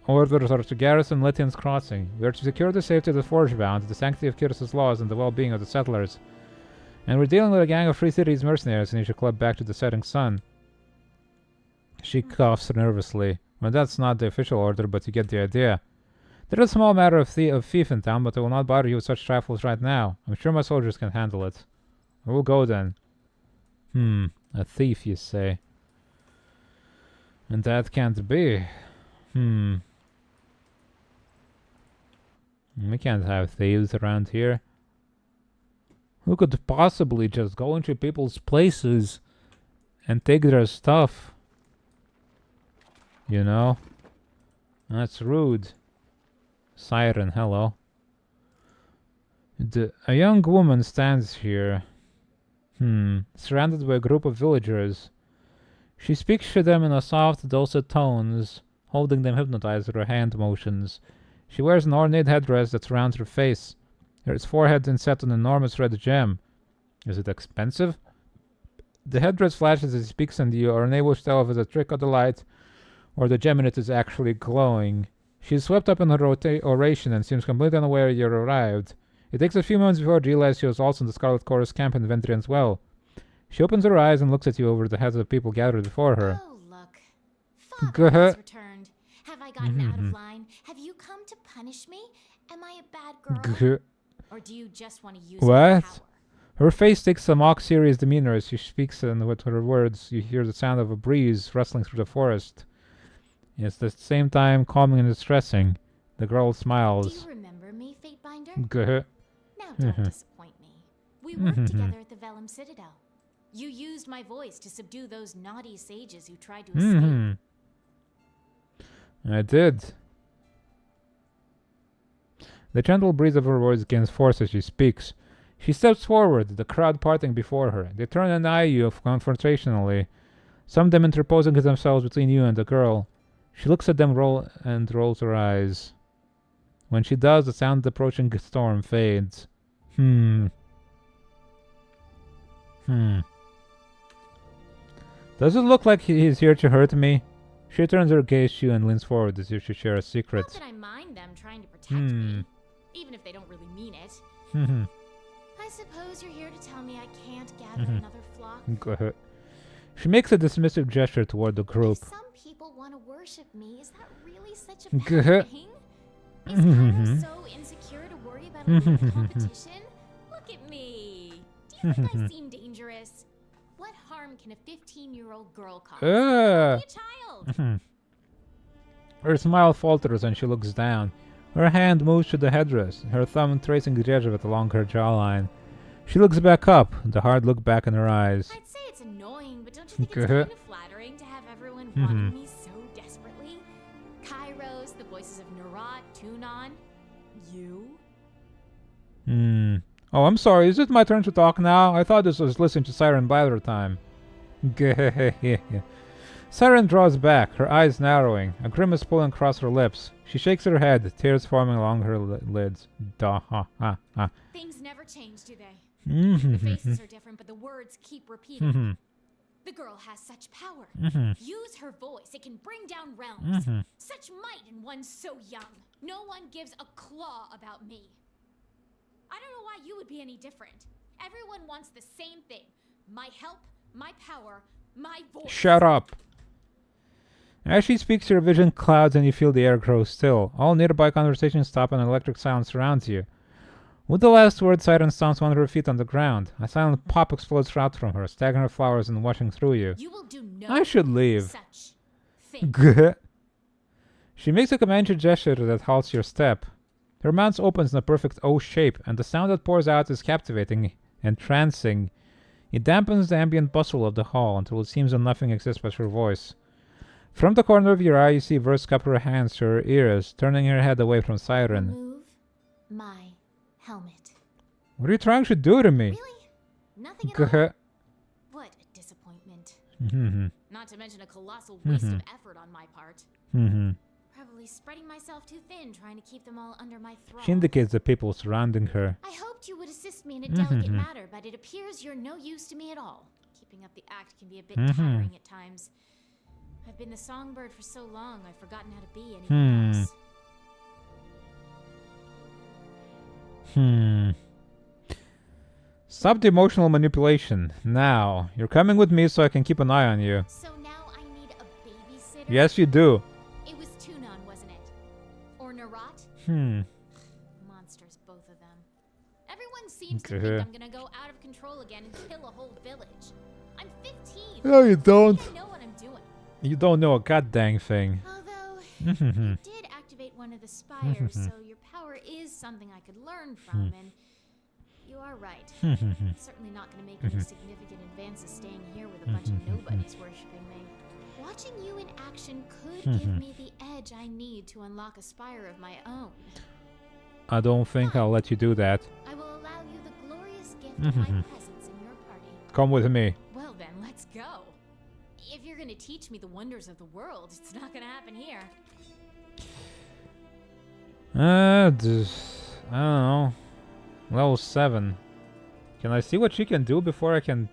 orders are to garrison Lettian's Crossing. We are to secure the safety of the Forgebound, the sanctity of Kyros's laws, and the well-being of the settlers. And we're dealing with a gang of Free Cities mercenaries and you should club back to the setting sun. She coughs nervously. Well, that's not the official order, but you get the idea. There is a small matter of thief in town, but I will not bother you with such trifles right now. I'm sure my soldiers can handle it. I will go then. A thief, you say? And that can't be. We can't have thieves around here. Who could possibly just go into people's places and take their stuff? You know? That's rude. Siren, hello. A young woman stands here. Surrounded by a group of villagers. She speaks to them in a soft, dulcet tones, holding them hypnotized with her hand motions. She wears an ornate headdress that surrounds her face. Her forehead is set an enormous red gem. Is it expensive? The headdress flashes as he speaks, and you are unable to tell if it's a trick of the light or the gem in it is actually glowing. She is swept up in her oration and seems completely unaware you arrived. It takes a few moments before she realizes she was also in the Scarlet Chorus camp in Ventrian's Well. She opens her eyes and looks at you over the heads of the people gathered before her. Oh, look. Father has returned. Have I gotten out of line? Have you come to punish me? Am I a bad girl? Or do you just want to use my power? Her face takes a mock serious demeanor as she speaks, and with her words you hear the sound of a breeze rustling through the forest. It's at the same time calming and distressing. The girl smiles. Do you remember me, Fatebinder? Now don't disappoint me. We worked together at the Vellum Citadel. You used my voice to subdue those naughty sages who tried to escape. I did. The gentle breeze of her words gains force as she speaks. She steps forward, the crowd parting before her. They turn and eye you confrontationally, some of them interposing themselves between you and the girl. She looks at them and rolls her eyes. When she does, the sound of the approaching storm fades. Does it look like he's here to hurt me? She turns her gaze to you and leans forward as if to share a secret. Not that I mind them trying to protect me, even if they don't really mean it. I suppose you're here to tell me I can't gather another flock. Go ahead. She makes a dismissive gesture toward the group. If some people want to worship me, is that really really such a bad thing? Is Cairo so insecure to worry about a little competition? Look at me. Do you think I seem dangerous? What harm can a 15-year-old girl cause? Be a child. Her smile falters and she looks down. Her hand moves to the headdress, her thumb tracing the edge of it along her jawline. She looks back up, the hard look back in her eyes. I'd say it's annoying, but don't you think it's kind of flattering to have everyone wanting me so desperately? Kairos, the voices of Narat, Tunon, you? Oh, I'm sorry, is it my turn to talk now? I thought this was listening to Siren blather time. Siren draws back, her eyes narrowing, a grimace pulling across her lips. She shakes her head, tears forming along her lids. Things never change, do they? The faces are different, but the words keep repeating. The girl has such power. Use her voice, it can bring down realms. Such might in one so young. No one gives a claw about me. I don't know why you would be any different. Everyone wants the same thing. My help, my power, my voice. Shut up. As she speaks, your vision clouds and you feel the air grow still. All nearby conversations stop and an electric silence surrounds you. With the last word, Siren stomps one of her feet on the ground. A silent pop explodes out from her, staggering her flowers and washing through you. You will do no I should leave. Such thing. She makes a commanding gesture that halts your step. Her mouth opens in a perfect O shape, and the sound that pours out is captivating, entrancing. It dampens the ambient bustle of the hall until it seems that nothing exists but her voice. From the corner of your eye, you see Verse cup her hands to her ears, turning her head away from Siren. Remove my helmet. What are you trying to do to me? Really? Nothing at all? What a disappointment. Not to mention a colossal waste of effort on my part. Probably spreading myself too thin, trying to keep them all under my thrall. She indicates the people surrounding her. I hoped you would assist me in a delicate matter, but it appears you're no use to me at all. Keeping up the act can be a bit tiring at times. I've been the songbird for so long, I've forgotten how to be anything else. Stop the emotional manipulation. Now. You're coming with me so I can keep an eye on you. So now I need a babysitter? Yes, you do. It was Tunon, wasn't it? Or Narat? Monsters, both of them. Everyone seems to think I'm gonna go out of control again and kill a whole village. I'm 15. No, you don't. I know what I'm doing. You don't know a goddamn thing. Although, you did activate one of the spires, so your power is something I could learn from, and you are right. Certainly not going to make any significant advances staying here with a bunch of nobodies worshipping me. Watching you in action could give me the edge I need to unlock a spire of my own. I don't think I'll let you do that. I will allow you the glorious gift of my presence in your party. Come with me. Well then, let's go. If you're gonna teach me the wonders of the world, it's not gonna happen here. I don't know. Level 7. Can I see what she can do before I can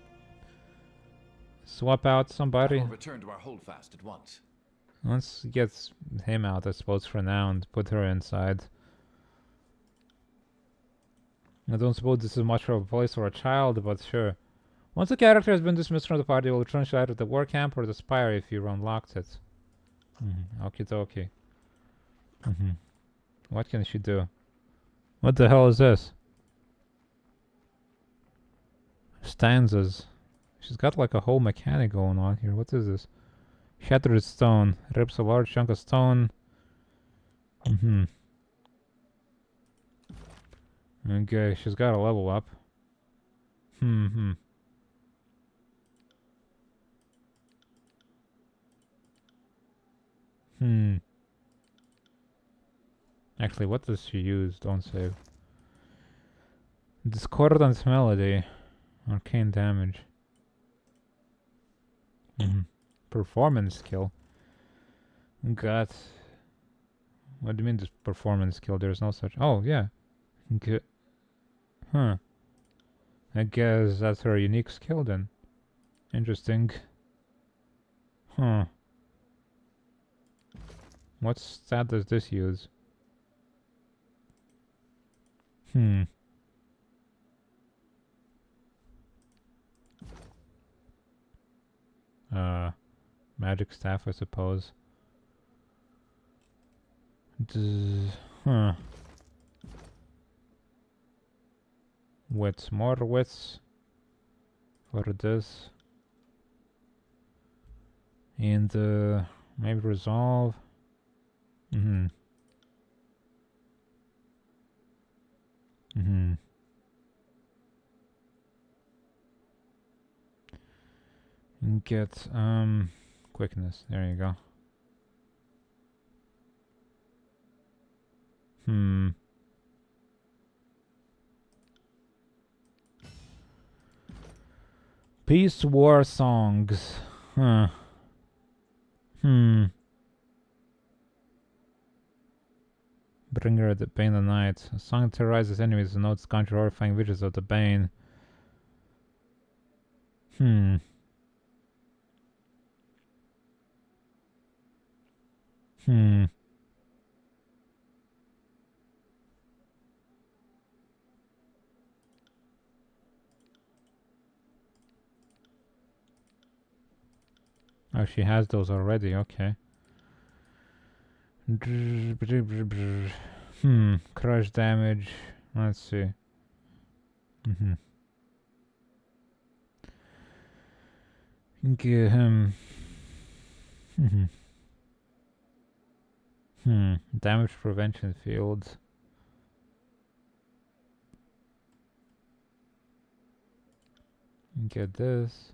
swap out somebody? We'll return to our holdfast at once. Let's get him out, I suppose, for now and put her inside. I don't suppose this is much of a place for a child, but sure. Once a character has been dismissed from the party, it will return to either the war camp or the spire if you unlocked it. Okie dokie. What can she do? What the hell is this? Stanzas. She's got like a whole mechanic going on here. What is this? Shattered stone. Rips a large chunk of stone. Okay, she's got a level up. Actually, what does she use? Don't save. Discordant melody. Arcane damage. Performance skill. God. What do you mean this performance skill? There's no such. Oh, yeah. Good. Huh. I guess that's her unique skill then. Interesting. Huh. What stat does this use? Magic staff, I suppose. Huh. Wits, more wits for this. And maybe resolve. Mm-hmm. Mm-hmm. And get quickness. There you go. Peace war songs. Huh. Bringer of the Bane of the Night. A song terrorizes enemies and notes conjure horrifying visions of the Bane. Oh, she has those already, okay. Crush damage. Let's see. Get him. Damage prevention fields. Get this.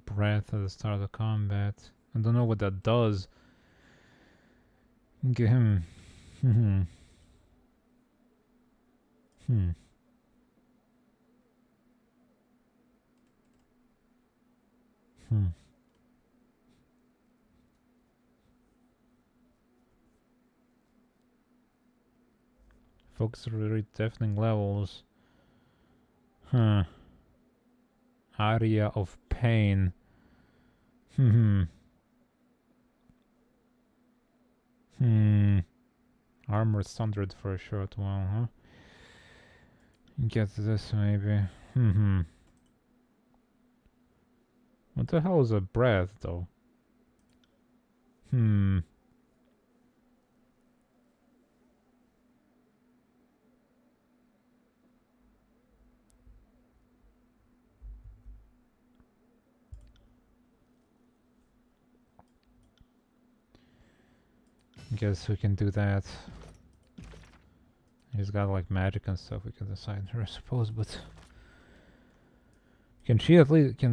Breath at the start of the combat. I don't know what that does. Get him. Focus really deafening levels. Area of pain. Armor sundered for a short while, huh? Get this maybe. What the hell is a breath though? Guess we can do that. He's got like magic and stuff we can assign her, I suppose, but can she at least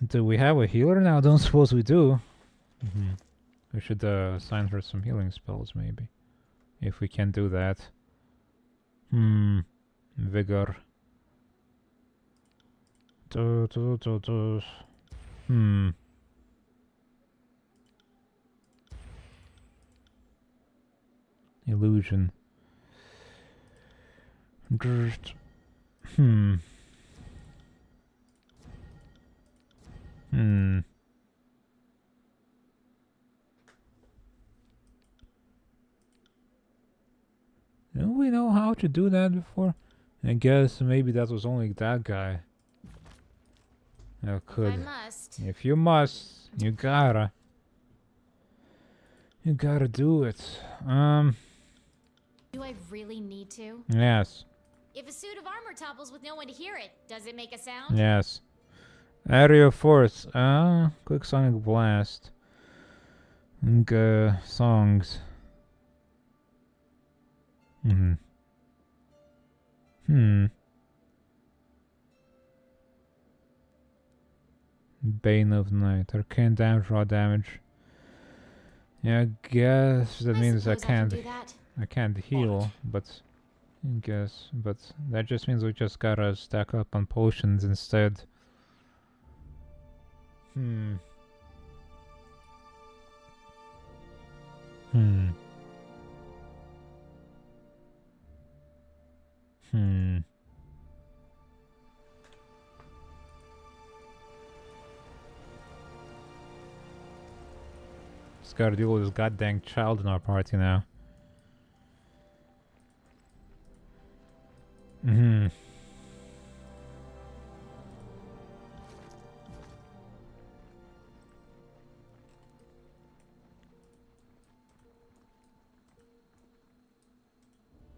do we have a healer now? Don't suppose we do. We should assign her some healing spells maybe. If we can do that. Vigor. Illusion. Don't we know how to do that before? I guess maybe that was only that guy. Could. I must. If you must, you gotta. You gotta do it. Do I really need to? Yes. If a suit of armor topples with no one to hear it, does it make a sound? Yes. Area of force. Quick sonic blast. And songs. Bane of Night. Arcane damage, raw damage. Yeah, I guess that means I suppose can can't. do that. I can't heal, but I guess. But that just means we just gotta stack up on potions instead. Hmm. Hmm. Hmm. Just gotta deal with this goddamn child in our party now. Hmm.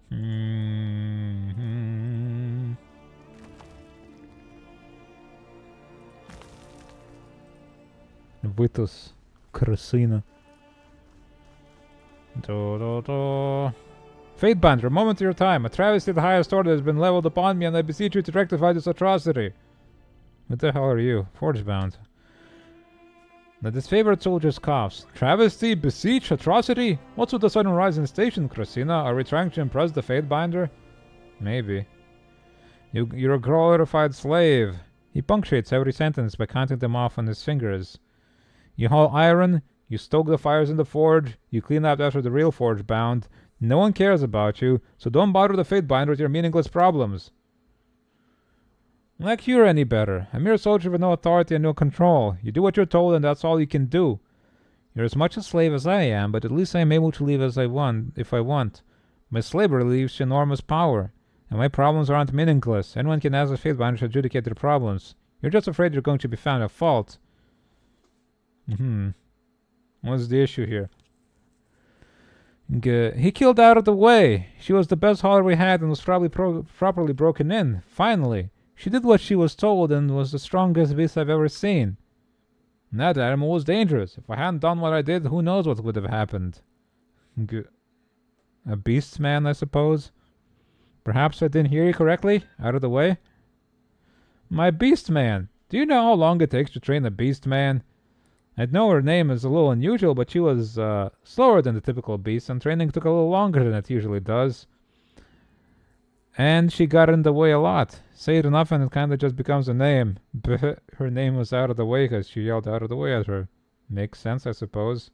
Hmm. Vitus. Крысына. Fate Binder, a moment of your time. A travesty of the highest order has been leveled upon me, and I beseech you to rectify this atrocity. What the hell are you? Forge bound. The disfavored soldier's coughs. Travesty, beseech, atrocity? What's with the sudden rise in station, Krasina? Are we trying to impress the Fate Binder? Maybe. You're a glorified slave. He punctuates every sentence by counting them off on his fingers. You haul iron, you stoke the fires in the forge, you clean up after the real forge bound. No one cares about you, so don't bother the Fate Binder with your meaningless problems. Like you're any better. A mere soldier with no authority and no control. You do what you're told and that's all you can do. You're as much a slave as I am, but at least I am able to leave as I want, if I want. My slavery leaves enormous power, and my problems aren't meaningless. Anyone can ask the Fate Binder to adjudicate their problems. You're just afraid you're going to be found at fault. What's the issue here? He killed out of the way. She was the best hauler we had and was probably properly broken in. Finally. She did what she was told and was the strongest beast I've ever seen. And that animal was dangerous. If I hadn't done what I did, who knows what would have happened. A beast man, I suppose? Perhaps I didn't hear you correctly? Out of the way? My beast man. Do you know how long it takes to train a beast man? I know her name is a little unusual, but she was slower than the typical beast, and training took a little longer than it usually does. And she got in the way a lot. Say it enough and it kinda just becomes a name. Her name was out of the way because she yelled out of the way at her. Makes sense, I suppose.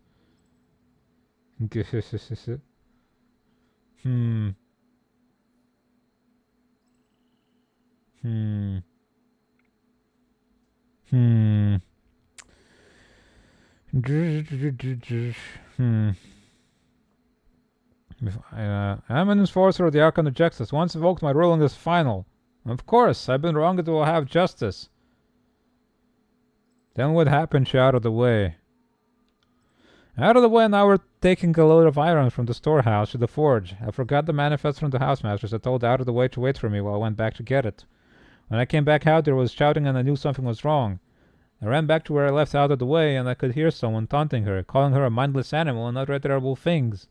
Hmm. I'm an enforcer of the Archon of Justice. Once invoked, my ruling is final. Of course, I've been wrong, it will have justice. Then what happened? She out of the way. Out of the way, now we're taking a load of iron from the storehouse to the forge. I forgot the manifest from the housemasters. I told out of the way to wait for me while I went back to get it. When I came back out, there was shouting and I knew something was wrong. I ran back to where I left out of the way and I could hear someone taunting her, calling her a mindless animal and other terrible things.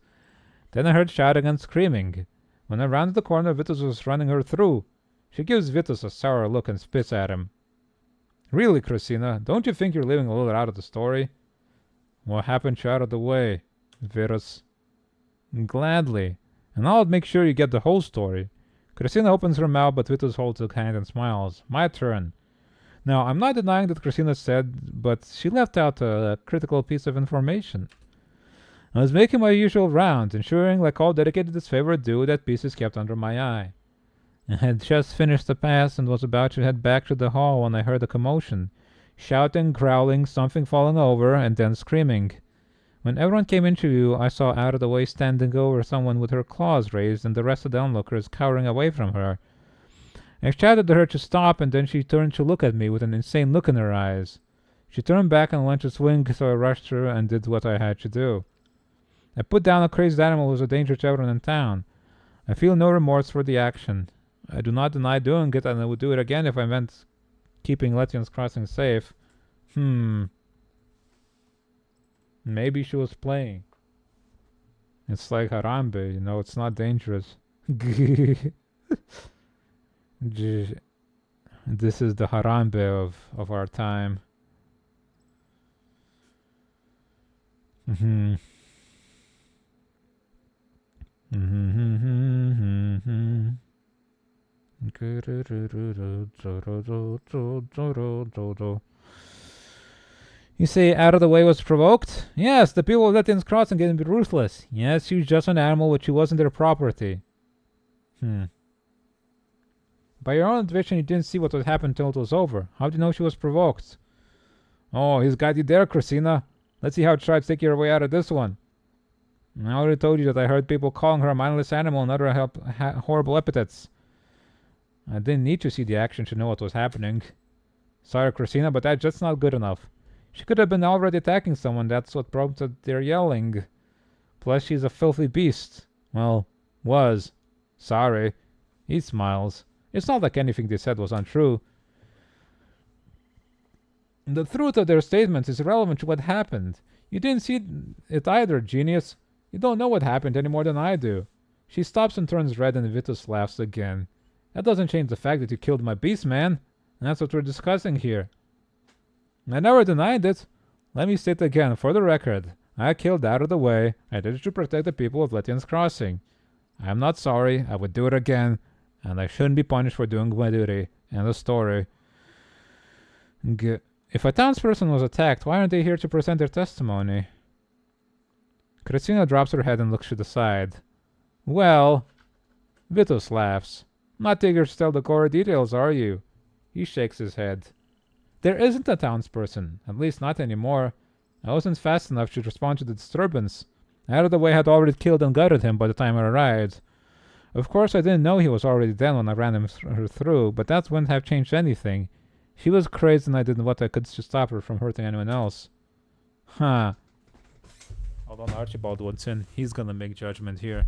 Then I heard shouting and screaming. When I rounded the corner, Vitus was running her through. She gives Vitus a sour look and spits at him. Really, Krasina, don't you think you're leaving a little out of the story? What happened to out of the way, Vitus? Gladly. And I'll make sure you get the whole story. Krasina opens her mouth, but Vitus holds her hand and smiles. My turn. Now, I'm not denying that Krasina said, but she left out a critical piece of information. I was making my usual rounds, ensuring, like all dedicated disfavored do, that piece is kept under my eye. I had just finished the pass and was about to head back to the hall when I heard a commotion. Shouting, growling, something falling over, and then screaming. When everyone came into view, I saw out of the way standing over someone with her claws raised and the rest of the onlookers cowering away from her. I shouted to her to stop, and then she turned to look at me with an insane look in her eyes. She turned back and went to swing, so I rushed her and did what I had to do. I put down a crazed animal who was a danger to everyone in town. I feel no remorse for the action. I do not deny doing it, and I would do it again if I meant keeping Letion's Crossing safe. Maybe she was playing. It's like Harambe, you know, it's not dangerous. This is the Harambe of our time. You say out of the way was provoked? Yes, the people of Lettian's Crossing can be ruthless. Yes, she was just an animal, but she wasn't their property. By your own intuition, you didn't see what would happen until it was over. How do you know she was provoked? Oh, he's got you there, Christina. Let's see how it tries to take your way out of this one. I already told you that I heard people calling her a mindless animal and other horrible epithets. I didn't need to see the action to know what was happening. Sorry, Christina, but that's just not good enough. She could have been already attacking someone. That's what prompted their yelling. Plus, she's a filthy beast. Well, was. Sorry. He smiles. It's not like anything they said was untrue. The truth of their statements is irrelevant to what happened. You didn't see it either, genius. You don't know what happened any more than I do. She stops and turns red and Vitus laughs again. That doesn't change the fact that you killed my beast, man. And that's what we're discussing here. I never denied it. Let me state again, for the record. I killed out of the way. I did it to protect the people of Lettian's Crossing. I am not sorry. I would do it again. And I shouldn't be punished for doing my duty. End of story. If a townsperson was attacked, why aren't they here to present their testimony? Christina drops her head and looks to the side. Well, Vitus laughs. Not eager to tell the gory details, are you? He shakes his head. There isn't a townsperson, at least not anymore. I wasn't fast enough to respond to the disturbance. Out of the way had already killed and gutted him by the time I arrived. Of course, I didn't know he was already dead when I ran him through, but that wouldn't have changed anything. She was crazy and I did what I could to stop her from hurting anyone else. Huh. Hold on, Archibald Woodson. He's gonna make judgment here.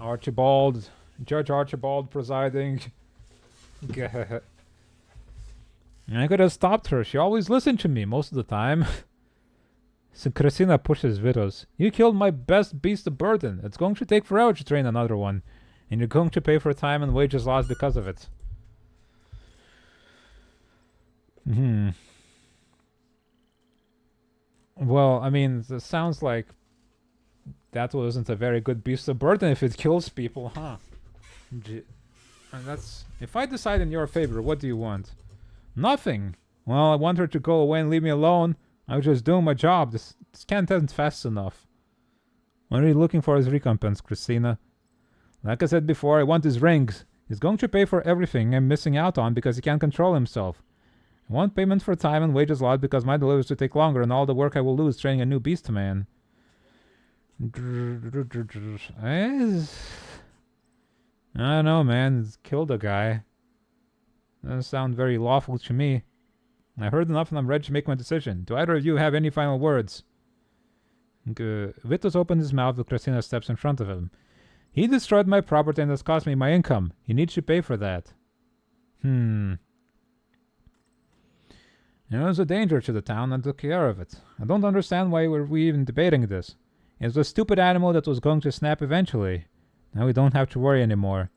Archibald. Judge Archibald presiding. I could have stopped her. She always listened to me most of the time. So Christina pushes Vitus. You killed my best beast of burden. It's going to take forever to train another one. And you're going to pay for time and wages lost because of it. Well, I mean, it sounds like that wasn't a very good beast of burden if it kills people, huh? And that's... If I decide in your favor, what do you want? Nothing. Well, I want her to go away and leave me alone. I was just doing my job. This can't end fast enough. What are you looking for as recompense, Christina? Like I said before, I want his rings. He's going to pay for everything I'm missing out on because he can't control himself. I want payment for time and wages lost because my deliveries will take longer and all the work I will lose training a new beast man. I don't know, man. It's killed a guy. Doesn't sound very lawful to me. I heard enough and I'm ready to make my decision. Do either of you have any final words? Vitus opens his mouth but Christina steps in front of him. He destroyed my property and has cost me my income. He needs to pay for that. It was a danger to the town and took care of it. I don't understand why we even debating this. It was a stupid animal that was going to snap eventually. Now we don't have to worry anymore.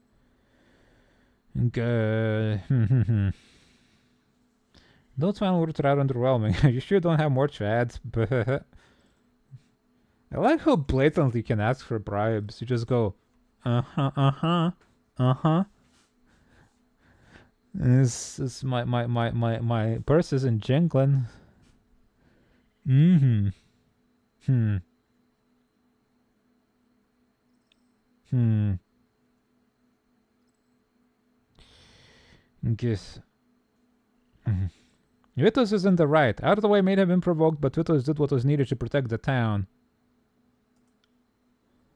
Those final words are rather underwhelming. You sure don't have more to add? I like how blatantly you can ask for bribes. You just go, This my purse isn't jingling. Guess. Vitus is in the right. Out of the way may have been provoked, but Vitus did what was needed to protect the town.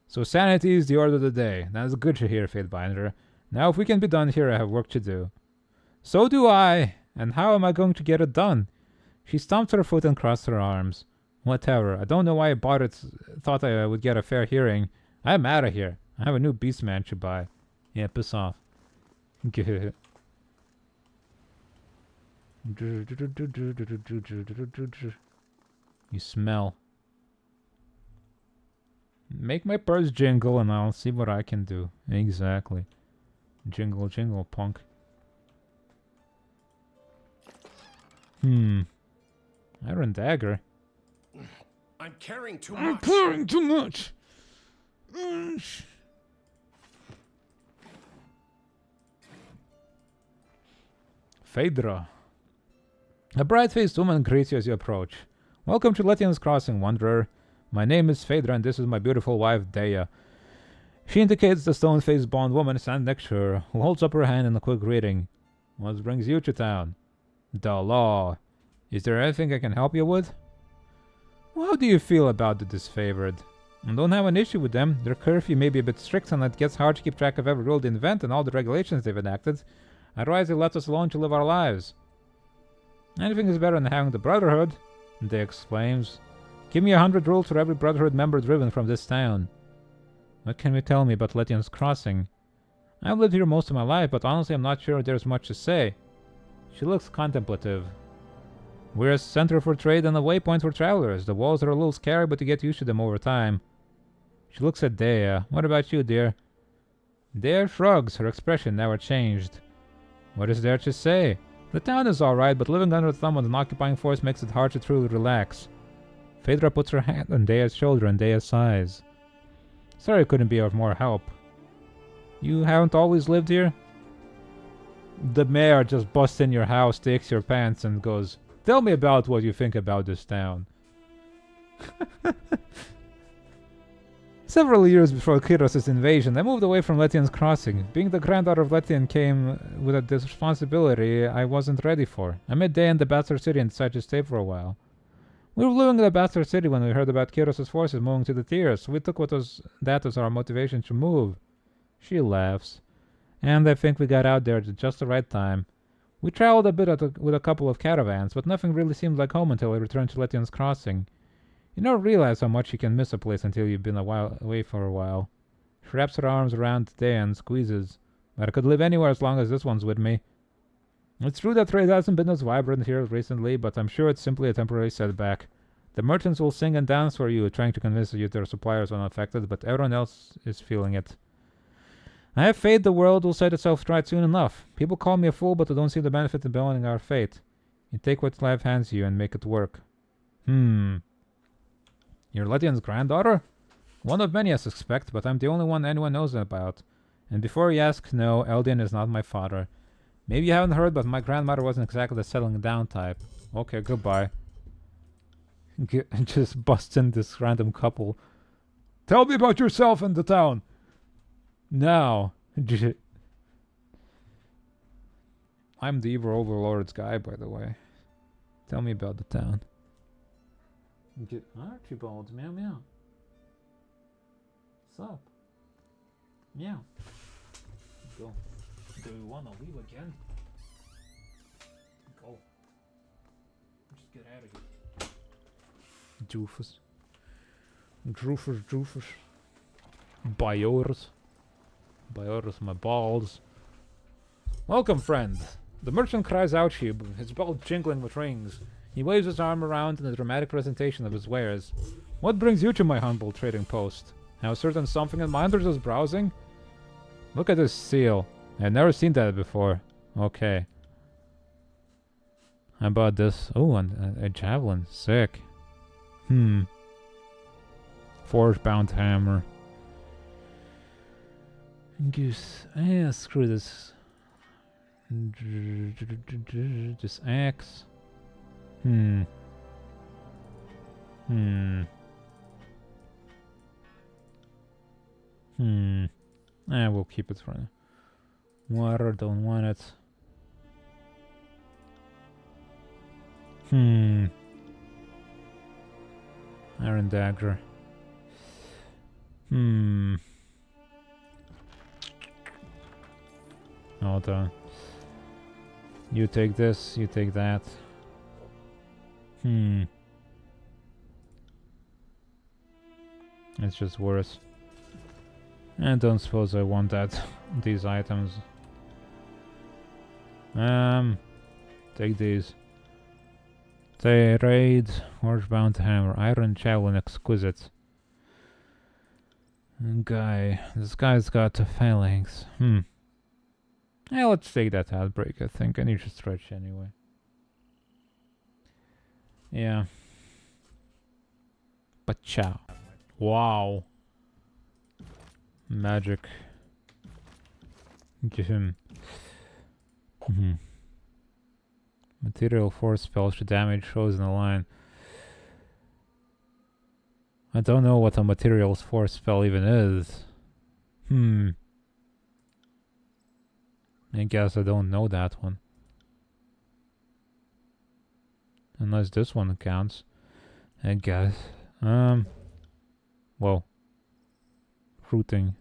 So sanity is the order of the day. That's good to hear, Fatebinder. Now if we can be done here, I have work to do. So do I! And how am I going to get it done? She stomped her foot and crossed her arms. Whatever. I don't know why I bought it. Thought I would get a fair hearing. I'm out of here. I have a new beast man to buy. Yeah, piss off. You smell. Make my purse jingle and I'll see what I can do. Exactly. Jingle, jingle, punk. Iron dagger. I'm carrying too I'm much. carrying too much. Phaedra. A bright-faced woman greets you as you approach. Welcome to Lethian's Crossing, wanderer. My name is Phaedra, and this is my beautiful wife, Dea. She indicates the stone-faced blonde woman standing next to her, who holds up her hand in a quick greeting. What brings you to town? The law. Is there anything I can help you with? How do you feel about the disfavored? I don't have an issue with them. Their curfew may be a bit strict, and it gets hard to keep track of every rule they invent and all the regulations they've enacted. Otherwise, they let us alone to live our lives. Anything is better than having the Brotherhood, Dea exclaims. Give me 100 rules for every Brotherhood member driven from this town. What can you tell me about Lethian's Crossing? I've lived here most of my life, but honestly I'm not sure there's much to say. She looks contemplative. We're a center for trade and a waypoint for travelers. The walls are a little scary, but you get used to them over time. She looks at Dea. What about you, dear? Dea shrugs. Her expression never changed. What is there to say? The town is alright, but living under the thumb of an occupying force makes it hard to truly relax. Phaedra puts her hand on Dea's shoulder and Dea sighs. Sorry I couldn't be of more help. You haven't always lived here? The mayor just busts in your house, takes your pants, and goes, Tell me about what you think about this town. Several years before Kyros' invasion, I moved away from Lethian's Crossing. Being the granddaughter of Lethian came with this responsibility I wasn't ready for. I met Dea in the Bastard City and decided to stay for a while. We were living in the Bastard City when we heard about Kyros' forces moving to the tiers, so we took that as our motivation to move. She laughs. And I think we got out there at just the right time. We traveled a bit with a couple of caravans, but nothing really seemed like home until we returned to Lethian's Crossing. You never realize how much you can miss a place until you've been away for a while. She wraps her arms around Dea and squeezes. But I could live anywhere as long as this one's with me. It's true that trade hasn't been as vibrant here recently, but I'm sure it's simply a temporary setback. The merchants will sing and dance for you, trying to convince you their suppliers are unaffected, but everyone else is feeling it. I have faith the world will set itself right soon enough. People call me a fool, but I don't see the benefit in bending our fate. You take what life hands you and make it work. You're Lethian's granddaughter? One of many I suspect, but I'm the only one anyone knows about. And before you ask, no, Eldian is not my father. Maybe you haven't heard, but my grandmother wasn't exactly the settling down type. Okay, goodbye. Just busts in this random couple. Tell me about yourself and the town. Now. I'm the evil overlord's guy, by the way. Tell me about the town. Archibald, meow meow. What's up? Meow. Go. Do you wanna leave again? Go. Just get out of here. Doofus. Doofus. Bioris. Bioris, my balls. Welcome, friend. The merchant cries out to you, his belt jingling with rings. He waves his arm around in a dramatic presentation of his wares. What brings you to my humble trading post? Have a certain something in mind or just browsing? Look at this seal. I've never seen that before. Okay. How about this? Oh, and a javelin. Sick. Forge-bound hammer. Goose. Yeah, screw this. This axe. We'll keep it for now. Water, don't want it. Iron dagger. Hold on. You take this, you take that. It's just worse. I don't suppose I want that. These items. Take these. Raid, Forge-bound hammer, iron javelin, exquisite. This guy's got phalanx. Yeah, let's take that outbreak, I think. I need to stretch anyway. Yeah. Pachow. Wow. Magic. Give him. Material force spell should damage shows in the line. I don't know what a materials force spell even is. I guess I don't know that one. Unless this one counts. I guess. Whoa. Fruiting.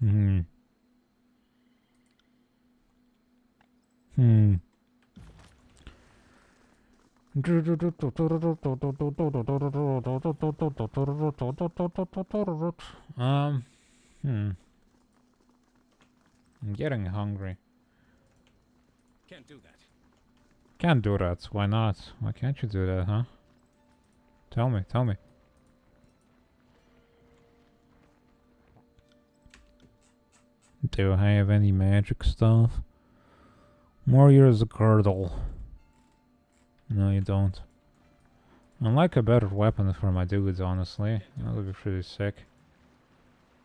I'm getting hungry. Can't do that. Can't do that. Why not? Why can't you do that, huh? Tell me, tell me. Do I have any magic stuff? Warrior's girdle. No, you don't. I'd like a better weapon for my dudes, honestly. That would be pretty sick.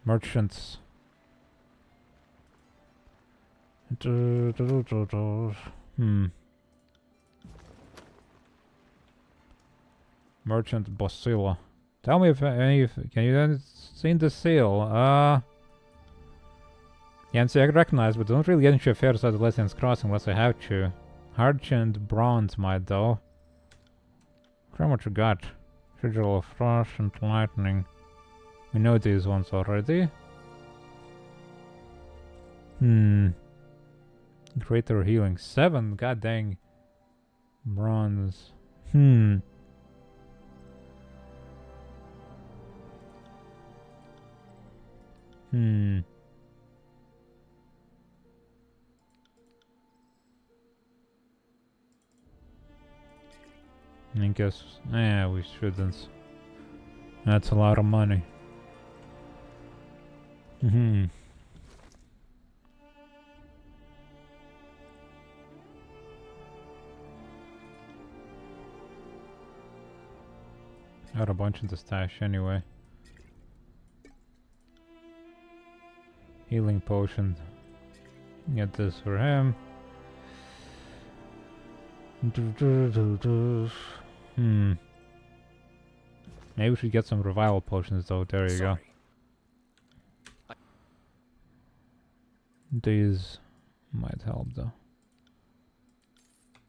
Merchants. Merchant Bosilla. Tell me if any. Can you then see the seal? Can't say I recognize, but don't really get into affairs at the Lessons Crossing unless I have to. Argent bronze, my though. How much you got? Schedule of frost and lightning. We know these ones already. Greater healing. 7, god dang. Bronze. I guess, we shouldn't. That's a lot of money. Got a bunch in the stash anyway. Healing potion. Get this for him. Maybe we should get some revival potions though. There you go. These might help though.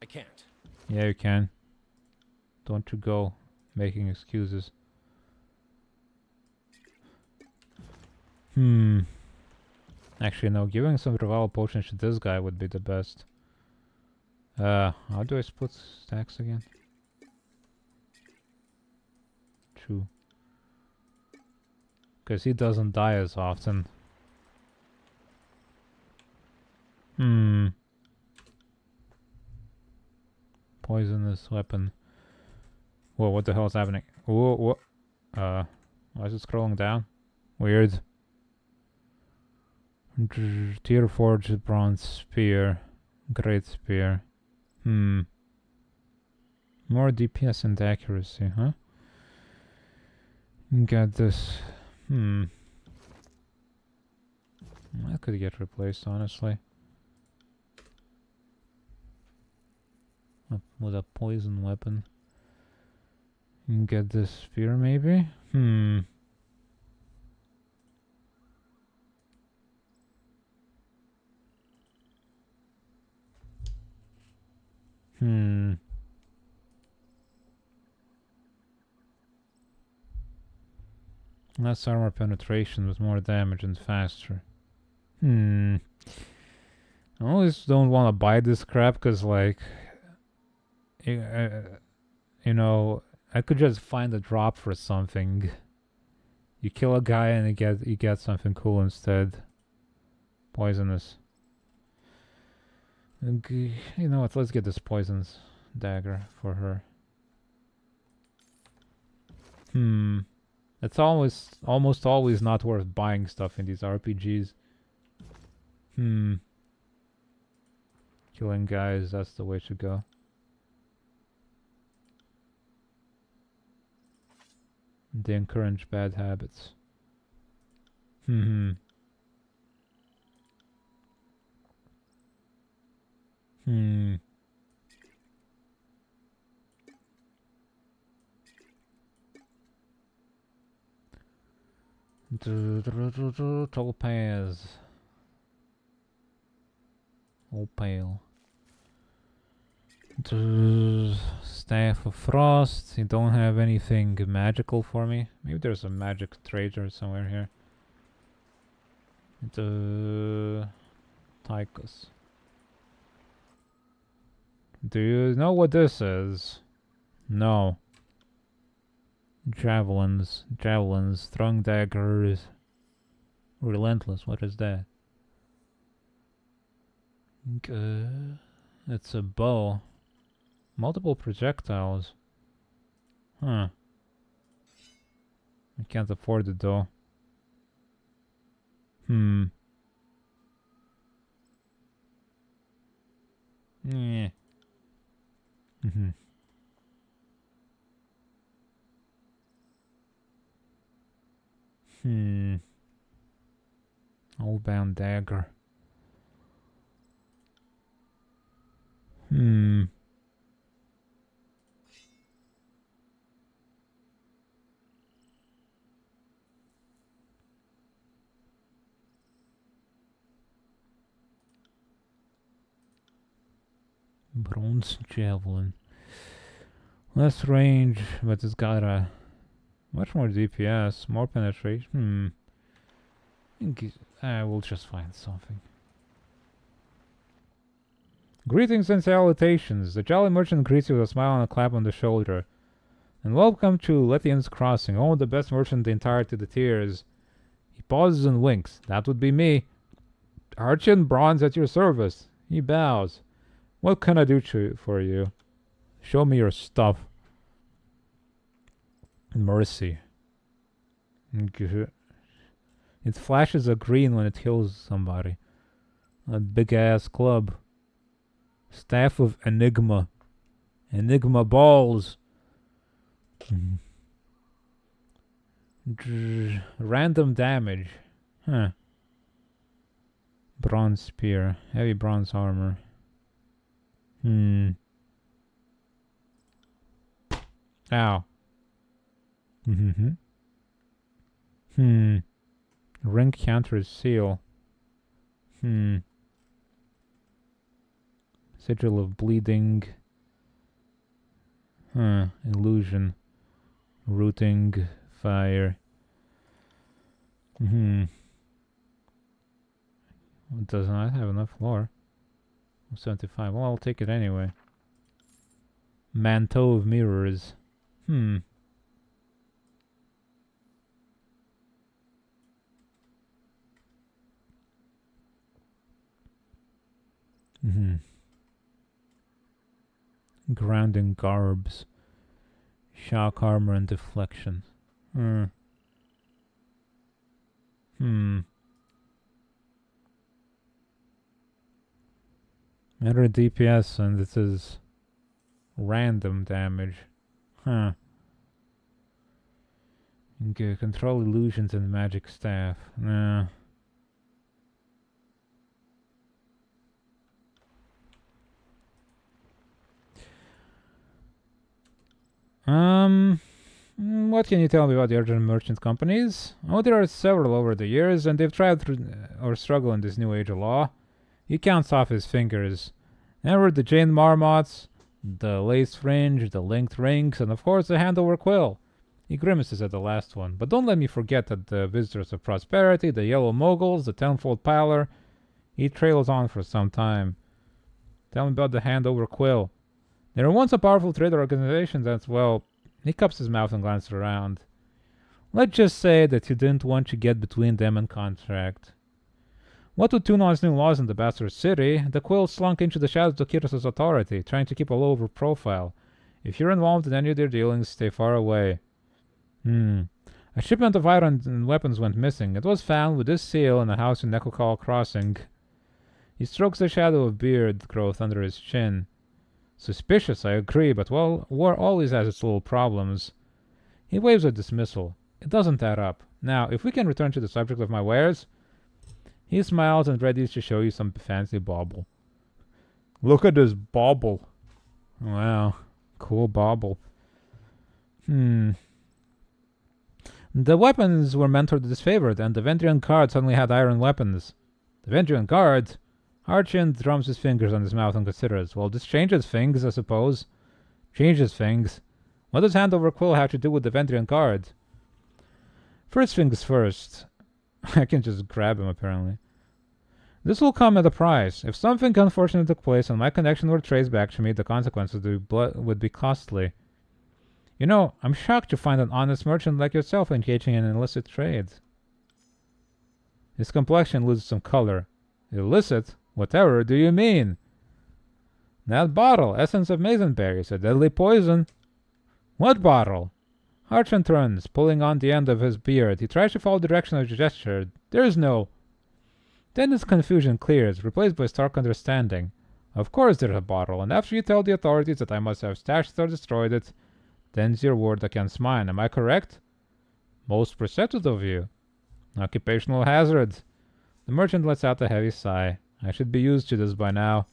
I can't. Yeah, you can. Don't you go making excuses. Actually, no. Giving some revival potions to this guy would be the best. How do I split stacks again? 2. Because he doesn't die as often. Poisonous weapon. Whoa, what the hell is happening? Whoa, what? Why is it scrolling down? Weird. Tier forged bronze spear. Great spear. More DPS and accuracy, huh? Got this. That could get replaced, honestly. With a poison weapon. Get this spear, maybe? Less armor penetration with more damage and faster. I always don't want to buy this crap because, like, you know, I could just find a drop for something. You kill a guy and you get something cool instead. Poisonous. Okay, you know what? Let's get this poisonous dagger for her. It's almost always not worth buying stuff in these RPGs. Killing guys, that's the way to go. They encourage bad habits. Hmm. Topaz. Opal. Staff of Frost. You don't have anything magical for me. Maybe there's a magic treasure somewhere here. Tychus. Do you know what this is? No. Javelins. Javelins. Throwing daggers. Relentless. What is that? It's a bow. Multiple projectiles. Huh. I can't afford it though. Yeah. Old-bound dagger. Bronze javelin. Less range, but it's got a much more DPS, more penetration. I will just find something. Greetings and salutations. The jolly merchant greets you with a smile and a clap on the shoulder. And welcome to Lethian's Crossing, home of the best merchant in the entirety of the tiers. He pauses and winks. That would be me. Archon Bronze at your service. He bows. What can I do for you? Show me your stuff. Mercy. It flashes a green when it kills somebody. A big ass club. Staff of Enigma. Enigma balls. Random damage. Huh. Bronze spear. Heavy bronze armor. Ow. Ring counter seal. Sigil of bleeding. Illusion. Rooting. Fire. Does not have enough lore. 75. Well, I'll take it anyway. Manteau of mirrors. Grounding garbs. Shock armor and deflection. Matter DPS, and this is random damage. Okay, control illusions and magic staff. Nah. What can you tell me about the urgent merchant companies? Oh, there are several over the years, and they've tried or struggle in this new age of law. He counts off his fingers. There were the Jane Marmots, the lace fringe, the linked rings, and of course the hand-over quill. He grimaces at the last one. But don't let me forget that the Visitors of Prosperity, the Yellow Moguls, the Tenfold Piler. He trails on for some time. Tell me about the hand-over quill. There were once a powerful trade organization that, well, he cups his mouth and glances around. Let's just say that you didn't want to get between them and contract. What with Tunon's new laws in the Bastard City, the Quill slunk into the shadows of Kirith's authority, trying to keep a lower profile. If you're involved in any of their dealings, stay far away. A shipment of iron and weapons went missing. It was found with this seal in a house in Nekokal Crossing. He strokes the shadow of beard growth under his chin. Suspicious, I agree, but well, war always has its little problems. He waves a dismissal. It doesn't add up. Now, if we can return to the subject of my wares. He smiles and readies to show you some fancy bauble. Look at this bauble. Wow. Cool bauble. The weapons were mentored disfavored, and the Vendrian guard suddenly had iron weapons. The Vendrian guard? Archon drums his fingers on his mouth and considers. Well, this changes things, I suppose. Changes things. What does hand over quill have to do with the Vendrian guard? First things first. I can just grab him, apparently. This will come at a price. If something unfortunate took place and my connection were traced back to me, the consequences would be costly. You know, I'm shocked to find an honest merchant like yourself engaging in illicit trade. His complexion loses some color. Illicit? Whatever do you mean? That bottle, essence of maizenberries, a deadly poison. What bottle? Archon turns, pulling on the end of his beard. He tries to follow the direction of the gesture. There is no... Then his confusion clears, replaced by stark understanding. Of course there's a bottle, and after you tell the authorities that I must have stashed or destroyed it, then's your word against mine. Am I correct? Most perceptive of you. Occupational hazard. The merchant lets out a heavy sigh. I should be used to this by now.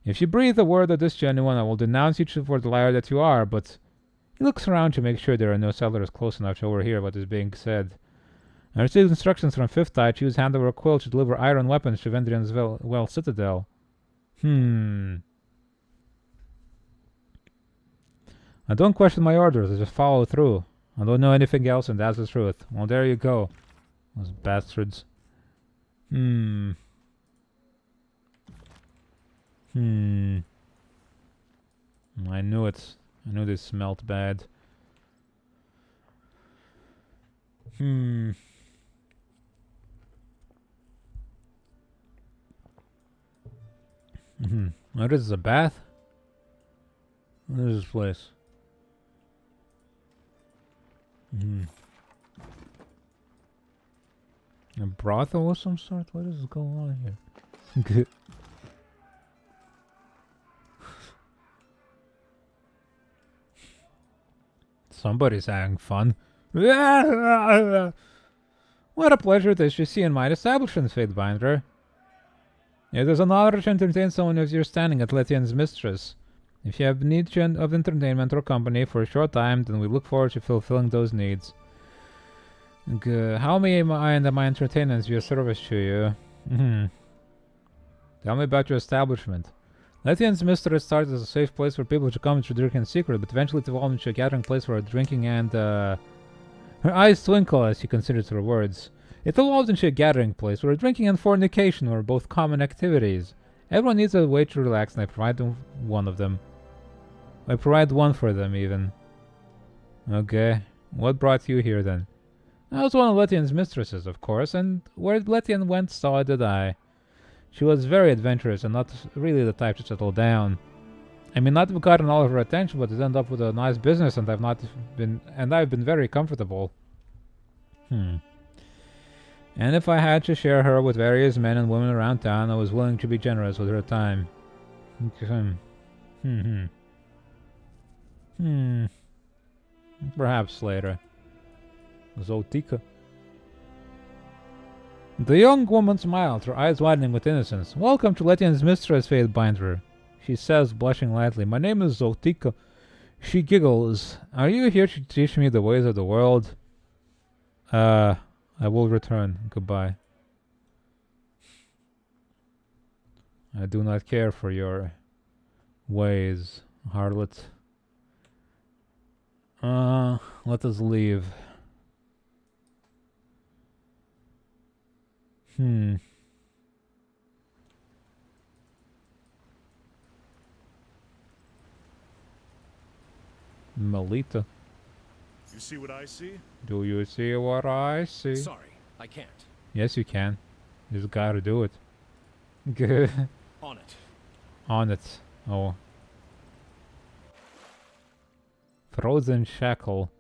If you breathe a word that is genuine, I will denounce you for the liar that you are, but... He looks around to make sure there are no settlers close enough to overhear what is being said. I received instructions from Fifth Eye to use hand over quill to deliver iron weapons to Vendrian's well citadel. I don't question my orders, I just follow through. I don't know anything else, and that's the truth. Well, there you go. Those bastards. I knew it. I knew this smelled bad. Oh, this is a bath? What is this place? A brothel of some sort? What is going on here? Somebody's having fun. What a pleasure it is to see in my establishment, Fatebinder. It is an honor to entertain someone of your standing at Lethian's mistress. If you have need of entertainment or company for a short time, then we look forward to fulfilling those needs. How may I and my entertainments be of service to you? Tell me about your establishment. Lethian's mistress started as a safe place for people to come to drink in secret, but eventually it evolved into a gathering place for drinking and, Her eyes twinkle as she considers her words. It evolved into a gathering place where drinking and fornication were both common activities. Everyone needs a way to relax, and I provide them one of them. I provide one for them, even. Okay. What brought you here, then? I was one of Lethian's mistresses, of course, and where Lethian went, so did I. She was very adventurous and not really the type to settle down. I may not have gotten all of her attention, but it ended up with a nice business, and I've been very comfortable. And if I had to share her with various men and women around town, I was willing to be generous with her time. Perhaps later. Zotika. The young woman smiled, her eyes widening with innocence. Welcome to Lethian's mistress, Fatebinder. She says, blushing lightly. My name is Zotika. She giggles. Are you here to teach me the ways of the world? I will return. Goodbye. I do not care for your ways, harlot. Let us leave. Melita. You see what I see? Do you see what I see? Sorry, I can't. Yes, you can. You just gotta do it. Good. On it. On it. Oh. Frozen shackle.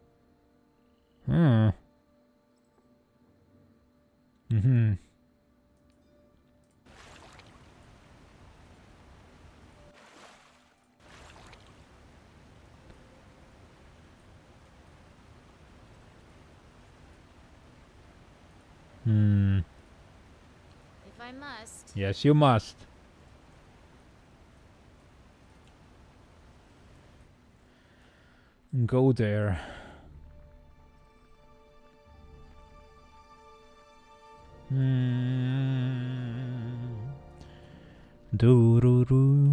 Hmm. If I must. Yes, you must. Go there. Do do do.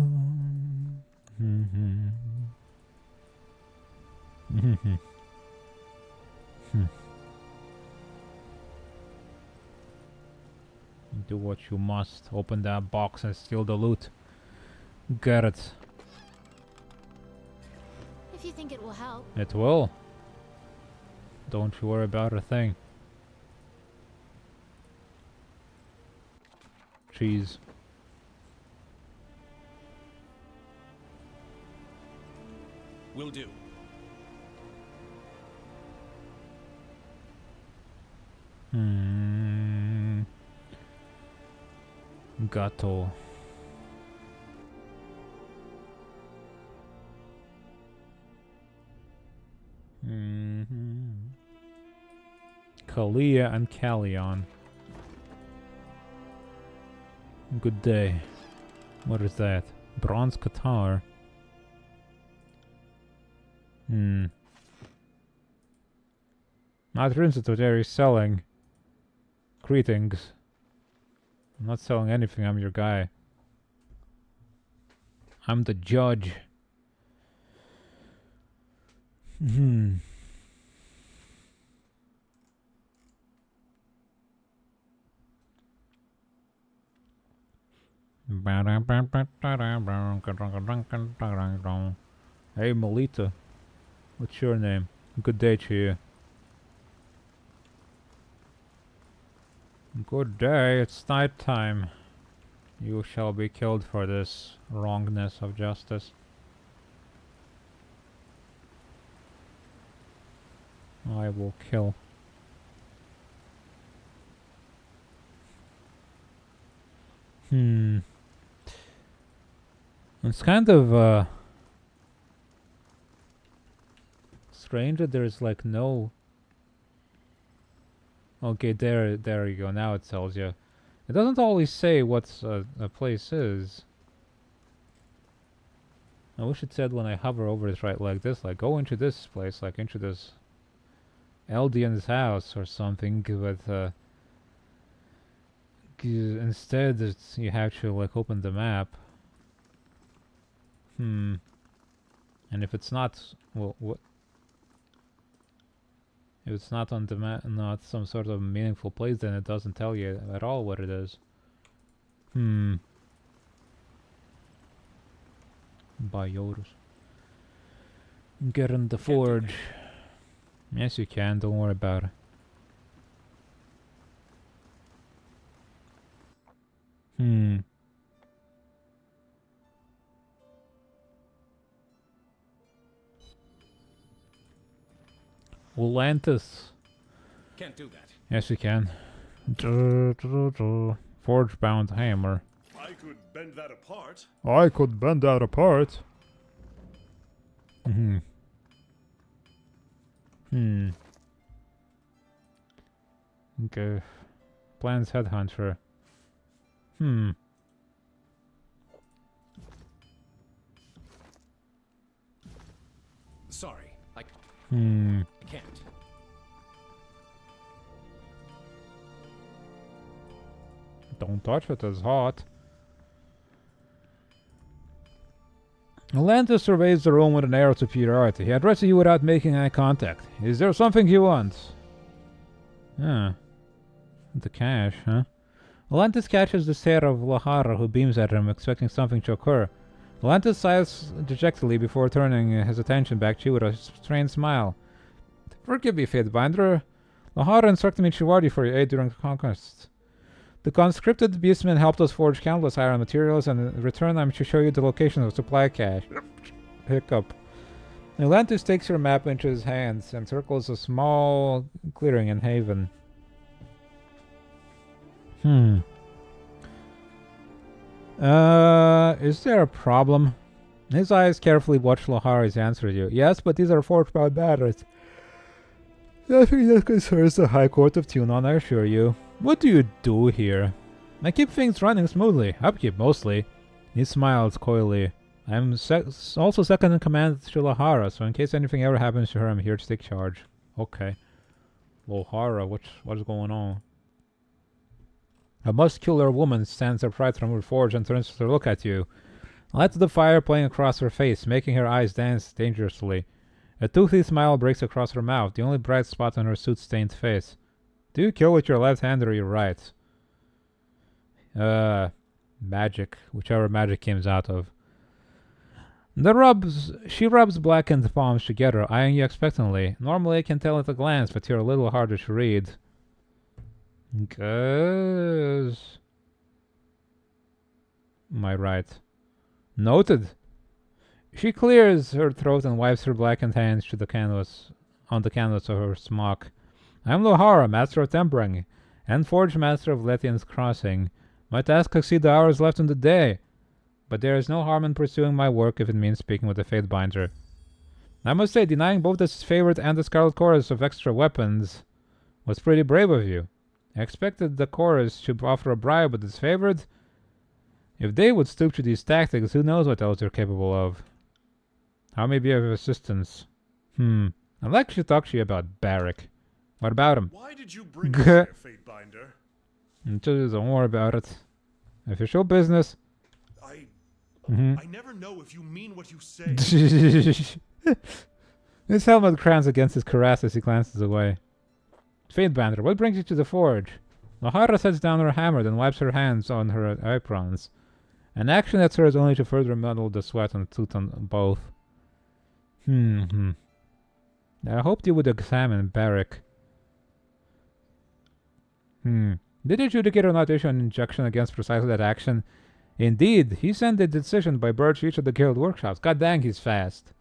Do what you must. Open that box and steal the loot. Get it. If you think it will help. It will. Don't you worry about a thing. Cheese. Will do. Gato. Kalia and Callion. Good day. What is that? Bronze guitar. Not interested what they're selling. Greetings. I'm not selling anything, I'm your guy. I'm the judge. Hey Melita. What's your name? Good day to you. Good day, it's night time. You shall be killed for this wrongness of justice. I will kill. It's kind of strange that there's like no... Okay, there you go. Now it tells you. It doesn't always say what a place is. I wish it said when I hover over it right like this, like go into this place, like into this Eldian's house or something, but instead it's, you have to like open the map. And if it's not, well, what? If it's not on the map, not some sort of meaningful place, then it doesn't tell you at all what it is. Biotus. Get in the forge. Yes, you can. Don't worry about it. Atlantis. Can't do that. Yes, you can. Forge bound hammer. I could bend that apart. I could bend that apart. Okay. Plans headhunter. Sorry, I can't. Don't touch it, it's hot. Atlantis surveys the room with an air of superiority. He addresses you without making eye contact. Is there something you want? The cash, huh? Atlantis catches the stare of Lahara, who beams at him, expecting something to occur. Atlantis sighs dejectedly before turning his attention back to you with a strained smile. Forgive me, Fatebinder. Lahara instructed me to reward you for your aid during the conquest. The conscripted beastmen helped us forge countless iron materials, and in return I'm to show you the location of supply cache. Hiccup. Atlantis takes your map into his hands and circles a small clearing in Haven. Is there a problem? His eyes carefully watch Lahari's answer to you. Yes, but these are forge-bound batteries. Nothing that concerns the High Court of Tunon, I assure you. What do you do here? I keep things running smoothly. Upkeep, mostly. He smiles coyly. I'm also second in command to Lahara, so in case anything ever happens to her, I'm here to take charge. Okay. Lahara, what's going on? A muscular woman stands upright from her forge and turns to look at you. Light of the fire playing across her face, making her eyes dance dangerously. A toothy smile breaks across her mouth, the only bright spot on her soot-stained face. Do you kill with your left hand or your right? Magic. Whichever magic comes out of. She rubs blackened palms together, eyeing you expectantly. Normally I can tell at a glance, but you're a little harder to read. Guess. Am I right? Noted. She clears her throat and wipes her blackened hands to the canvas on the canvas of her smock. I'm Lohara, Master of Tempering, and Forge Master of Lethian's Crossing. My tasks exceed the hours left in the day, but there is no harm in pursuing my work if it means speaking with the Fatebinder. I must say, denying both the favorite and the Scarlet Chorus of extra weapons was pretty brave of you. I expected the chorus to offer a bribe, but its favored? If they would stoop to these tactics, who knows what else they're capable of. How may be of assistance? I'd like to talk to you about Barrick. What about him? Why did you bring us here, Fatebinder? Don't worry about it. Official business. I Mm-hmm. I never know if you mean what you say. His helmet crowns against his cuirass as he glances away. Fatebinder, what brings you to the forge? Lohara sets down her hammer, then wipes her hands on her aprons. An action that serves only to further muddle the sweat and tooth on both. I hoped you would examine Barrick. Did the adjudicator not issue an injunction against precisely that action? Indeed, he sent the decision by bird to each of the guild workshops. God dang, he's fast.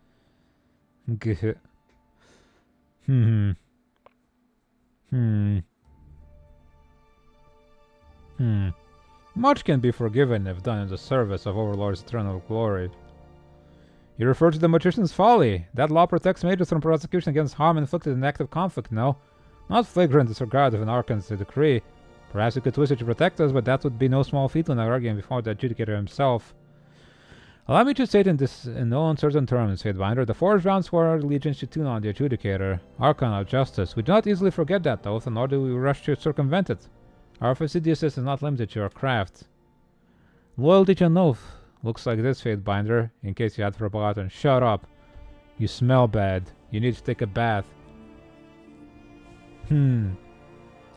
Much can be forgiven if done in the service of Overlord's eternal glory. You refer to the magician's folly. That law protects mages from prosecution against harm inflicted in active conflict, no? Not flagrant disregard of an Arcan's decree. Perhaps you could twist it to protect us, but that would be no small feat when arguing before the adjudicator himself. Allow me to state in no uncertain terms, Fatebinder, the Forge bound swore our allegiance to Tunon, the adjudicator, Archon of justice. We do not easily forget that oath, nor do we rush to circumvent it. Our fastidiousness is not limited to our craft. Loyalty to an oath looks like this, Fatebinder, in case you had forgotten. Shut up. You smell bad. You need to take a bath.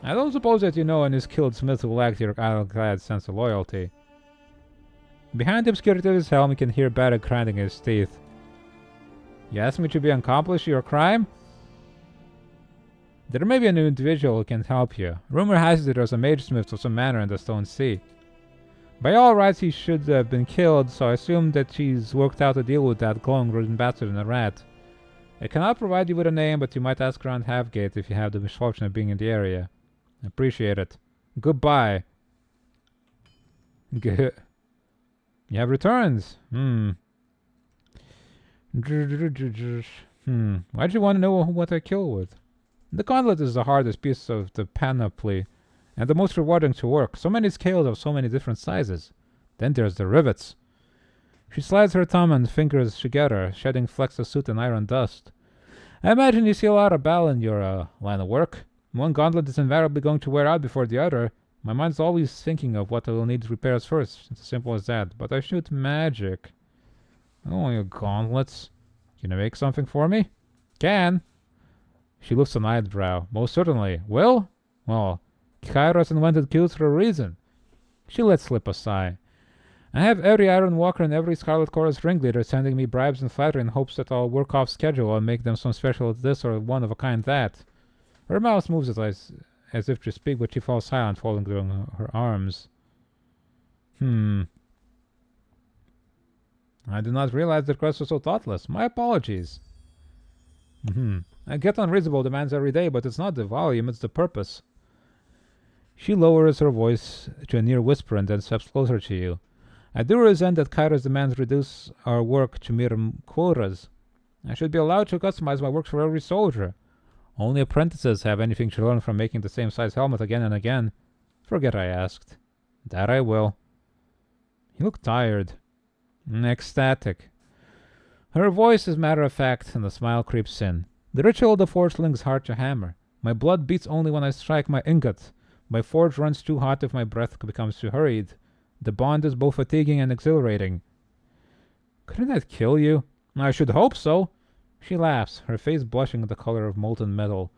I don't suppose that you know any skilled smith who lacked your ironclad sense of loyalty. Behind the obscurity of his helm, you can hear Barrick grinding his teeth. You ask me to be accomplished your crime? There may be an individual who can help you. Rumor has it there's a mage smith of some manor in the Stone Sea. By all rights, he should have been killed, so I assume that she's worked out a deal with that glowing-ridden bastard in a rat. I cannot provide you with a name, but you might ask around Halfgate if you have the misfortune of being in the area. Appreciate it. Goodbye. You have returns. Why'd you want to know what I kill with? The gauntlet is the hardest piece of the panoply, and the most rewarding to work. So many scales of so many different sizes. Then there's the rivets. She slides her thumb and fingers together, shedding flecks of soot and iron dust. I imagine you see a lot of battle in your line of work. One gauntlet is invariably going to wear out before the other. My mind's always thinking of what will need repairs first. It's as simple as that. But I shoot magic. I don't want your gauntlets. Can you make something for me? Can. She lifts an eyebrow. Most certainly. Will? Well, Kairos invented kills for a reason. She lets slip a sigh. I have every Iron Walker and every Scarlet Chorus ringleader sending me bribes and flattery in hopes that I'll work off schedule and make them some special this or one of a kind that. Her mouth moves as if to speak, but she falls silent, folding her arms. I did not realize the quest was so thoughtless. My apologies. I get unreasonable demands every day, but it's not the volume, it's the purpose. She lowers her voice to a near whisper and then steps closer to you. I do resent that Kyra's demands reduce our work to mere quotas. I should be allowed to customize my works for every soldier. Only apprentices have anything to learn from making the same size helmet again and again. Forget I asked. That I will. He looked tired. Ecstatic. Her voice is matter-of-fact, and the smile creeps in. The ritual of the forge links hard to hammer. My blood beats only when I strike my ingot. My forge runs too hot if my breath becomes too hurried. The bond is both fatiguing and exhilarating. Couldn't that kill you? I should hope so. She laughs, her face blushing the color of molten metal.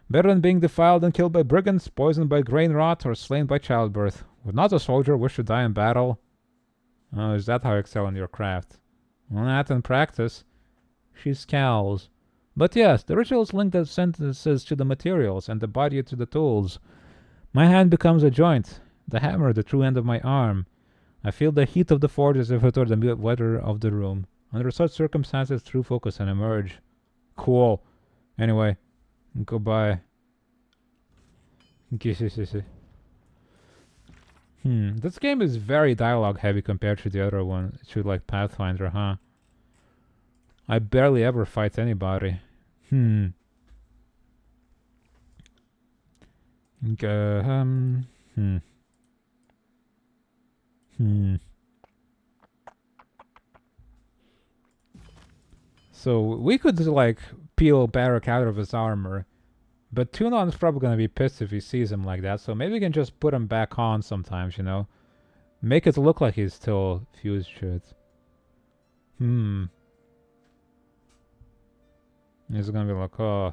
Better than being defiled and killed by brigands, poisoned by grain rot, or slain by childbirth. Would not a soldier wish to die in battle? Oh, is that how you excel in your craft? Well, not in practice. She scowls. But yes, the rituals link the sentences to the materials, and the body to the tools. My hand becomes a joint, the hammer the true end of my arm. I feel the heat of the forge as if it were the weather of the room. Under such circumstances, true focus can emerge. Cool. Anyway, goodbye. This game is very dialogue heavy compared to the other one, to like Pathfinder, huh? I barely ever fight anybody. So we could like peel Barak out of his armor, but Tunon's probably gonna be pissed if he sees him like that, so maybe we can just put him back on sometimes, you know? Make it look like he's still fused shit. He's gonna be like, oh.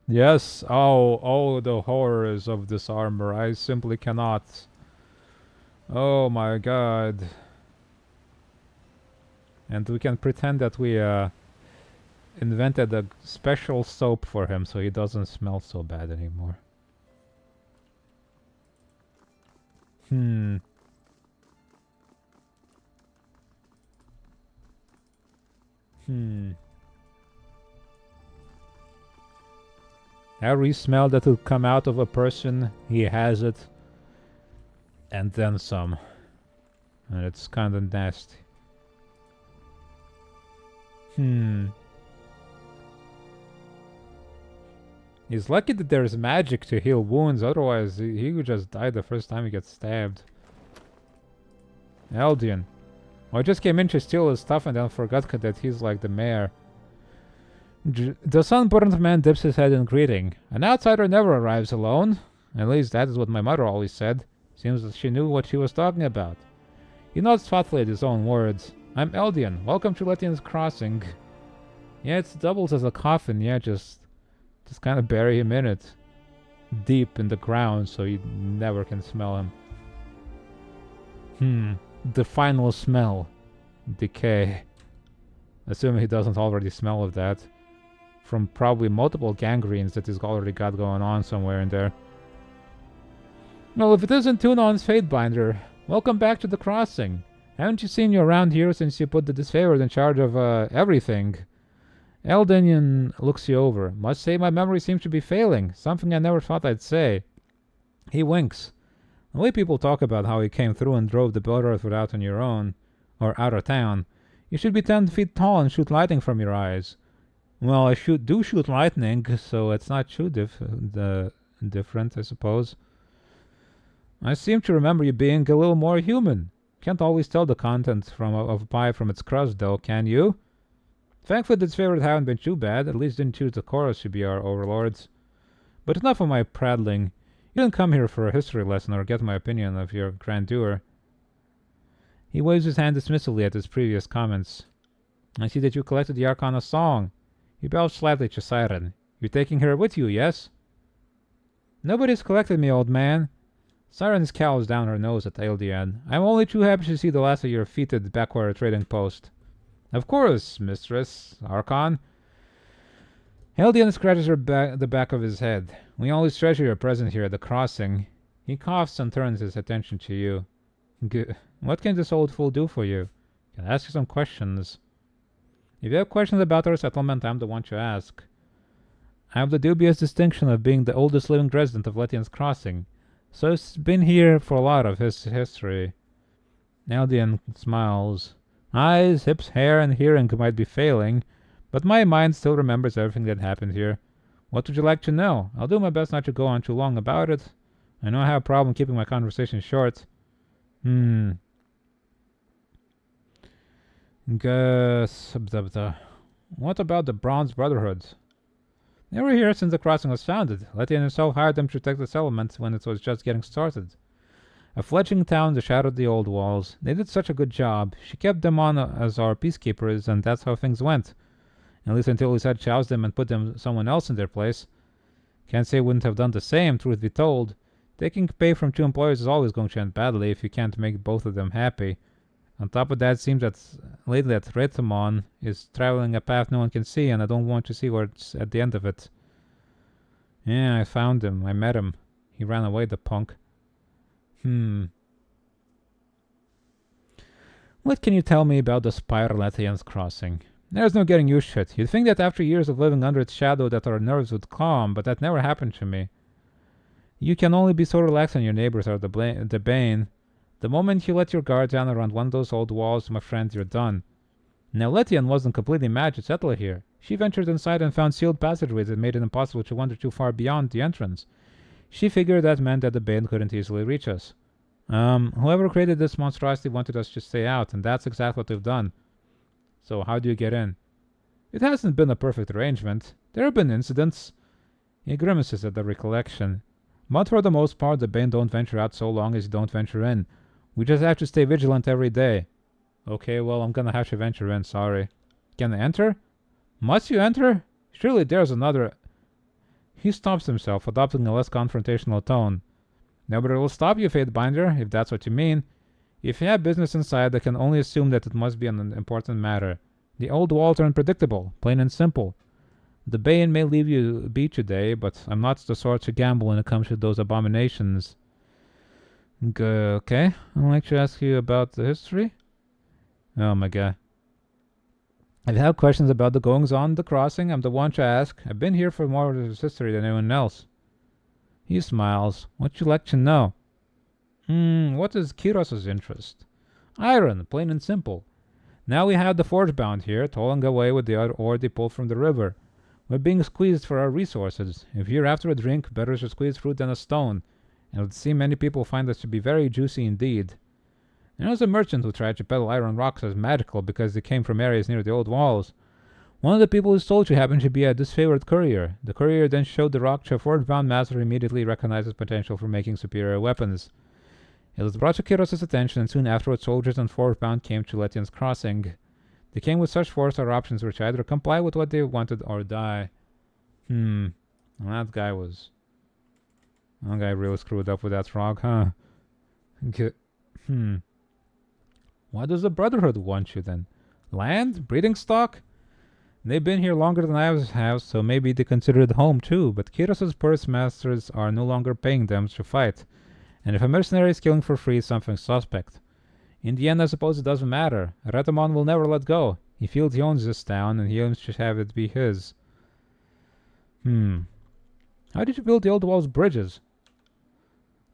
Yes, oh, the horrors of this armor. I simply cannot. Oh my god. And we can pretend that we invented a special soap for him so he doesn't smell so bad anymore. Every smell that will come out of a person, he has it. And then some. And it's kinda nasty. He's lucky that there's magic to heal wounds, otherwise he would just die the first time he gets stabbed. Eldian. I just came in to steal his stuff and then forgot that he's like the mayor. The sunburned man dips his head in greeting. An outsider never arrives alone. At least that is what my mother always said. Seems that she knew what she was talking about. He nods thoughtfully at his own words. I'm Eldian. Welcome to Lettian's Crossing. Yeah, it doubles as a coffin. Yeah, just kind of bury him in it. Deep in the ground so you never can smell him. The final smell. Decay. Assuming he doesn't already smell of that. From probably multiple gangrenes that he's already got going on somewhere in there. Well, if it isn't Tunon's Fatebinder, welcome back to the Crossing. Haven't you seen you around here since you put the disfavored in charge of everything? Eldinian looks you over. Must say my memory seems to be failing. Something I never thought I'd say. He winks. The way people talk about how he came through and drove the Blood Earth without on your own, or out of town. You should be 10 feet tall and shoot lightning from your eyes. Well, I do shoot lightning, so it's not too different, I suppose. I seem to remember you being a little more human. Can't always tell the content of a pie from its crust, though, can you? Thankfully, its favorite haven't been too bad. At least didn't choose the chorus to be our overlords. But enough of my prattling. You didn't come here for a history lesson or get my opinion of your grandeur. He waves his hand dismissively at his previous comments. I see that you collected the Arcana song. He bows slightly to Siren. You're taking her with you, yes? Nobody's collected me, old man. Siren scowls down her nose at Eldian. I'm only too happy to see the last of your feated backward trading post. Of course, mistress, Archon. Eldian scratches the back of his head. We always treasure your presence here at the Crossing. He coughs and turns his attention to you. What can this old fool do for you? Can I ask you some questions? If you have questions about our settlement, I'm the one to ask. I have the dubious distinction of being the oldest living resident of Lettian's Crossing, so it's been here for a lot of his history. Eldian smiles. Eyes, hips, hair, and hearing might be failing, but my mind still remembers everything that happened here. What would you like to know? I'll do my best not to go on too long about it. I know I have a problem keeping my conversation short. Guess. What about the Bronze Brotherhood? They were here since the crossing was founded. Letty himself hired them to protect the settlement when it was just getting started. A fledgling town that shadowed the old walls. They did such a good job. She kept them on as our peacekeepers, and that's how things went. At least until we said to oust them and put someone else in their place. Can't say we wouldn't have done the same, truth be told. Taking pay from two employers is always going to end badly if you can't make both of them happy. On top of that, it seems that lately that Retamon is traveling a path no one can see, and I don't want to see what's at the end of it. Yeah, I found him. I met him. He ran away, the punk. What can you tell me about the Spiral Athians crossing? There's no getting used to it. You'd think that after years of living under its shadow that our nerves would calm, but that never happened to me. You can only be so relaxed when your neighbors are the bane. The moment you let your guard down around one of those old walls, my friend, you're done. Now, Lettian wasn't completely mad to settle here. She ventured inside and found sealed passageways that made it impossible to wander too far beyond the entrance. She figured that meant that the bane couldn't easily reach us. Whoever created this monstrosity wanted us to stay out, and that's exactly what they've done. So how do you get in? It hasn't been a perfect arrangement. There have been incidents. He grimaces at the recollection. But for the most part, the bane don't venture out so long as you don't venture in. We just have to stay vigilant every day. Okay, well, I'm gonna have to venture in, sorry. Can I enter? Must you enter? Surely there's another... He stops himself, adopting a less confrontational tone. Nobody will stop you, Fatebinder, if that's what you mean. If you have business inside, I can only assume that it must be an important matter. The old walls are unpredictable, plain and simple. The bane may leave you be today, but I'm not the sort to gamble when it comes to those abominations. Okay, I'd like to ask you about the history. Oh my god. If you have questions about the goings-on of the crossing, I'm the one to ask. I've been here for more of its history than anyone else. He smiles. What'd you like to know? What is Kiros's interest? Iron, plain and simple. Now we have the forge-bound here, tolling away with the ore they pulled from the river. We're being squeezed for our resources. If you're after a drink, better to squeeze fruit than a stone. And it would seem many people find this to be very juicy indeed. There was a merchant who tried to peddle iron rocks as magical because they came from areas near the old walls. One of the people who sold you happened to be a disfavored courier. The courier then showed the rock to a forge-bound master who immediately recognized its potential for making superior weapons. It was brought to Kiros's attention, and soon afterwards soldiers and forge-bound came to Lettian's crossing. They came with such force our options were to either comply with what they wanted or die. Well, that guy really screwed up with that rock, huh? Why does the Brotherhood want you then? Land? Breeding stock? They've been here longer than I have, so maybe they consider it home too, but Kiros's purse masters are no longer paying them to fight. And if a mercenary is killing for free, something suspect. In the end, I suppose it doesn't matter. Retamon will never let go. He feels he owns this town, and he aims to have it be his. How did you build the old wall's bridges?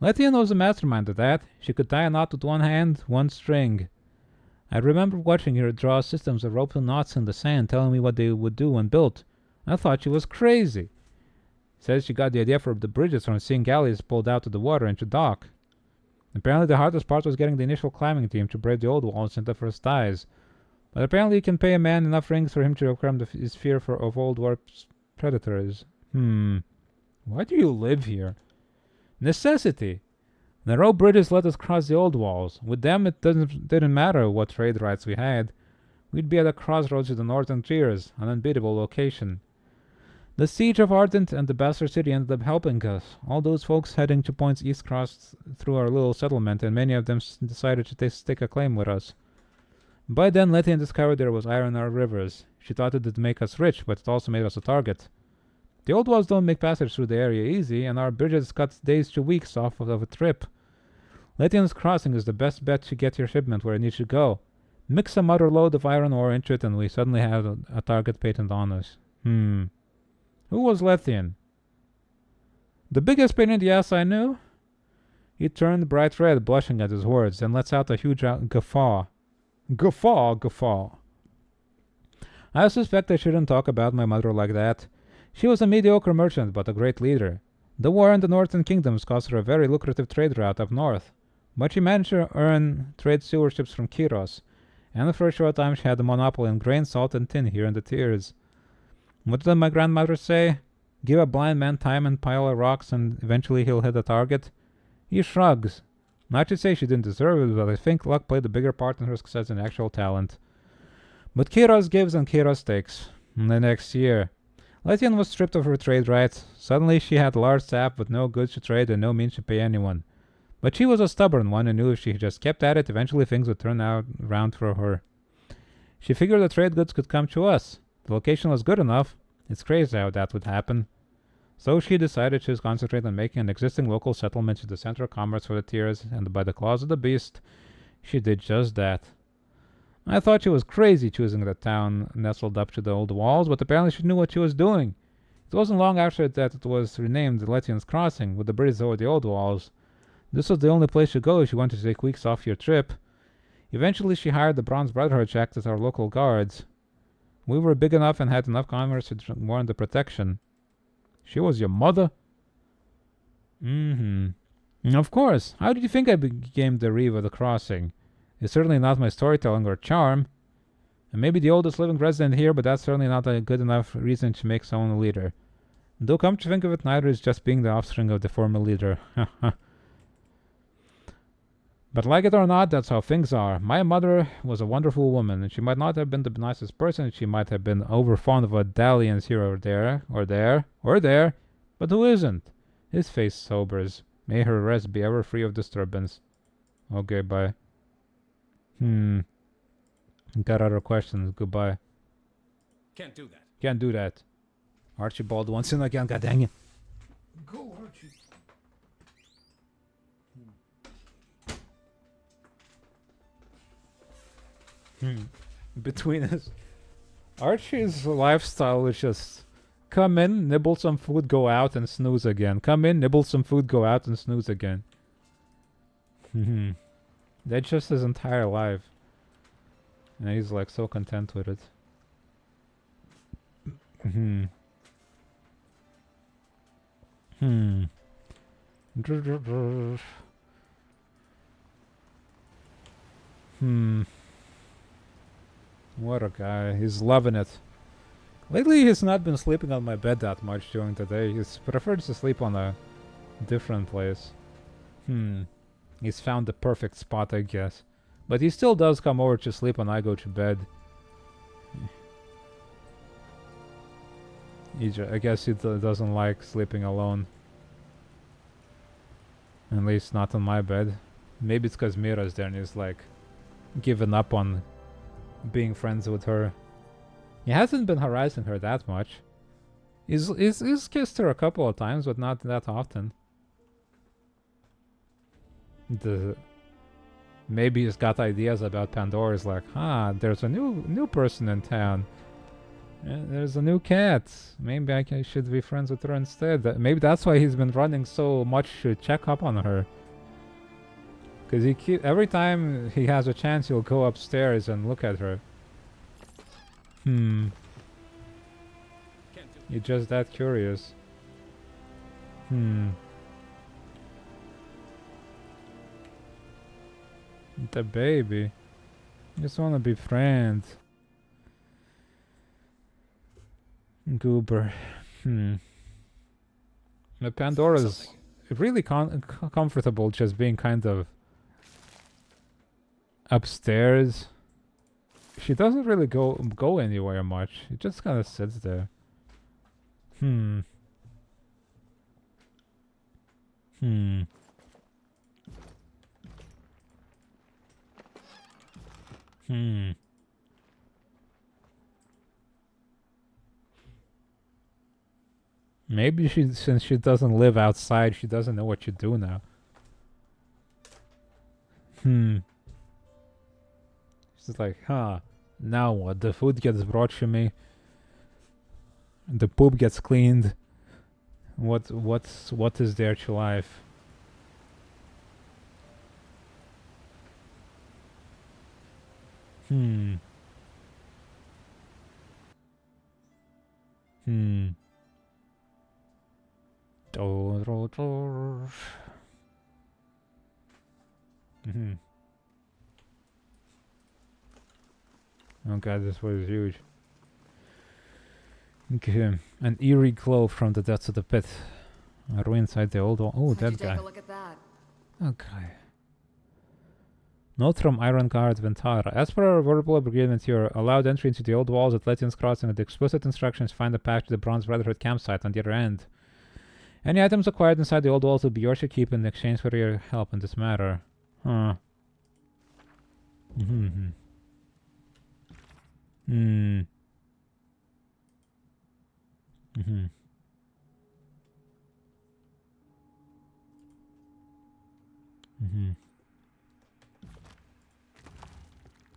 Lettian was the mastermind of that. She could tie a knot with one hand, one string. I remember watching her draw systems of ropes and knots in the sand, telling me what they would do when built. I thought she was crazy. Says she got the idea for the bridges from seeing galleys pulled out of the water into dock. Apparently the hardest part was getting the initial climbing team to brave the old walls in the first ties. But apparently you can pay a man enough rings for him to overcome his fear of old warp's predators. Why do you live here? Necessity. The rope bridges let us cross the old walls. With them it didn't matter what trade rights we had. We'd be at a crossroads of the northern tiers, an unbeatable location. The siege of Ardent and the Bastard City ended up helping us. All those folks heading to points east crossed through our little settlement, and many of them decided to stake a claim with us. By then, Lettian discovered there was iron in our rivers. She thought it would make us rich, but it also made us a target. The old walls don't make passage through the area easy, and our bridges cut days to weeks off of a trip. Lettian's crossing is the best bet to get your shipment where it needs to go. Mix some other load of iron ore into it, and we suddenly have a target patent on us. Who was Lettian? The biggest pain in the ass I knew? He turned bright red, blushing at his words, and lets out a huge guffaw. Guffaw. I suspect I shouldn't talk about my mother like that. She was a mediocre merchant, but a great leader. The war in the northern kingdoms cost her a very lucrative trade route up north, but she managed to earn trade stewardships from Kiros, and for a short time she had a monopoly on grain, salt, and tin here in the tiers. What did my grandmother say? Give a blind man time and pile of rocks, and eventually he'll hit a target? He shrugs. Not to say she didn't deserve it, but I think luck played a bigger part in her success than actual talent. But Kiros gives and Kiros takes. The next year, Letian was stripped of her trade rights. Suddenly she had large staff with no goods to trade and no means to pay anyone. But she was a stubborn one and knew if she just kept at it, eventually things would turn out around for her. She figured the trade goods could come to us. The location was good enough. It's crazy how that would happen. So she decided to concentrate on making an existing local settlement to the center of commerce for the tiers, and by the claws of the beast, she did just that. I thought she was crazy choosing the town nestled up to the old walls, but apparently she knew what she was doing. It wasn't long after that it was renamed Letian's Crossing, with the bridge over the old walls. This was the only place to go if you wanted to take weeks off your trip. Eventually she hired the Bronze Brotherhood to act as our local guards. We were big enough and had enough commerce to warrant the protection. She was your mother? Of course. How did you think I became the Reeve of the Crossing? It's certainly not my storytelling or charm. I may be the oldest living resident here, but that's certainly not a good enough reason to make someone a leader. Though come to think of it, neither is just being the offspring of the former leader. But like it or not, that's how things are. My mother was a wonderful woman, and she might not have been the nicest person. She might have been over fond of a dalliance here or there, but who isn't? His face sobers. May her rest be ever free of disturbance. Okay, bye. Got other questions. Goodbye. Can't do that. Can't do that. Archibald once in again, god dang it. Go, Archie. Between us, Archie's lifestyle is just come in, nibble some food, go out, and snooze again. Come in, nibble some food, go out, and snooze again. That's just his entire life. And he's like so content with it. What a guy. He's loving it. Lately, he's not been sleeping on my bed that much during the day. He's preferred to sleep on a different place. He's found the perfect spot, I guess. But he still does come over to sleep when I go to bed. I guess he doesn't like sleeping alone. At least not on my bed. Maybe it's because Mira's there and he's like given up on being friends with her. He hasn't been harassing her that much. He's kissed her a couple of times, but not that often. Maybe he's got ideas about Pandora. He's like, there's a new person in town. There's a new cat. Maybe I should be friends with her instead. Maybe that's why he's been running so much to check up on her. Because every time he has a chance, he'll go upstairs and look at her. You're just that curious. The baby. Just wanna be friends. Goober. The Pandora's really comfortable just being kind of upstairs. She doesn't really go anywhere much. She just kind of sits there. Maybe since she doesn't live outside, she doesn't know what you do now. She's like, now what? The food gets brought to me. The poop gets cleaned. What is there to life? Oh god, this was huge. Okay. An eerie glow from the depths of the pit. Are we inside the old wall? Oh, that guy. Take a look at that. Okay. Note from Iron Guard Ventara. As per our verbal agreement, you are allowed entry into the old walls at Legends Crossing with the explicit instructions find the path to the Bronze Brotherhood campsite on the other end. Any items acquired inside the old walls will be yours to keep in exchange for your help in this matter. Huh.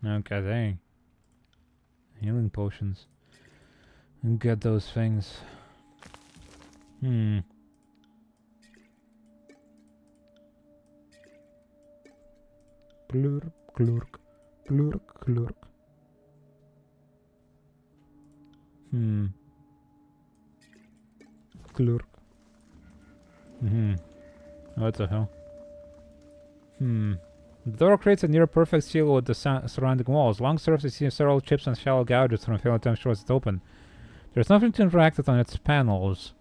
Okay, dang. Healing potions. And get those things. Plurk, plurk, plurk, plurk. Plurk. What the hell? The door creates a near-perfect seal with the surrounding walls. Long surface sees several chips and shallow gouges from failed attempts towards it open. There's nothing to interact with on its panels,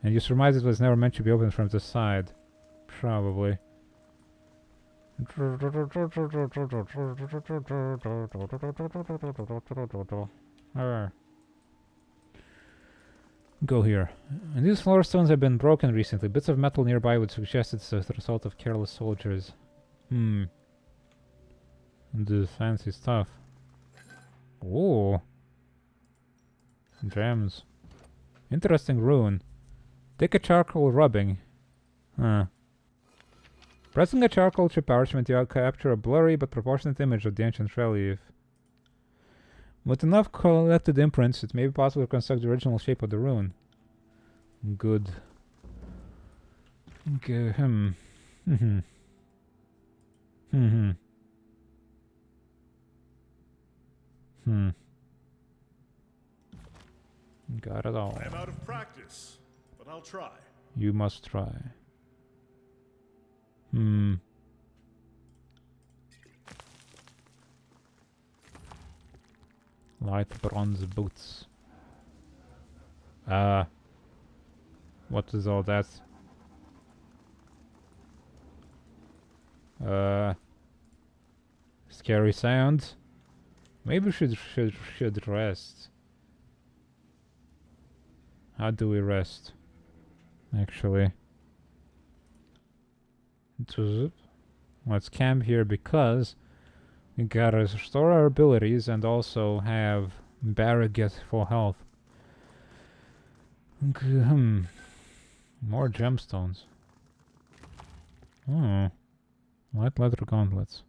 and you surmise it was never meant to be opened from the side. Probably. Go here. And these floor stones have been broken recently. Bits of metal nearby would suggest it's the result of careless soldiers. The fancy stuff. Ooh. Gems. Interesting rune. Take a charcoal rubbing. Pressing a charcoal chip parchment, you capture a blurry but proportionate image of the ancient relief. With enough collected imprints, it may be possible to construct the original shape of the rune. Good. Okay, Got it all. I'm out of practice, but I'll try. You must try. Light bronze boots. What is all that? Scary sound. Maybe we should rest. How do we rest? Actually. Let's camp here because we gotta restore our abilities and also have Barrett get full health. More gemstones. Light leather gauntlets.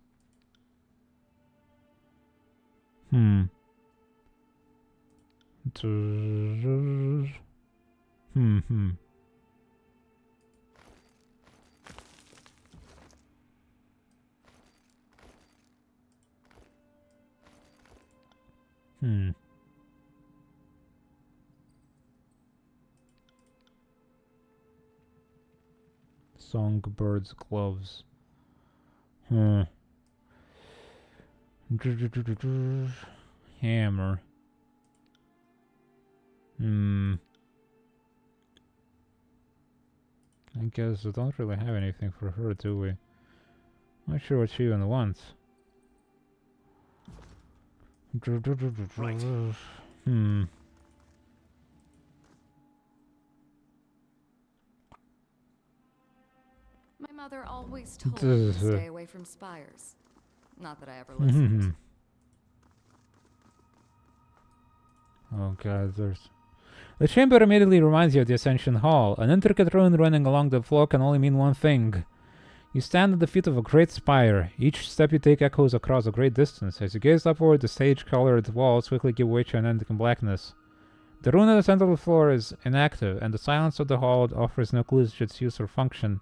Songbird's gloves. Hammer. I guess we don't really have anything for her, do we? Not sure what she even wants. Right. My mother always told me to stay away from spires. Not that I ever listened. Oh god, there's... The chamber immediately reminds you of the Ascension Hall. An intricate rune running along the floor can only mean one thing. You stand at the feet of a great spire. Each step you take echoes across a great distance. As you gaze upward, the sage-colored walls quickly give way to unending blackness. The rune at the center of the floor is inactive, and the silence of the hall offers no clues to its use or function.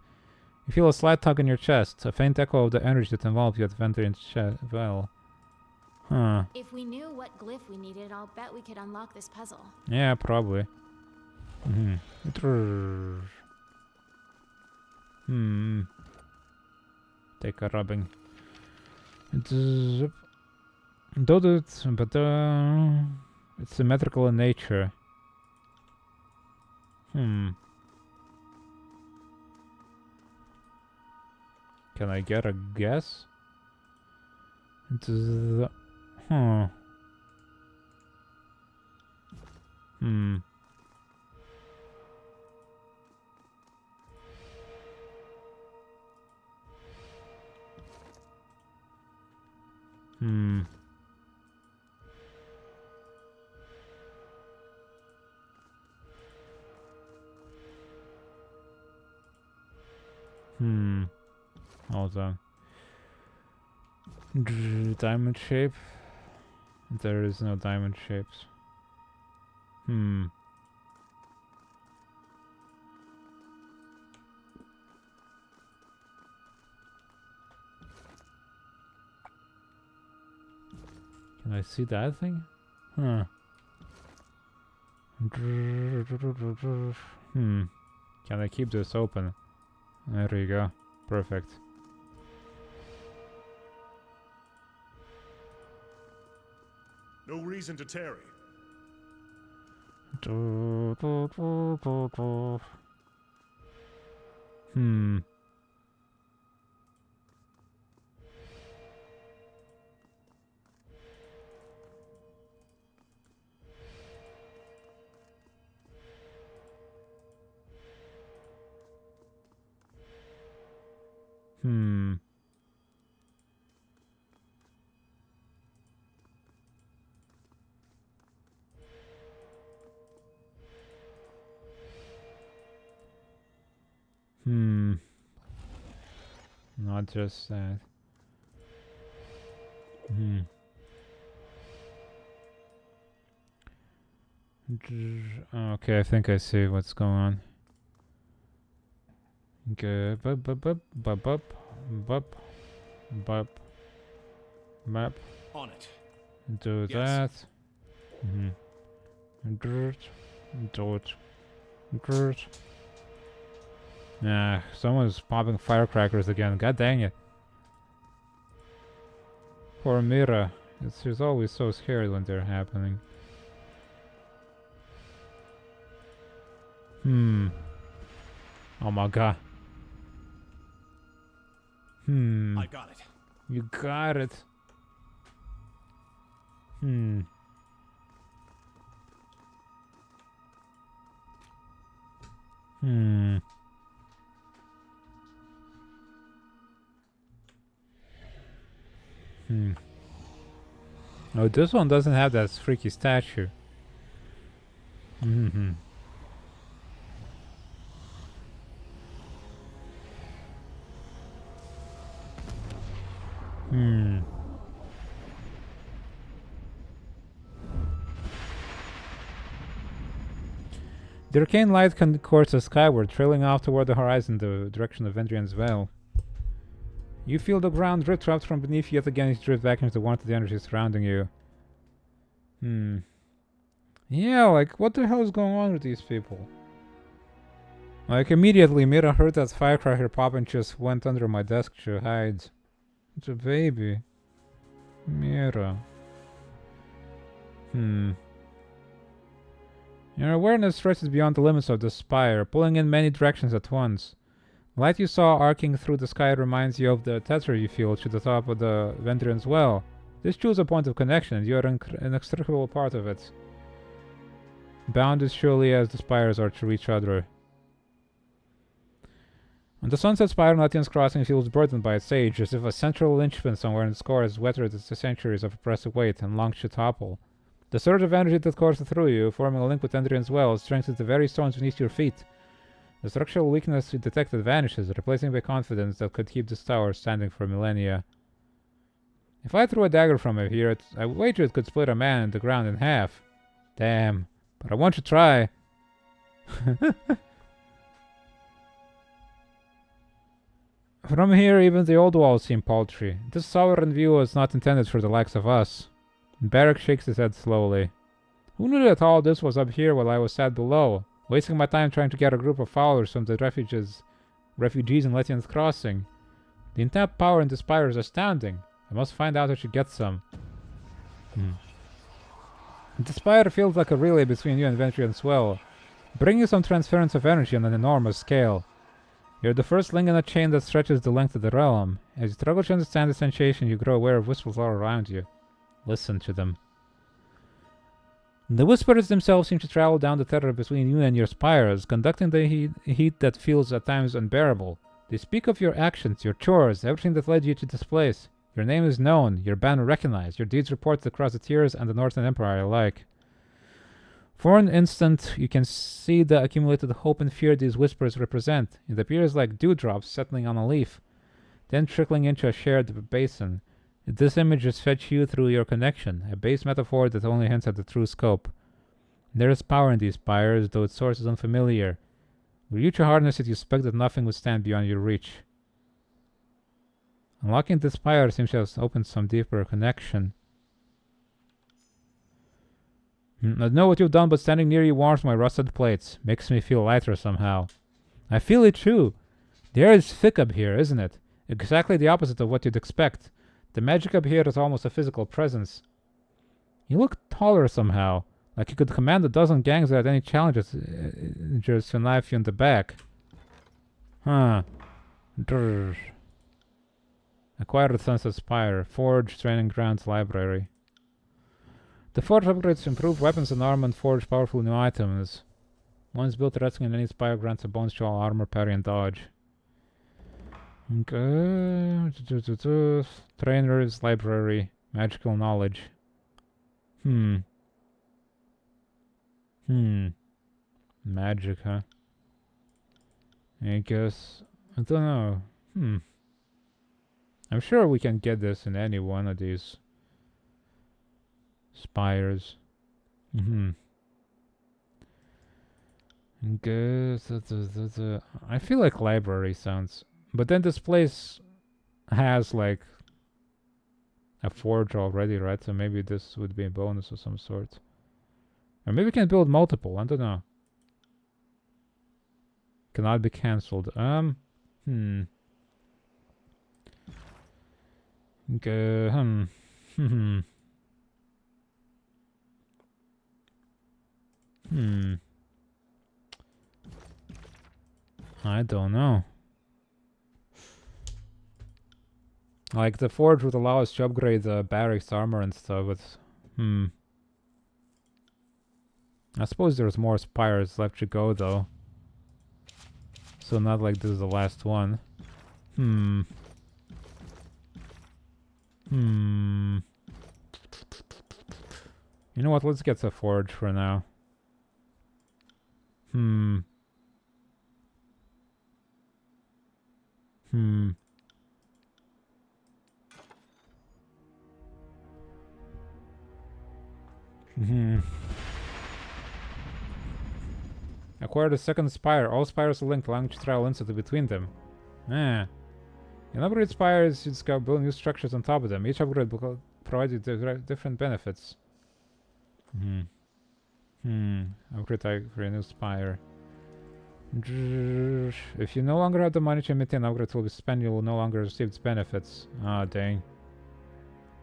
You feel a slight tug in your chest, a faint echo of the energy that enveloped you at Venturin's well. If we knew what glyph we needed, I'll bet we could unlock this puzzle. Yeah, probably. Take a rubbing. Though it's, but it's symmetrical in nature. Can I get a guess? Hold on. Diamond shape? There is no diamond shapes. Can I see that thing? Can I keep this open? There you go. Perfect. No reason to tarry. Not just that. Okay, I think I see what's going on. Okay, map. On it. Do Yes. that. Dirt. Nah, someone's popping firecrackers again. God dang it. Poor Mira. She's always so scared when they're happening. Oh my god. I got it. You got it. Oh, this one doesn't have that freaky statue. The arcane light courses skyward, trailing off toward the horizon, the direction of Vendrian's Well. You feel the ground drift up from beneath you yet again as you drift back into the warmth of the energy surrounding you. Yeah, like, what the hell is going on with these people? Like, immediately, Mira heard that firecracker pop and just went under my desk to hide. It's a baby. Mira. Your awareness stretches beyond the limits of the spire, pulling in many directions at once. The light you saw arcing through the sky reminds you of the tether you feel to the top of the Vendrian's Well. This too is a point of connection, and you are an inextricable part of it. Bound as surely as the spires are to each other. On the sunset spire, Latian's Crossing feels burdened by its age, as if a central linchpin somewhere in its core has weathered its centuries of oppressive weight and longs to topple. The surge of energy that courses through you, forming a link with Endrian's Well, strengthens the very stones beneath your feet. The structural weakness you detected vanishes, replacing by confidence that could keep this tower standing for millennia. If I threw a dagger from it here, I wager it could split a man in the ground in half. Damn, but I want to try. From here, even the old walls seem paltry. This sovereign view was not intended for the likes of us. Barrack shakes his head slowly. Who knew that all this was up here while I was sat below, wasting my time trying to get a group of followers from the refuges refugees in Lettian's Crossing. The untapped power in the spire is astounding. I must find out how to get some. The spire feels like a relay between you and Ventrian's Well, bringing some transference of energy on an enormous scale. You're the first link in a chain that stretches the length of the realm. As you struggle to understand the sensation, you grow aware of whispers all around you. Listen to them. The whispers themselves seem to travel down the tether between you and your spires, conducting the heat that feels at times unbearable. They speak of your actions, your chores, everything that led you to this place. Your name is known, your banner recognized, your deeds reported across the tiers and the Northern Empire alike. For an instant, you can see the accumulated hope and fear these whispers represent. It appears like dewdrops settling on a leaf, then trickling into a shared basin. This image is fed to you through your connection, a base metaphor that only hints at the true scope. There is power in these spires, though its source is unfamiliar. Were you to harness it, you expect that nothing would stand beyond your reach. Unlocking this spire seems to have opened some deeper connection. I don't know what you've done, but standing near you warms my rusted plates. Makes me feel lighter somehow. I feel it too. The air is thick up here, isn't it? Exactly the opposite of what you'd expect. The magic up here is almost a physical presence. You look taller somehow, like you could command a dozen gangs without any challenges just to knife you in the back. Huh. Drrr. Acquire the Sunset Spire. Forge, Training Grounds, Library. The Forge upgrades to improve weapons and armor and forge powerful new items. Once built, resting in any spire grants a bonus to all armor, parry, and dodge. Okay. Trainers, library, magical knowledge. Magic, huh? I guess. I don't know. I'm sure we can get this in any one of these spires. Guess I feel like library sounds, but then this place has like a forge already, right? So maybe this would be a bonus of some sort, or maybe we can build multiple. I don't know. Cannot be cancelled. Okay. I don't know. Like, the forge would allow us to upgrade the barracks armor and stuff, but... I suppose there's more spires left to go, though. So not like this is the last one. You know what? Let's get the forge for now. Acquire the second spire. All spires are linked, allowing you to travel instantly between them. In upgrade spires, you discover build new structures on top of them. Each upgrade will provide you different benefits. Upgrade type for a new spire. If you no longer have the money to maintain upgrades will be spent, you will no longer receive its benefits. Ah, dang.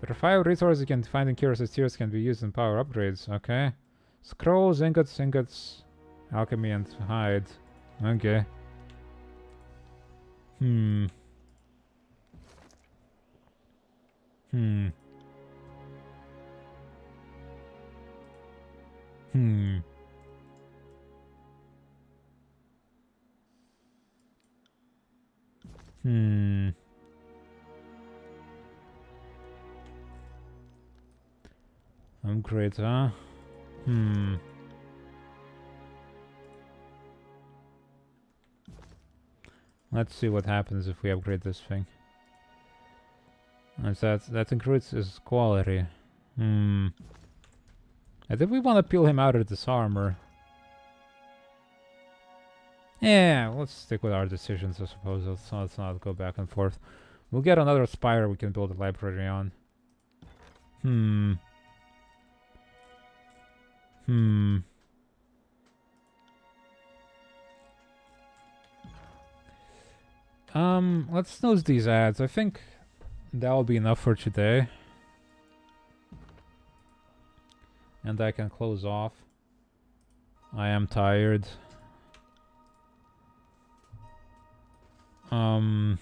There are 5 resources you can find in Curious tiers can be used in power upgrades. Okay. Scrolls, ingots, alchemy, and hide. Okay. Upgrade, huh? Let's see what happens if we upgrade this thing. That increases his quality. I think we want to peel him out of this armor. Yeah, let's stick with our decisions, I suppose. Let's not go back and forth. We'll get another spire we can build a library on. Let's snooze these ads. I think that'll be enough for today. And I can close off. I am tired. And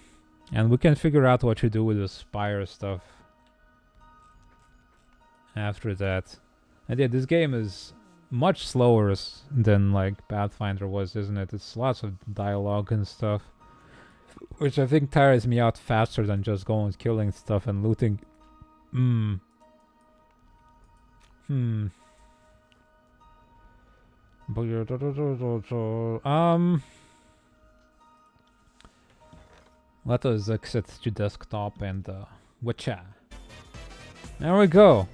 we can figure out what to do with the Spire stuff after that. And yeah, this game is much slower than like Pathfinder was, isn't it? It's lots of dialogue and stuff, which I think tires me out faster than just going killing stuff and looting. Let us exit to desktop and whatcha. There we go.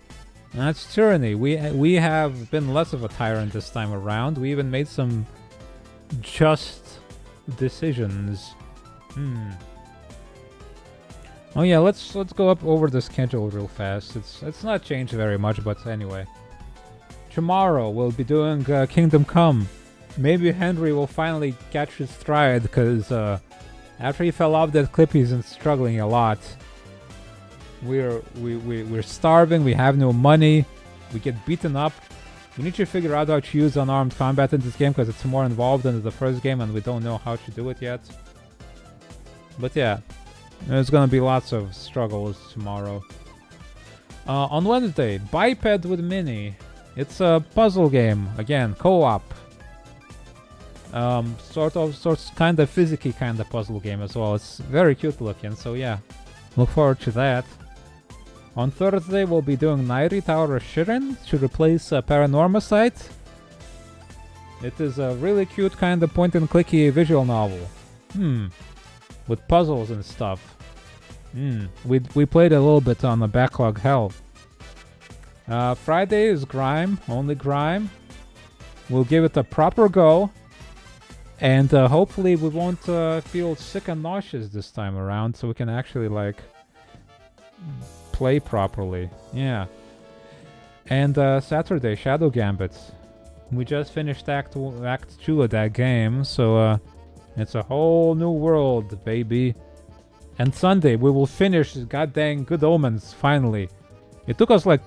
That's Tyranny. We have been less of a tyrant this time around. We even made some just decisions. Oh yeah, let's go up over the schedule real fast. It's not changed very much, but anyway. Tomorrow we'll be doing Kingdom Come. Maybe Henry will finally catch his stride, because after he fell off that cliff, he's been struggling a lot. We're starving, we have no money, we get beaten up. We need to figure out how to use unarmed combat in this game, because it's more involved than the first game and we don't know how to do it yet. But yeah, there's gonna be lots of struggles tomorrow. On Wednesday, Biped with Minnie. It's a puzzle game, again, co-op. Sort of kind of physicky kind of puzzle game as well. It's very cute looking, so yeah, look forward to that. On Thursday, we'll be doing Nairi Tower of Shirin to replace Paranormacite. It is a really cute kind of point-and-clicky visual novel. With puzzles and stuff. We played a little bit on the Backlog Hell. Friday is Grime, only Grime. We'll give it a proper go. And hopefully we won't feel sick and nauseous this time around, so we can actually, like, play properly. Yeah. And Saturday, Shadow Gambit. We just finished Act 2 of that game, so it's a whole new world, baby. And Sunday, we will finish goddamn Good Omens, finally. It took us, like,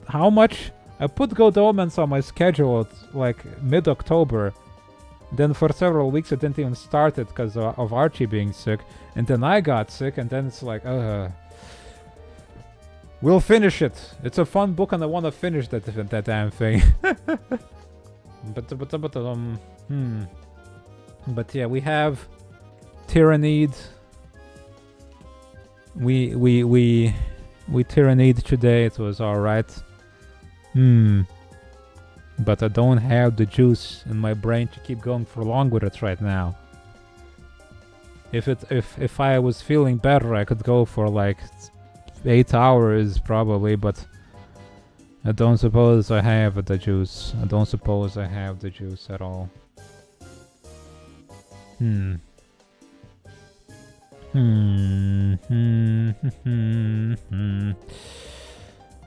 how much? I put Good Omens on my schedule at, like, mid-October. Then for several weeks I didn't even start it because of Archie being sick. And then I got sick, and then it's like, we'll finish it. It's a fun book and I want to finish that damn thing. But yeah, we have Tyrannied. We Tyrannied today. It was alright. But I don't have the juice in my brain to keep going for long with it right now. If I was feeling better, I could go for like 8 hours probably, but I don't suppose I have the juice. I don't suppose I have the juice at all.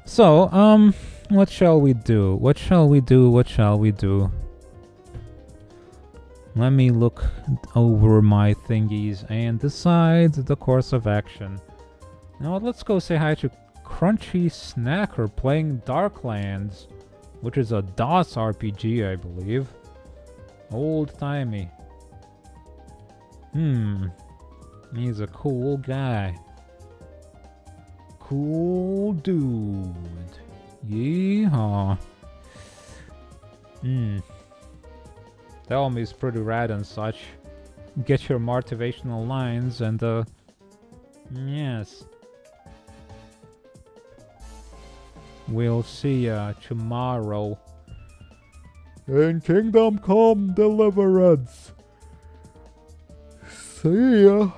So, what shall we do? What shall we do? What shall we do? Let me look over my thingies and decide the course of action. Now let's go say hi to Crunchy Snacker playing Darklands, which is a DOS RPG, I believe. Old-timey. He's a cool guy. Cool dude. Yeehaw. Tell me it's pretty rad and such. Get your motivational lines and yes. We'll see ya tomorrow. In Kingdom Come Deliverance. See ya.